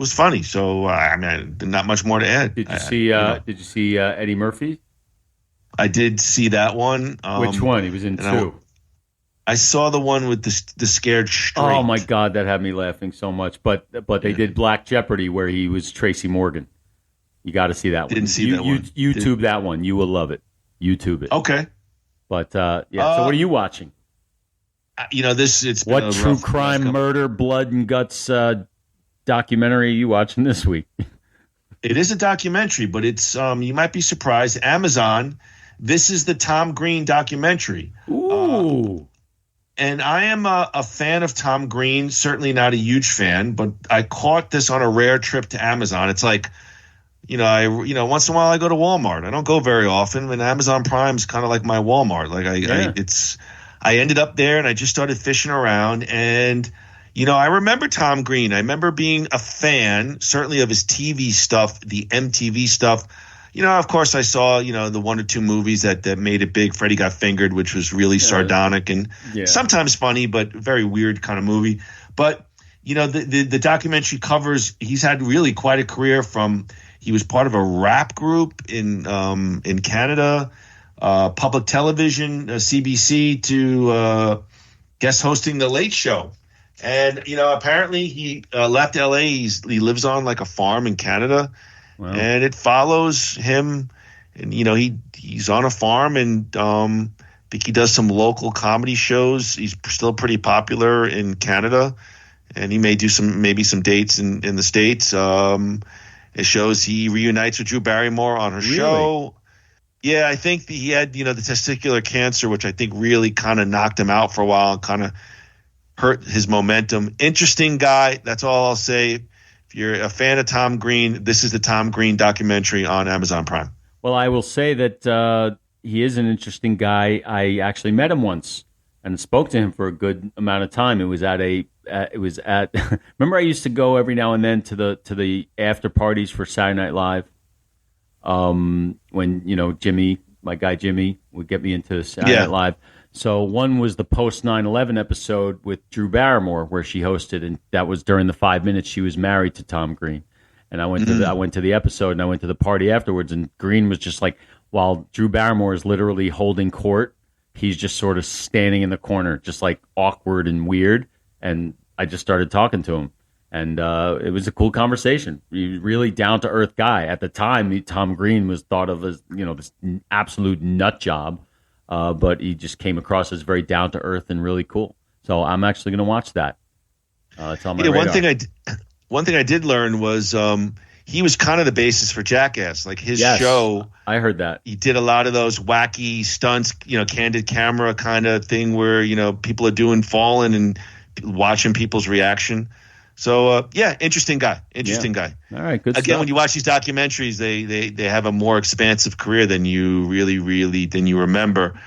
funny. So not much more to add. Did you see Eddie Murphy? I did see that one. Which one? He was in 2. I saw the one with the scared straight. Oh my God, that had me laughing so much. But they did Black Jeopardy where he was Tracy Morgan. You got to see that one. Didn't see that one. YouTube that one. You will love it. YouTube it. Okay. But so what are you watching? It's been what true crime, murder, blood and guts documentary are you watching this week? It is a documentary, but it's you might be surprised. Amazon. This is the Tom Green documentary. Ooh. And I am a fan of Tom Green. Certainly not a huge fan, but I caught this on a rare trip to Amazon. It's like, once in a while I go to Walmart. I don't go very often, and Amazon Prime is kind of like my Walmart. Like I ended up there and I just started fishing around, and I remember Tom Green. I remember being a fan, certainly of his TV stuff, the MTV stuff. Of course I saw, the 1 or 2 movies that made it big. Freddie Got Fingered, which was really sardonic and sometimes funny, but very weird kind of movie. But, the documentary covers, he's had really quite a career he was part of a rap group in Canada, public television, CBC, to guest hosting The Late Show. And, apparently he left LA. He lives on like a farm in Canada. Wow. And it follows him, and he's on a farm, and I think he does some local comedy shows. He's still pretty popular in Canada, and he may do maybe some dates in the States. It shows he reunites with Drew Barrymore on her show. Yeah, I think he had the testicular cancer, which I think really kind of knocked him out for a while and kind of hurt his momentum. Interesting guy. That's all I'll say. If you're a fan of Tom Green, this is the Tom Green documentary on Amazon Prime. Well, I will say that he is an interesting guy. I actually met him once and spoke to him for a good amount of time. It was at remember I used to go every now and then to the after parties for Saturday Night Live. When Jimmy, my guy Jimmy, would get me into Saturday Night Live. So one was the post 9/11 episode with Drew Barrymore, where she hosted, and that was during the 5 minutes she was married to Tom Green. And I went to the episode, and I went to the party afterwards, and Green was just like, while Drew Barrymore is literally holding court. He's just sort of standing in the corner, just like awkward and weird. And I just started talking to him. And it was a cool conversation. He's really down-to-earth guy. At the time, Tom Green was thought of as, this absolute nut job. But he just came across as very down-to-earth and really cool. So I'm actually going to watch that. It's on my radar. One thing I did learn was he was kind of the basis for Jackass. Like his show, I heard that he did a lot of those wacky stunts, candid camera kind of thing where people are doing falling and watching people's reaction. So interesting guy. All right, good. Again, stuff. when you watch these documentaries, they have a more expansive career than you really remember.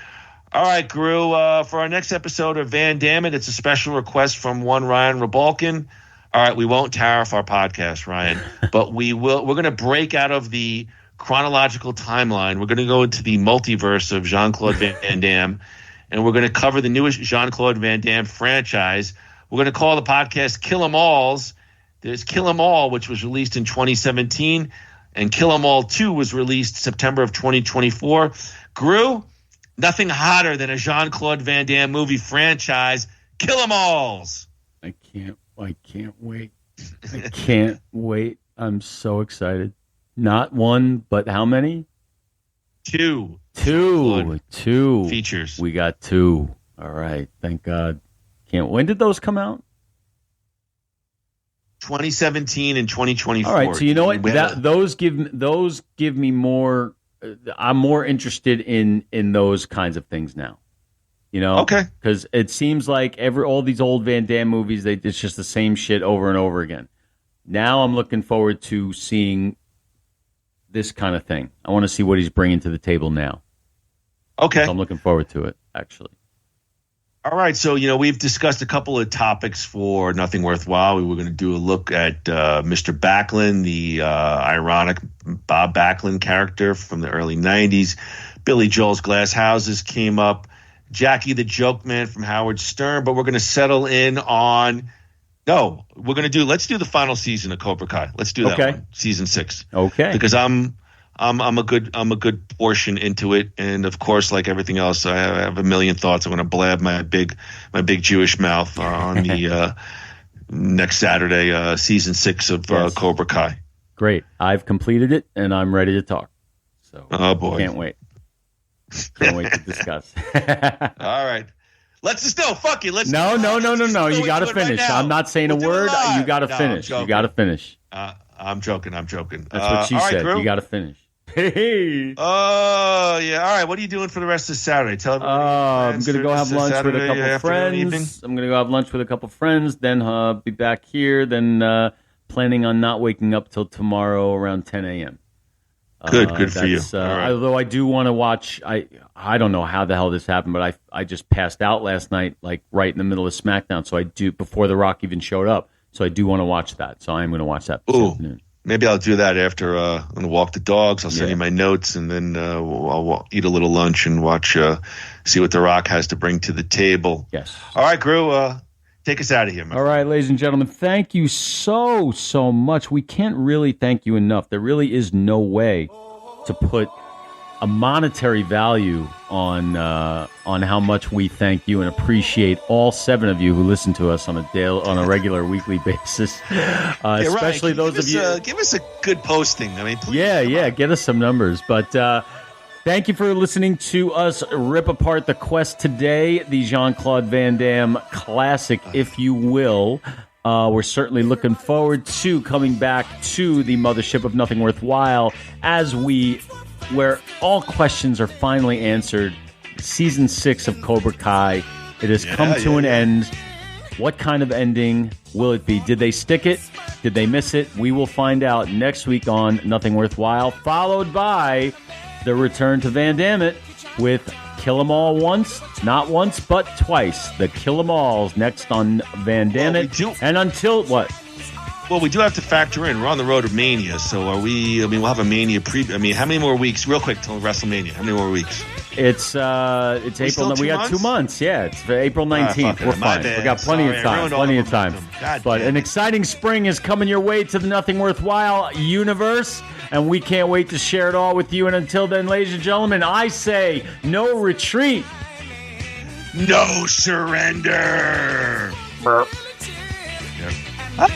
All right, Gru, for our next episode of Van Dammit, it's a special request from one Ryan Rebalkin. All right, we won't tariff our podcast, Ryan, but we're going to break out of the chronological timeline. We're going to go into the multiverse of Jean-Claude Van Damme, and we're going to cover the newest Jean-Claude Van Damme franchise. We're going to call the podcast Kill 'Em Alls. There's Kill 'Em All, which was released in 2017, and Kill 'Em All 2 was released September of 2024. Gru, nothing hotter than a Jean-Claude Van Damme movie franchise. Kill 'Em Alls. I can't wait. I can't wait. I'm so excited. Not one, but how many? Two features. We got 2. All right. Thank God. When did those come out? 2017 and 2024. All right. So you know what? Those give me more. I'm more interested in those kinds of things now. Okay. Because it seems like all these old Van Damme movies, it's just the same shit over and over again. Now I'm looking forward to seeing this kind of thing. I want to see what he's bringing to the table now. Okay. So I'm looking forward to it, actually. All right. So, we've discussed a couple of topics for Nothing Worthwhile. We were going to do a look at Mr. Backlund, the ironic Bob Backlund character from the early 90s. Billy Joel's Glass Houses came up. Jackie the Joke Man from Howard Stern, but we're going to settle in on let's do the final season of Cobra Kai. Let's do that one, season 6. Okay. Because I'm a good portion into it, and of course, like everything else, I have a million thoughts. I'm going to blab my big Jewish mouth on the next Saturday, season 6 of Cobra Kai. Great. I've completed it, and I'm ready to talk. So, oh boy, can't wait. Can't wait to discuss. All right. Let's just fuck you. Let's No. You got to finish. Right, I'm not saying a word. You got to finish. You got to finish. I'm joking. That's what she said. Right, you got to finish. Hey. Oh, yeah. All right. What are you doing for the rest of Saturday? Tell everybody. I'm going to go have lunch with a couple of friends. I'm going to go have lunch with a couple of friends. Then be back here. Then planning on not waking up till tomorrow around 10 a.m. Good for you. Right. Although I do want to watch. I don't know how the hell this happened, but I just passed out last night, like right in the middle of SmackDown. So I do, before The Rock even showed up. So I do want to watch that. So I am going to watch that this afternoon. Maybe I'll do that after I'm going to walk the dogs. I'll send you my notes, and then I'll eat a little lunch and watch, see what The Rock has to bring to the table. Yes. All right, Gru, take us out of here, man. All right, ladies and gentlemen, thank you so much. We can't really thank you enough. There really is no way to put a monetary value on how much we thank you and appreciate all 7 of you who listen to us on a regular weekly basis. Especially those of you. Give us a good posting. I mean, please. Yeah. Get us some numbers. But thank you for listening to us rip apart the Quest today, the Jean-Claude Van Damme classic, if you will. We're certainly looking forward to coming back to the mothership of Nothing Worthwhile where all questions are finally answered. Season 6 of Cobra Kai. It has come to an end. What kind of ending will it be? Did they stick it? Did they miss it? We will find out next week on Nothing Worthwhile, followed by the return to Van Dammit with Kill 'Em All once, not once, but twice. The Kill 'Em Alls next on Van Dammit. And until what? Well, we do have to factor in. We're on the road to Mania, so are we? I mean, we'll have a Mania I mean, how many more weeks? Real quick till WrestleMania. How many more weeks? It's April. We got 2 months. Yeah, it's April 19th. We're fine. We got plenty of time. Plenty of time. But an exciting spring is coming your way to the Nothing Worthwhile universe, and we can't wait to share it all with you. And until then, ladies and gentlemen, I say no retreat, no surrender. Here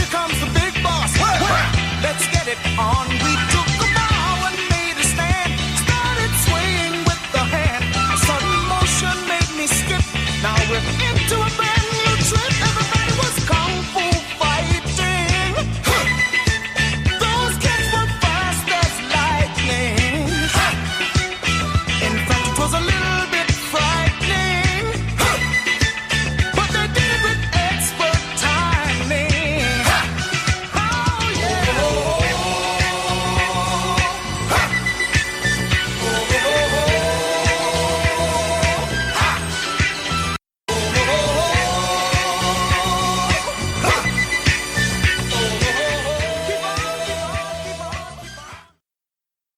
comes the big boss. Let's get it on.